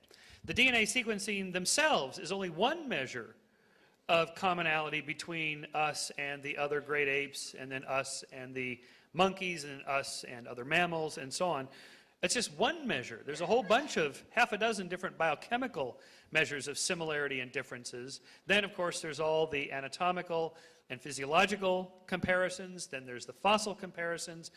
The DNA sequencing themselves is only one measure of commonality between us and the other great apes, and then us and the monkeys, and us and other mammals, and so on. It's just one measure. There's a whole bunch of half a dozen different biochemical measures of similarity and differences. Then, of course, there's all the anatomical and physiological comparisons. Then there's the fossil comparisons.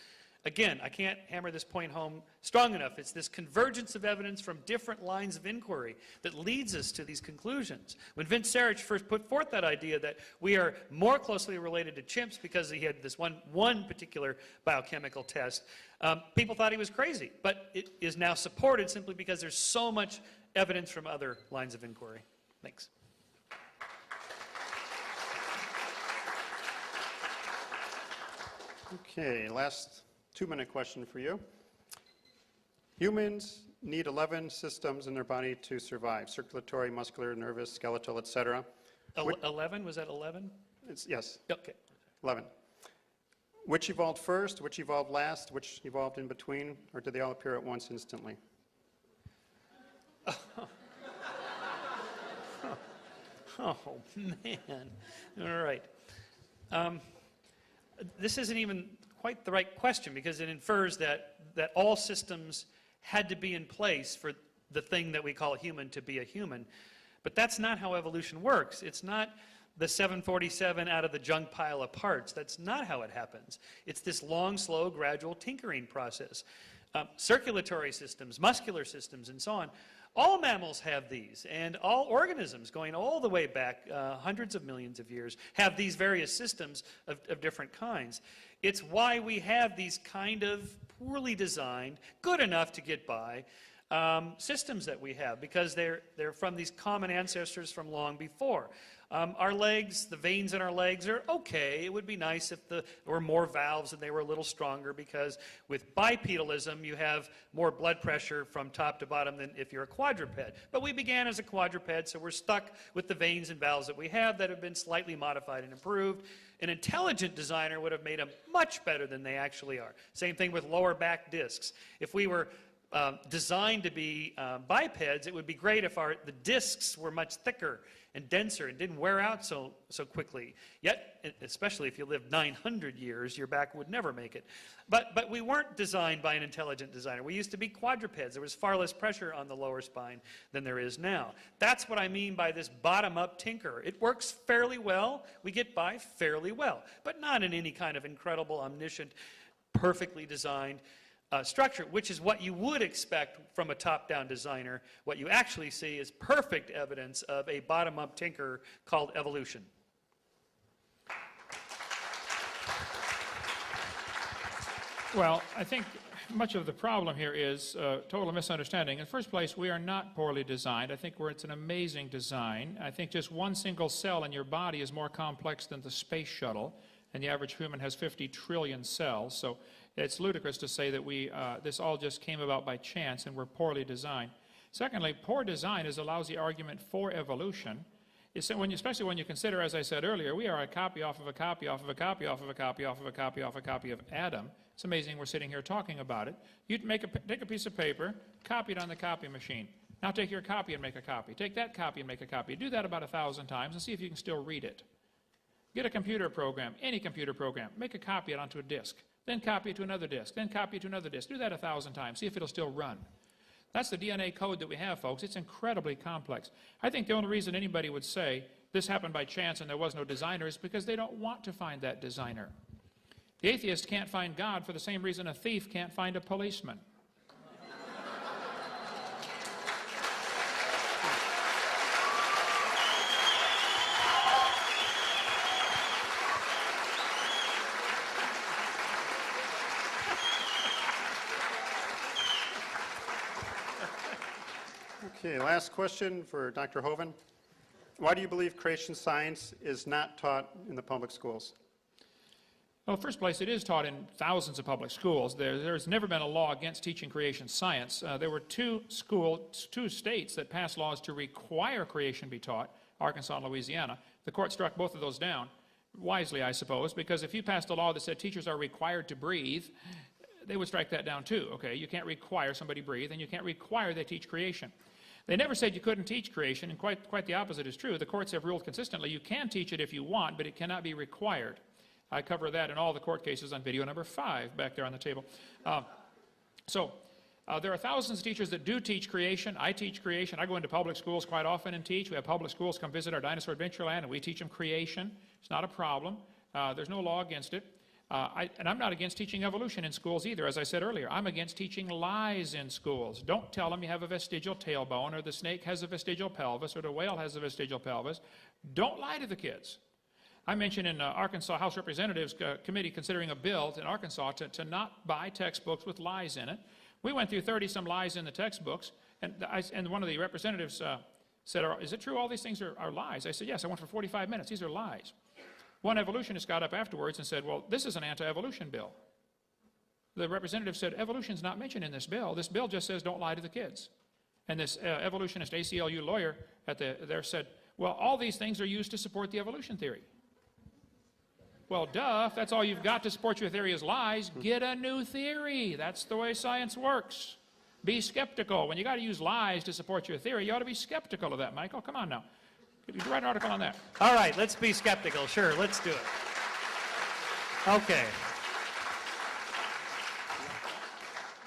Again, I can't hammer this point home strong enough. It's this convergence of evidence from different lines of inquiry that leads us to these conclusions. When Vince Sarich first put forth that idea that we are more closely related to chimps because he had this one particular biochemical test, people thought he was crazy. But it is now supported simply because there's so much evidence from other lines of inquiry. Thanks. Okay, last 2-minute question for you. Humans need 11 systems in their body to survive: circulatory, muscular, nervous, skeletal, etc. 11? Was that 11? Yes, Okay. 11. Which evolved first, which evolved last, which evolved in between, or did they all appear at once instantly? Oh, man. All right. This isn't even quite the right question because it infers that all systems had to be in place for the thing that we call a human to be a human. But that's not how evolution works. It's not the 747 out of the junk pile of parts. That's not how it happens. It's this long, slow, gradual tinkering process. Circulatory systems, muscular systems, and so on. All mammals have these, and all organisms going all the way back hundreds of millions of years have these various systems of different kinds. It's why we have these kind of poorly designed, good enough to get by, systems that we have, because they're from these common ancestors from long before. Our legs, the veins in our legs are okay. It would be nice if there were more valves and they were a little stronger, because with bipedalism, you have more blood pressure from top to bottom than if you're a quadruped. But we began as a quadruped, so we're stuck with the veins and valves that we have that have been slightly modified and improved. An intelligent designer would have made them much better than they actually are. Same thing with lower back discs. If we were designed to be bipeds, it would be great if the discs were much thicker and denser and didn't wear out so quickly. Yet, especially if you lived 900 years, your back would never make it. But we weren't designed by an intelligent designer. We used to be quadrupeds. There was far less pressure on the lower spine than there is now. That's what I mean by this bottom-up tinker. It works fairly well. We get by fairly well, but not in any kind of incredible, omniscient, perfectly designed structure, which is what you would expect from a top-down designer. What you actually see is perfect evidence of a bottom-up tinker called evolution. Well, I think much of the problem here is total misunderstanding. In the first place, we are not poorly designed. I think it's an amazing design. I think just one single cell in your body is more complex than the space shuttle, and the average human has 50 trillion cells. So it's ludicrous to say that this all just came about by chance and we're poorly designed. Secondly, poor design is a lousy argument for evolution. Especially when you consider, as I said earlier, we are a copy off of a copy off of a copy off of a copy off of a copy off a copy of Adam. It's amazing we're sitting here talking about it. You take a piece of paper, copy it on the copy machine. Now take your copy and make a copy. Take that copy and make a copy. Do that about 1,000 times and see if you can still read it. Get a computer program, any computer program, make a copy it onto a disk, then copy it to another disk, then copy it to another disk. Do that 1,000 times, see if it'll still run. That's the DNA code that we have, folks. It's incredibly complex. I think the only reason anybody would say this happened by chance and there was no designer is because they don't want to find that designer. The atheist can't find God for the same reason a thief can't find a policeman. Okay, last question for Dr. Hovind. Why do you believe creation science is not taught in the public schools? Well, first place, it is taught in thousands of public schools. There's never been a law against teaching creation science. There were two states that passed laws to require creation be taught, Arkansas and Louisiana. The court struck both of those down, wisely, I suppose, because if you passed a law that said teachers are required to breathe, they would strike that down too, okay? You can't require somebody breathe, and you can't require they teach creation. They never said you couldn't teach creation, and quite the opposite is true. The courts have ruled consistently you can teach it if you want, but it cannot be required. I cover that in all the court cases on video number 5 back there on the table. There are thousands of teachers that do teach creation. I teach creation. I go into public schools quite often and teach. We have public schools come visit our Dinosaur Adventureland, and we teach them creation. It's not a problem. There's no law against it. And I'm not against teaching evolution in schools either. As I said earlier, I'm against teaching lies in schools. Don't tell them you have a vestigial tailbone, or the snake has a vestigial pelvis, or the whale has a vestigial pelvis. Don't lie to the kids. I mentioned in Arkansas House Representatives Committee considering a bill in Arkansas to not buy textbooks with lies in it. We went through 30-some lies in the textbooks, and one of the representatives said, is it true all these things are lies? I said, yes, I went for 45 minutes. These are lies. One evolutionist got up afterwards and said, well, this is an anti-evolution bill. The representative said, evolution's not mentioned in this bill. This bill just says don't lie to the kids. And this evolutionist ACLU lawyer there said, well, all these things are used to support the evolution theory. Well, duh, if that's all you've got to support your theory is lies, get a new theory. That's the way science works. Be skeptical. When you got to use lies to support your theory, you ought to be skeptical of that, Michael. Come on now. You write an article on that. All right, let's be skeptical. Sure, let's do it. Okay.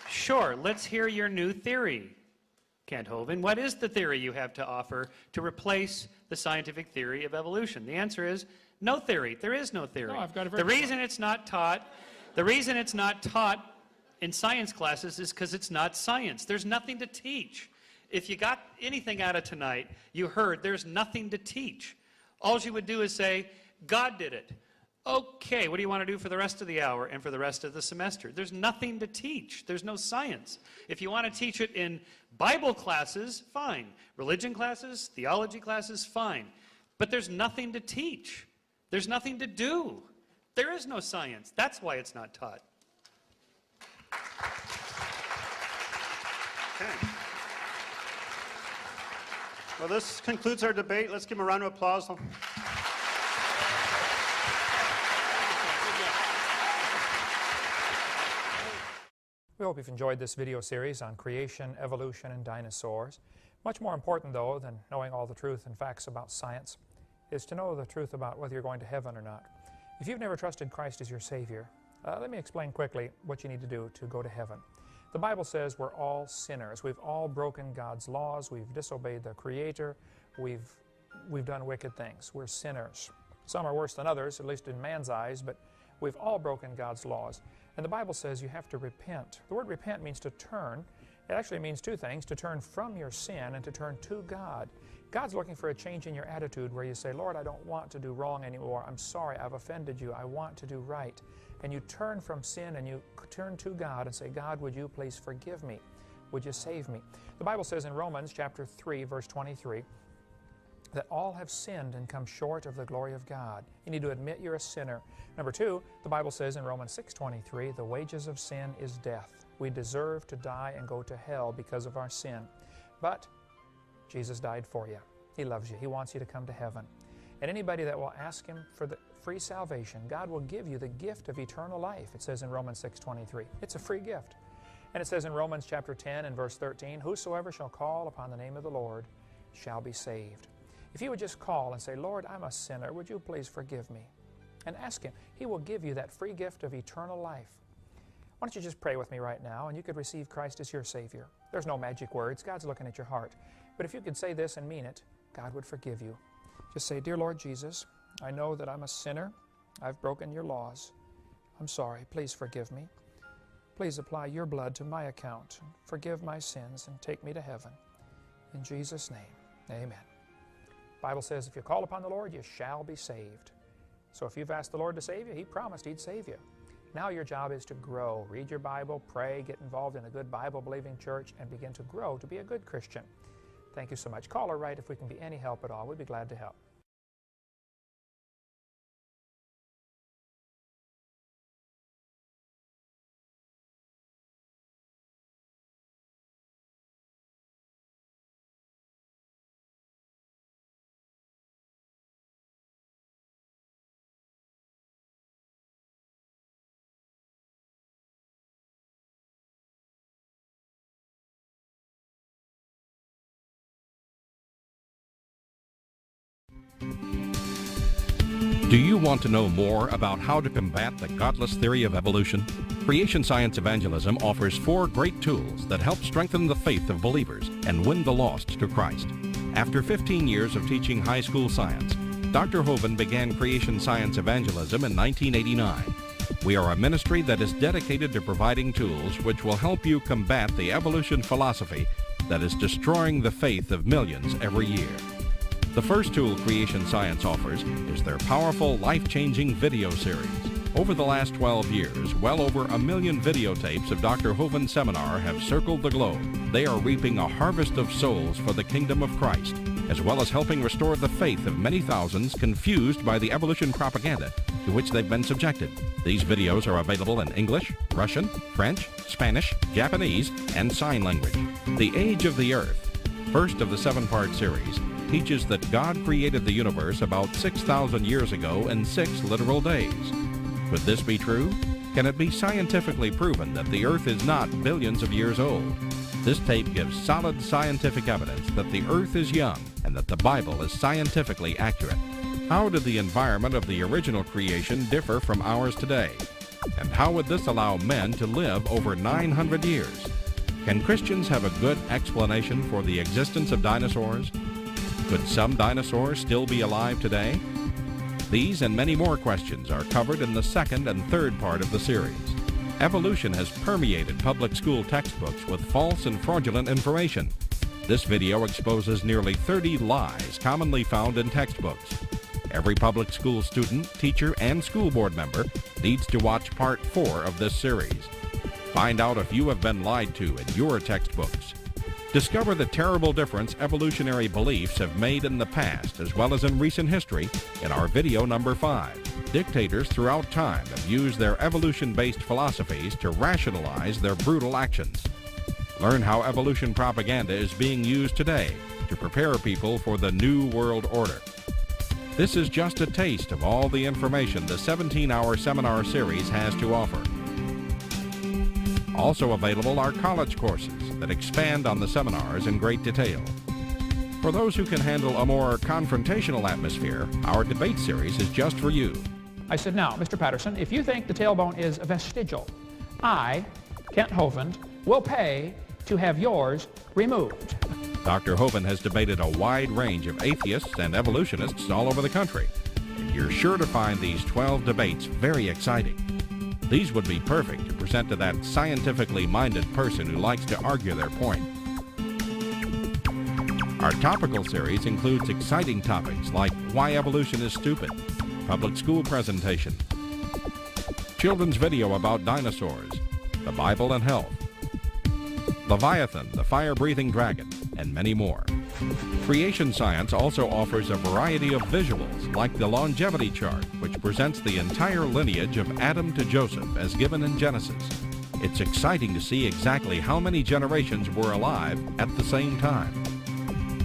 Sure, let's hear your new theory, Kent Hovind. What is the theory you have to offer to replace the scientific theory of evolution? The answer is no theory. There is no theory. No, I've got a the reason it's not taught in science classes is because it's not science. There's nothing to teach. If you got anything out of tonight, you heard there's nothing to teach. All you would do is say, God did it. Okay, what do you want to do for the rest of the hour and for the rest of the semester? There's nothing to teach. There's no science. If you want to teach it in Bible classes, fine. Religion classes, theology classes, fine. But there's nothing to teach. There's nothing to do. There is no science. That's why it's not taught. Okay. Well, this concludes our debate. Let's give him a round of applause. We hope you've enjoyed this video series on creation, evolution, and dinosaurs. Much more important, though, than knowing all the truth and facts about science is to know the truth about whether you're going to heaven or not. If you've never trusted Christ as your Savior, let me explain quickly what you need to do to go to heaven. The Bible says we're all sinners. We've all broken God's laws. We've disobeyed the Creator. We've done wicked things. We're sinners. Some are worse than others, at least in man's eyes, but we've all broken God's laws. And the Bible says you have to repent. The word repent means to turn. It actually means two things: to turn from your sin and to turn to God. God's looking for a change in your attitude where you say, Lord, I don't want to do wrong anymore. I'm sorry, I've offended you. I want to do right. And you turn from sin and you turn to God and say, God, would you please forgive me? Would you save me? The Bible says in Romans chapter 3, verse 23, that all have sinned and come short of the glory of God. You need to admit you're a sinner. Number two, the Bible says in Romans 6:23, the wages of sin is death. We deserve to die and go to hell because of our sin. But Jesus died for you. He loves you. He wants you to come to heaven. And anybody that will ask Him for the free salvation, God will give you the gift of eternal life. It says in Romans 6:23. It's a free gift. And it says in Romans chapter 10 and verse 13, whosoever shall call upon the name of the Lord shall be saved. If you would just call and say, Lord, I'm a sinner. Would you please forgive me? And ask Him. He will give you that free gift of eternal life. Why don't you just pray with me right now, and you could receive Christ as your Savior. There's no magic words. God's looking at your heart. But if you could say this and mean it, God would forgive you. Just say, Dear Lord Jesus, I know that I'm a sinner. I've broken your laws. I'm sorry. Please forgive me. Please apply your blood to my account and forgive my sins and take me to heaven. In Jesus' name, amen. The Bible says if you call upon the Lord, you shall be saved. So if you've asked the Lord to save you, He promised He'd save you. Now your job is to grow. Read your Bible, pray, get involved in a good Bible-believing church, and begin to grow to be a good Christian. Thank you so much. Call or write if we can be any help at all. We'd be glad to help. Do you want to know more about how to combat the godless theory of evolution? Creation Science Evangelism offers 4 great tools that help strengthen the faith of believers and win the lost to Christ. After 15 years of teaching high school science, Dr. Hovind began Creation Science Evangelism in 1989. We are a ministry that is dedicated to providing tools which will help you combat the evolution philosophy that is destroying the faith of millions every year. The first tool Creation Science offers is their powerful, life-changing video series. Over the last 12 years, well over 1 million videotapes of Dr. Hovind's seminar have circled the globe. They are reaping a harvest of souls for the kingdom of Christ, as well as helping restore the faith of many thousands confused by the evolution propaganda to which they've been subjected. These videos are available in English, Russian, French, Spanish, Japanese, and sign language. The Age of the Earth, first of the 7-part series, teaches that God created the universe about 6,000 years ago in 6 literal days. Could this be true? Can it be scientifically proven that the Earth is not billions of years old? This tape gives solid scientific evidence that the Earth is young and that the Bible is scientifically accurate. How did the environment of the original creation differ from ours today? And how would this allow men to live over 900 years? Can Christians have a good explanation for the existence of dinosaurs? Could some dinosaurs still be alive today? These and many more questions are covered in the 2nd and 3rd part of the series. Evolution has permeated public school textbooks with false and fraudulent information. This video exposes nearly 30 lies commonly found in textbooks. Every public school student, teacher, and school board member needs to watch part 4 of this series. Find out if you have been lied to in your textbooks. Discover the terrible difference evolutionary beliefs have made in the past as well as in recent history in our video number 5. Dictators throughout time have used their evolution-based philosophies to rationalize their brutal actions. Learn how evolution propaganda is being used today to prepare people for the New World Order. This is just a taste of all the information the 17-hour seminar series has to offer. Also available are college courses that expand on the seminars in great detail. For those who can handle a more confrontational atmosphere, our debate series is just for you. I said, now, Mr. Patterson, if you think the tailbone is vestigial, I, Kent Hovind, will pay to have yours removed. Dr. Hovind has debated a wide range of atheists and evolutionists all over the country. And you're sure to find these 12 debates very exciting. These would be perfect to present to that scientifically minded person who likes to argue their point. Our topical series includes exciting topics like why evolution is stupid, public school presentation, children's video about dinosaurs, the Bible and health, Leviathan, the fire-breathing dragon, and many more. Creation science also offers a variety of visuals like the longevity chart, which presents the entire lineage of Adam to Joseph as given in Genesis. It's exciting to see exactly how many generations were alive at the same time.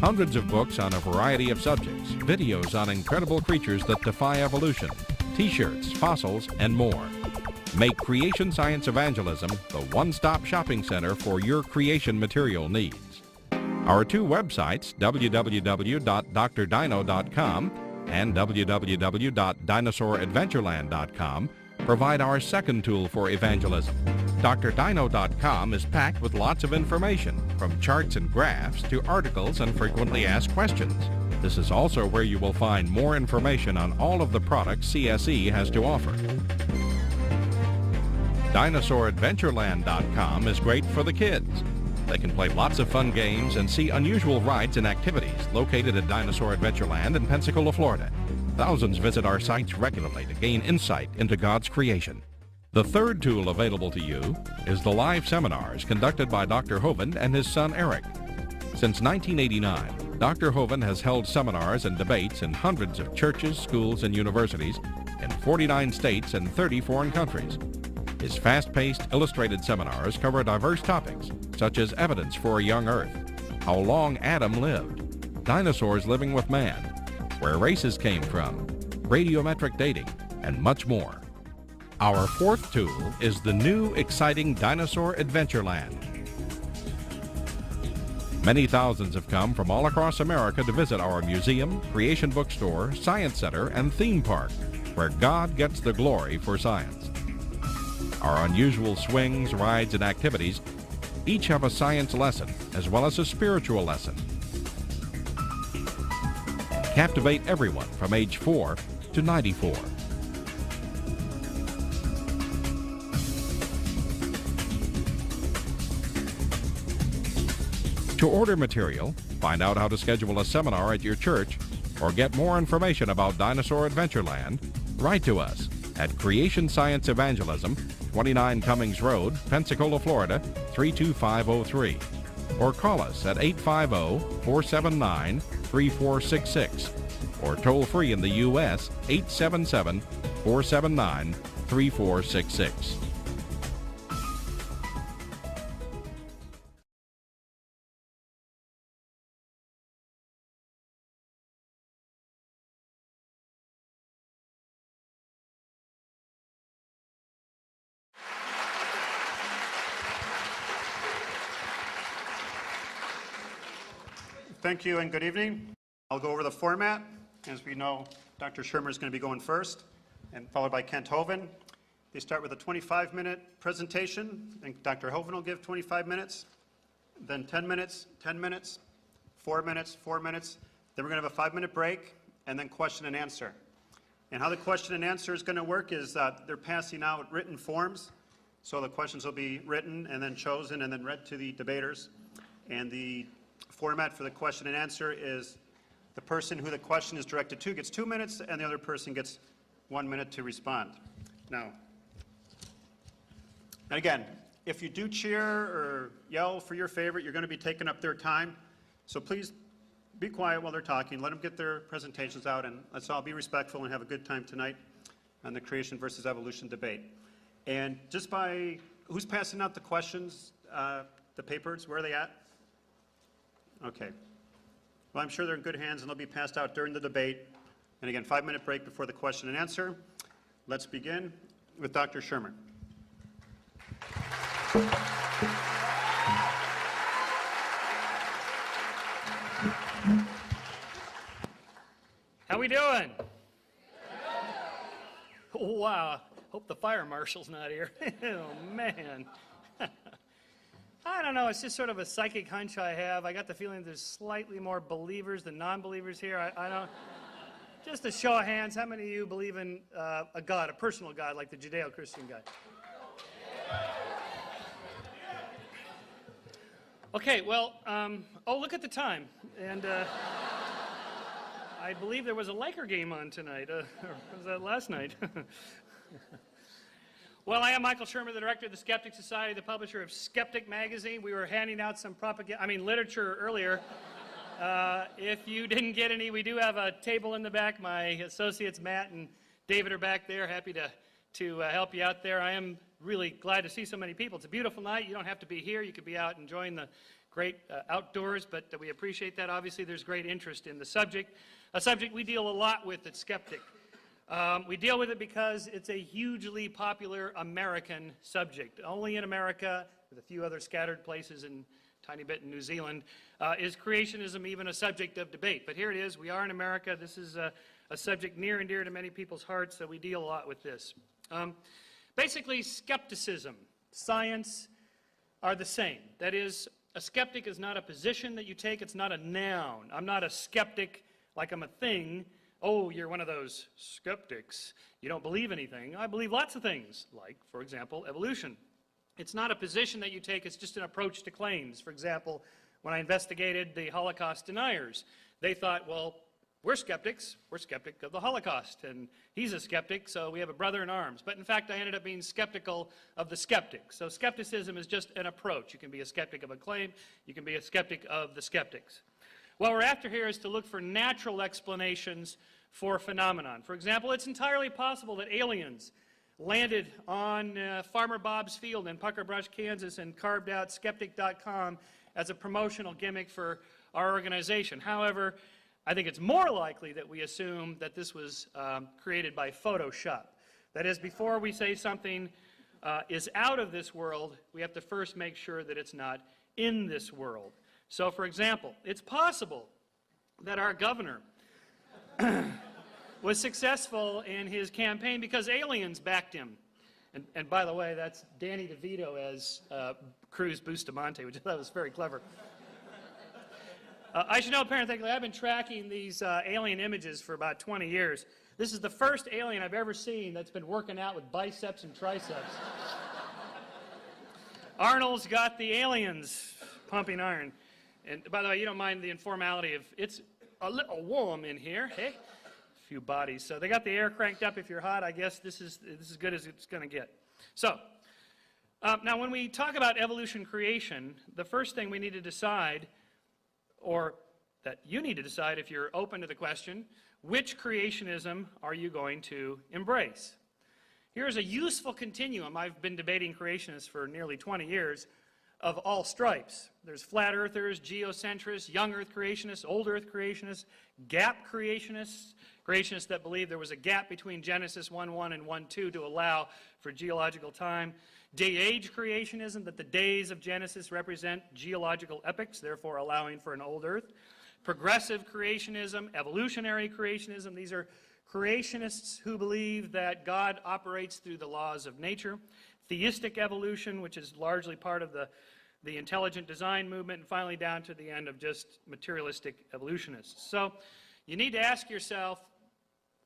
Hundreds of books on a variety of subjects, videos on incredible creatures that defy evolution, t-shirts, fossils, and more. Make Creation Science Evangelism the one-stop shopping center for your creation material needs. Our two websites, www.drdino.com and www.dinosauradventureland.com, provide our second tool for evangelism. DrDino.com is packed with lots of information, from charts and graphs to articles and frequently asked questions. This is also where you will find more information on all of the products CSE has to offer. Dinosauradventureland.com is great for the kids. They can play lots of fun games and see unusual rides and activities located at Dinosaur Adventureland in Pensacola, Florida. Thousands visit our sites regularly to gain insight into God's creation. The third tool available to you is the live seminars conducted by Dr. Hovind and his son Eric. Since 1989, Dr. Hovind has held seminars and debates in hundreds of churches, schools, and universities in 49 states and 30 foreign countries. His fast-paced, illustrated seminars cover diverse topics, such as evidence for a young Earth, how long Adam lived, dinosaurs living with man, where races came from, radiometric dating, and much more. Our fourth tool is the new, exciting Dinosaur Adventureland. Many thousands have come from all across America to visit our museum, creation bookstore, science center, and theme park, where God gets the glory for science. Our unusual swings, rides, and activities each have a science lesson as well as a spiritual lesson. Captivate everyone from age 4 to 94. To order material, find out how to schedule a seminar at your church, or get more information about Dinosaur Adventureland, write to us at Creation Science Evangelism, 29 Cummings Road, Pensacola, Florida, 32503. Or call us at 850-479-3466. Or toll free in the U.S., 877-479-3466. Thank you and good evening. I'll go over the format. As we know, Dr. Shermer is going to be going first, and followed by Kent Hovind. They start with a 25-minute presentation, and Dr. Hovind will give 25 minutes, then 10 minutes, 10 minutes, 4 minutes, 4 minutes. Then we're going to have a 5-minute break, and then question and answer. And how the question and answer is going to work is they're passing out written forms. So the questions will be written and then chosen and then read to the debaters. And the format for the question and answer is the person who the question is directed to gets 2 minutes, and the other person gets 1 minute to respond. Now, and again, if you do cheer or yell for your favorite, you're going to be taking up their time. So please be quiet while they're talking. Let them get their presentations out, and let's all be respectful and have a good time tonight on the creation versus evolution debate. And just by who's passing out the questions, the papers, where are they at? Okay. Well, I'm sure they're in good hands, and they'll be passed out during the debate. And again, 5-minute break before the question and answer. Let's begin with Dr. Shermer. How we doing? Wow, hope the fire marshal's not here. Oh, man. I don't know, it's just sort of a psychic hunch I have. I got the feeling there's slightly more believers than non-believers here. I don't... Just a show of hands, how many of you believe in a God, a personal God, like the Judeo-Christian God? Okay, well, oh, look at the time. And I believe there was a Laker game on tonight. Or was that last night? Well, I am Michael Shermer, the director of the Skeptic Society, the publisher of Skeptic Magazine. We were handing out some literature earlier. If you didn't get any, we do have a table in the back. My associates, Matt and David, are back there. Happy to help you out there. I am really glad to see so many people. It's a beautiful night. You don't have to be here. You could be out enjoying the great outdoors, but we appreciate that. Obviously, there's great interest in the subject, a subject we deal a lot with at Skeptic. We deal with it because it's a hugely popular American subject. Only in America, with a few other scattered places and a tiny bit in New Zealand, is creationism even a subject of debate. But here it is. We are in America. This is a subject near and dear to many people's hearts, so we deal a lot with this. Basically, skepticism, science are the same. That is, a skeptic is not a position that you take. It's not a noun. I'm not a skeptic like I'm a thing. Oh, you're one of those skeptics. You don't believe anything. I believe lots of things, like, for example, evolution. It's not a position that you take. It's just an approach to claims. For example, when I investigated the Holocaust deniers, they thought, well, we're skeptics. We're skeptic of the Holocaust, and he's a skeptic, so we have a brother in arms. But in fact, I ended up being skeptical of the skeptic. So skepticism is just an approach. You can be a skeptic of a claim. You can be a skeptic of the skeptics. What we're after here is to look for natural explanations for phenomenon. For example, it's entirely possible that aliens landed on Farmer Bob's field in Pucker Brush, Kansas, and carved out skeptic.com as a promotional gimmick for our organization. However, I think it's more likely that we assume that this was created by Photoshop. That is, before we say something is out of this world, we have to first make sure that it's not in this world. So, for example, it's possible that our governor was successful in his campaign because aliens backed him. And by the way, that's Danny DeVito as Cruz Bustamante, which I thought was very clever. I should know, parenthetically, I've been tracking these alien images for about 20 years. This is the first alien I've ever seen that's been working out with biceps and triceps. Arnold's got the aliens pumping iron. And by the way, you don't mind the informality of, it's a little warm in here, hey? A few bodies. So they got the air cranked up. If you're hot, I guess this is as good as it's going to get. So, now when we talk about evolution creation, the first thing we need to decide, or that you need to decide if you're open to the question, which creationism are you going to embrace? Here's a useful continuum. I've been debating creationists for nearly 20 years. Of all stripes. There's flat earthers, geocentrists, young earth creationists, old earth creationists, gap creationists, creationists that believe there was a gap between Genesis 1:1 and 1:2 to allow for geological time, day-age creationism, that the days of Genesis represent geological epochs, therefore allowing for an old earth, progressive creationism, evolutionary creationism. These are creationists who believe that God operates through the laws of nature, theistic evolution, which is largely part of the intelligent design movement, and finally down to the end of just materialistic evolutionists. So you need to ask yourself,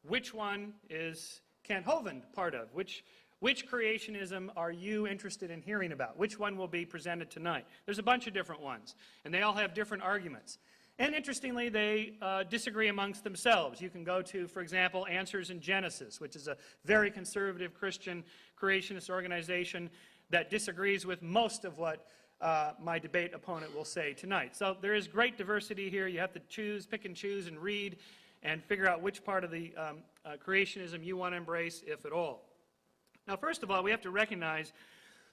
which one is Kent Hovind part of? Which creationism are you interested in hearing about? Which one will be presented tonight? There's a bunch of different ones, and they all have different arguments. And interestingly, they disagree amongst themselves. You can go to, for example, Answers in Genesis, which is a very conservative Christian creationist organization that disagrees with most of what my debate opponent will say tonight. So there is great diversity here. You have to choose, pick and choose, and read, and figure out which part of the creationism you want to embrace, if at all. Now, first of all, we have to recognize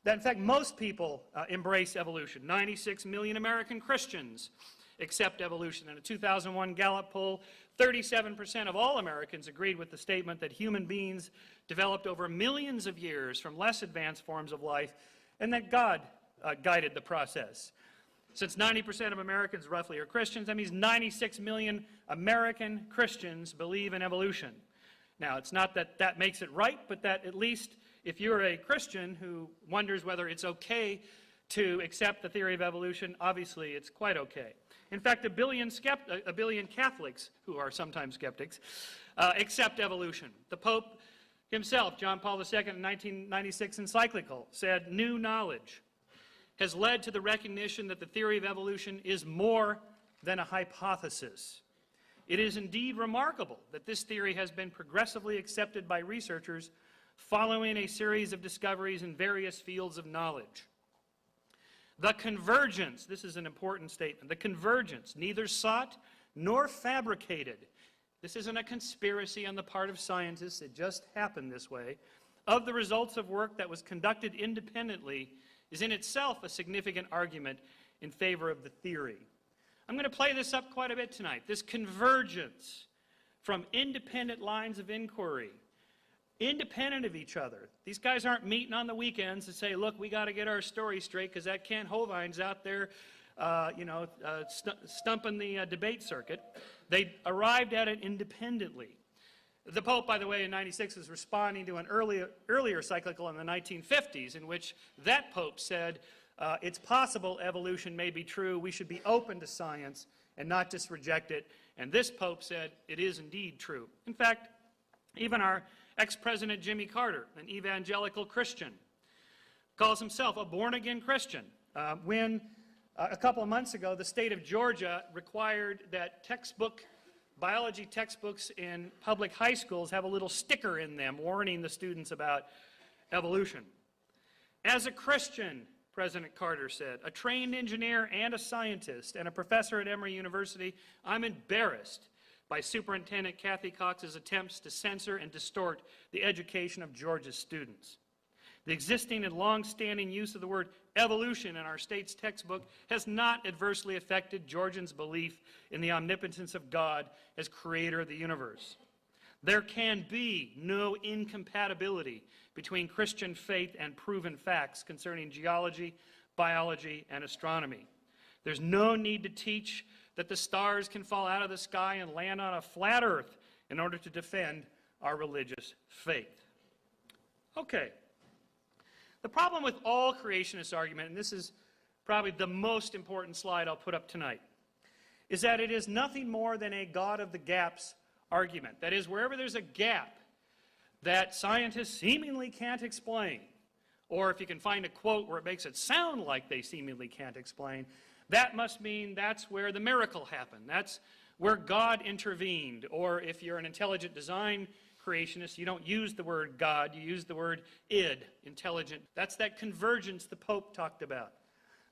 that, in fact, most people embrace evolution. 96 million American Christians accept evolution. In a 2001 Gallup poll, 37% of all Americans agreed with the statement that human beings developed over millions of years from less advanced forms of life and that God guided the process. Since 90% of Americans roughly are Christians, that means 96 million American Christians believe in evolution. Now, it's not that that makes it right, but that at least if you're a Christian who wonders whether it's okay to accept the theory of evolution, obviously it's quite okay. In fact, a billion Catholics, who are sometimes skeptics, accept evolution. The Pope himself, John Paul II, in 1996 encyclical, said, "New knowledge has led to the recognition that the theory of evolution is more than a hypothesis. It is indeed remarkable that this theory has been progressively accepted by researchers following a series of discoveries in various fields of knowledge. The convergence," this is an important statement, "the convergence, neither sought nor fabricated," this isn't a conspiracy on the part of scientists, it just happened this way, "of the results of work that was conducted independently is in itself a significant argument in favor of the theory." I'm going to play this up quite a bit tonight. This convergence from independent lines of inquiry, independent of each other. These guys aren't meeting on the weekends to say, look, we got to get our story straight because that Kent Hovind's out there, stumping the debate circuit. They arrived at it independently. The Pope, by the way, in 96 is responding to an earlier cyclical in the 1950s in which that Pope said, it's possible evolution may be true. We should be open to science and not just reject it. And this Pope said, it is indeed true. In fact, even our ex-president Jimmy Carter, an evangelical Christian, calls himself a born-again Christian. When a couple of months ago, the state of Georgia required that biology textbooks in public high schools have a little sticker in them warning the students about evolution. As a Christian, President Carter said, a trained engineer and a scientist and a professor at Emory University, I'm embarrassed by Superintendent Kathy Cox's attempts to censor and distort the education of Georgia's students. The existing and long-standing use of the word evolution in our state's textbook has not adversely affected Georgians' belief in the omnipotence of God as creator of the universe. There can be no incompatibility between Christian faith and proven facts concerning geology, biology, and astronomy. There's no need to teach that the stars can fall out of the sky and land on a flat earth in order to defend our religious faith. Okay. The problem with all creationist argument, and this is probably the most important slide I'll put up tonight, is that it is nothing more than a God of the gaps argument. That is, wherever there's a gap that scientists seemingly can't explain, or if you can find a quote where it makes it sound like they seemingly can't explain, that must mean that's where the miracle happened. That's where God intervened. Or if you're an intelligent design creationist, you don't use the word God, you use the word id, intelligent. That's that convergence the Pope talked about.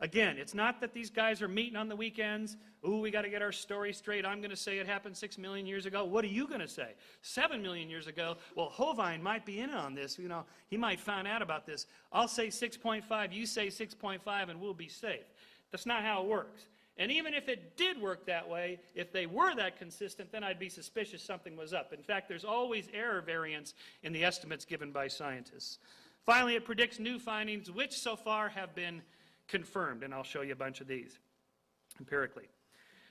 Again, it's not that these guys are meeting on the weekends. Ooh, we got to get our story straight. I'm going to say it happened 6 million years ago. What are you going to say? 7 million years ago? Well, Hovind might be in on this. You know, he might find out about this. I'll say 6.5, you say 6.5, and we'll be safe. That's not how it works. And even if it did work that way, if they were that consistent, then I'd be suspicious something was up. In fact, there's always error variance in the estimates given by scientists. Finally, it predicts new findings, which so far have been confirmed, and I'll show you a bunch of these empirically.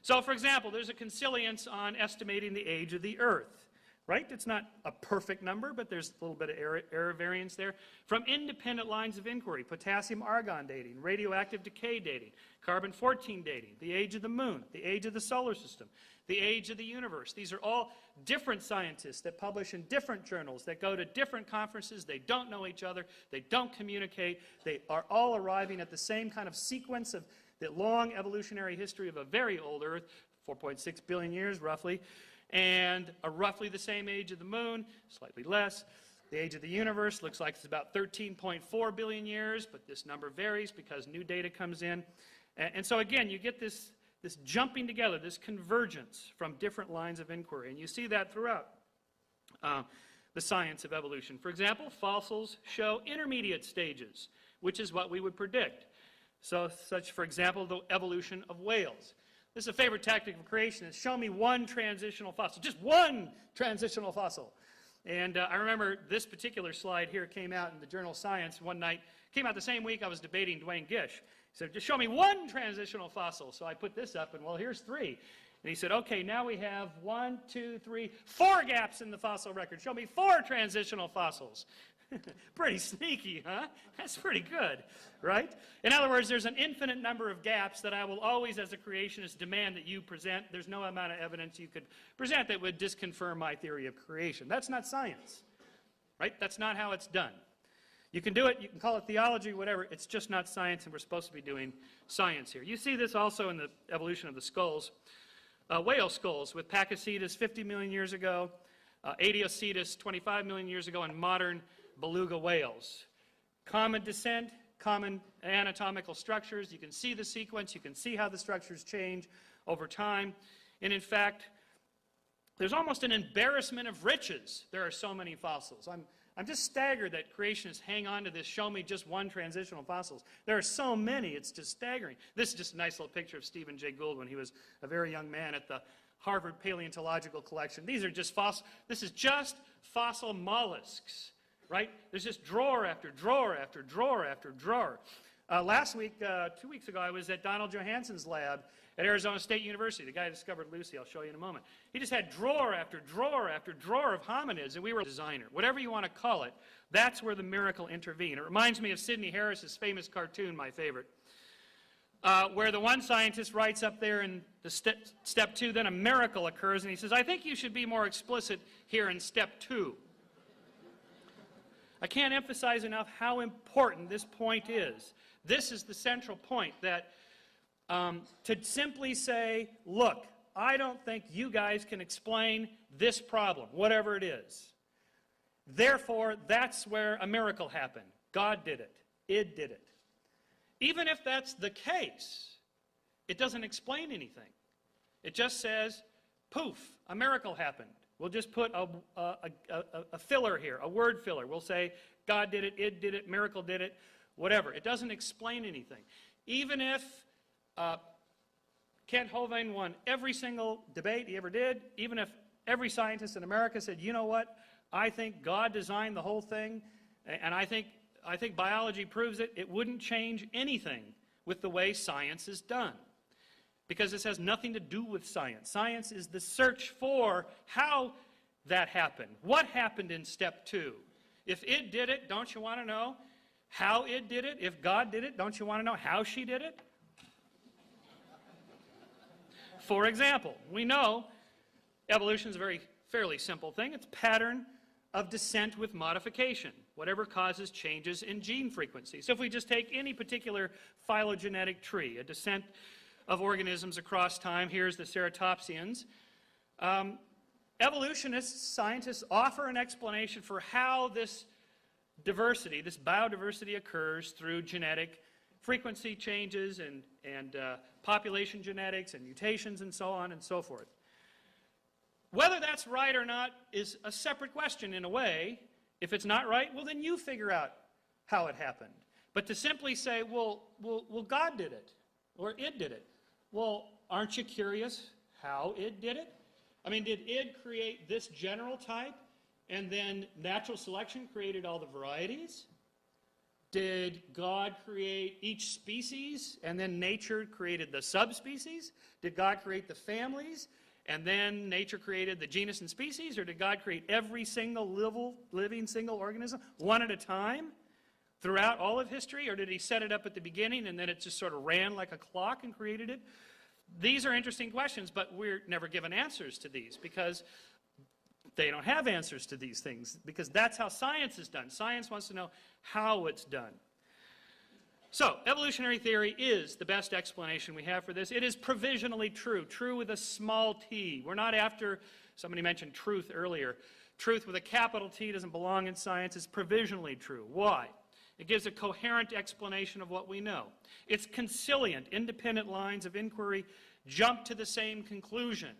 So, for example, there's a consilience on estimating the age of the Earth, right? It's not a perfect number, but there's a little bit of error variance there. From independent lines of inquiry, potassium-argon dating, radioactive decay dating, carbon-14 dating, the age of the moon, the age of the solar system, the age of the universe. These are all different scientists that publish in different journals, that go to different conferences. They don't know each other. They don't communicate. They are all arriving at the same kind of sequence of the long evolutionary history of a very old Earth, 4.6 billion years roughly, and roughly the same age of the moon, slightly less. The age of the universe looks like it's about 13.4 billion years, but this number varies because new data comes in. And so again, you get this jumping together, this convergence from different lines of inquiry. And you see that throughout the science of evolution. For example, fossils show intermediate stages, which is what we would predict. So, such, for example, the evolution of whales. This is a favorite tactic of creationists. Show me one transitional fossil, just one transitional fossil. And I remember this particular slide here came out in the journal Science one night. Came out the same week I was debating Dwayne Gish. He said, just show me one transitional fossil. So I put this up, and well, here's 3. And he said, okay, now we have 1, 2, 3, 4 gaps in the fossil record. Show me 4 transitional fossils. Pretty sneaky, huh? That's pretty good, right? In other words, there's an infinite number of gaps that I will always, as a creationist, demand that you present. There's no amount of evidence you could present that would disconfirm my theory of creation. That's not science, right? That's not how it's done. You can do it, you can call it theology, whatever. It's just not science, and we're supposed to be doing science here. You see this also in the evolution of the skulls. Whale skulls with Pakicetus 50 million years ago, Adiocetus 25 million years ago, and modern beluga whales. Common descent, common anatomical structures. You can see the sequence. You can see how the structures change over time. And in fact, there's almost an embarrassment of riches. There are so many fossils. I'm just staggered that creationists hang on to this, show me just one transitional fossils. There are so many, it's just staggering. This is just a nice little picture of Stephen Jay Gould when he was a very young man at the Harvard Paleontological Collection. These are just this is just fossil mollusks, right? There's just drawer after drawer after drawer after drawer. Last week, 2 weeks ago, I was at Donald Johansson's lab at Arizona State University. The guy who discovered Lucy, I'll show you in a moment. He just had drawer after drawer after drawer of hominids, and we were a designer. Whatever you want to call it, that's where the miracle intervened. It reminds me of Sidney Harris's famous cartoon, my favorite, where the one scientist writes up there in the step 2, then a miracle occurs, and he says, I think you should be more explicit here in step 2. I can't emphasize enough how important this point is. This is the central point, that to simply say, look, I don't think you guys can explain this problem, whatever it is. Therefore, that's where a miracle happened. God did it. Id did it. Even if that's the case, it doesn't explain anything. It just says, poof, a miracle happened. We'll just put a filler here, a word filler. We'll say, God did it, id did it, miracle did it, whatever. It doesn't explain anything. Even if Kent Hovind won every single debate he ever did, even if every scientist in America said, you know what, I think God designed the whole thing, and I think biology proves it, it wouldn't change anything with the way science is done. Because this has nothing to do with science. Science is the search for how that happened. What happened in step 2? If it did it, don't you want to know how it did it? If God did it, don't you want to know how she did it? For example, we know evolution is a fairly simple thing. It's pattern of descent with modification, whatever causes changes in gene frequency. So if we just take any particular phylogenetic tree, a descent of organisms across time, here's the ceratopsians. Evolutionists, scientists offer an explanation for how this diversity, this biodiversity occurs through genetic frequency changes and population genetics and mutations and so on and so forth. Whether that's right or not is a separate question in a way. If it's not right, well, then you figure out how it happened. But to simply say, well, God did it, or it did it, well, aren't you curious how it did it? I mean, did it create this general type, and then natural selection created all the varieties? Did God create each species, and then nature created the subspecies? Did God create the families, and then nature created the genus and species? Or did God create every single living single organism, one at a time, throughout all of history? Or did he set it up at the beginning, and then it just sort of ran like a clock and created it? These are interesting questions, but we're never given answers to these, because they don't have answers to these things, because that's how science is done. Science wants to know how it's done. So, evolutionary theory is the best explanation we have for this. It is provisionally true, true with a small t. We're not after, somebody mentioned truth earlier. Truth with a capital T doesn't belong in science. It's provisionally true. Why? It gives a coherent explanation of what we know. It's conciliant. Independent lines of inquiry jump to the same conclusion.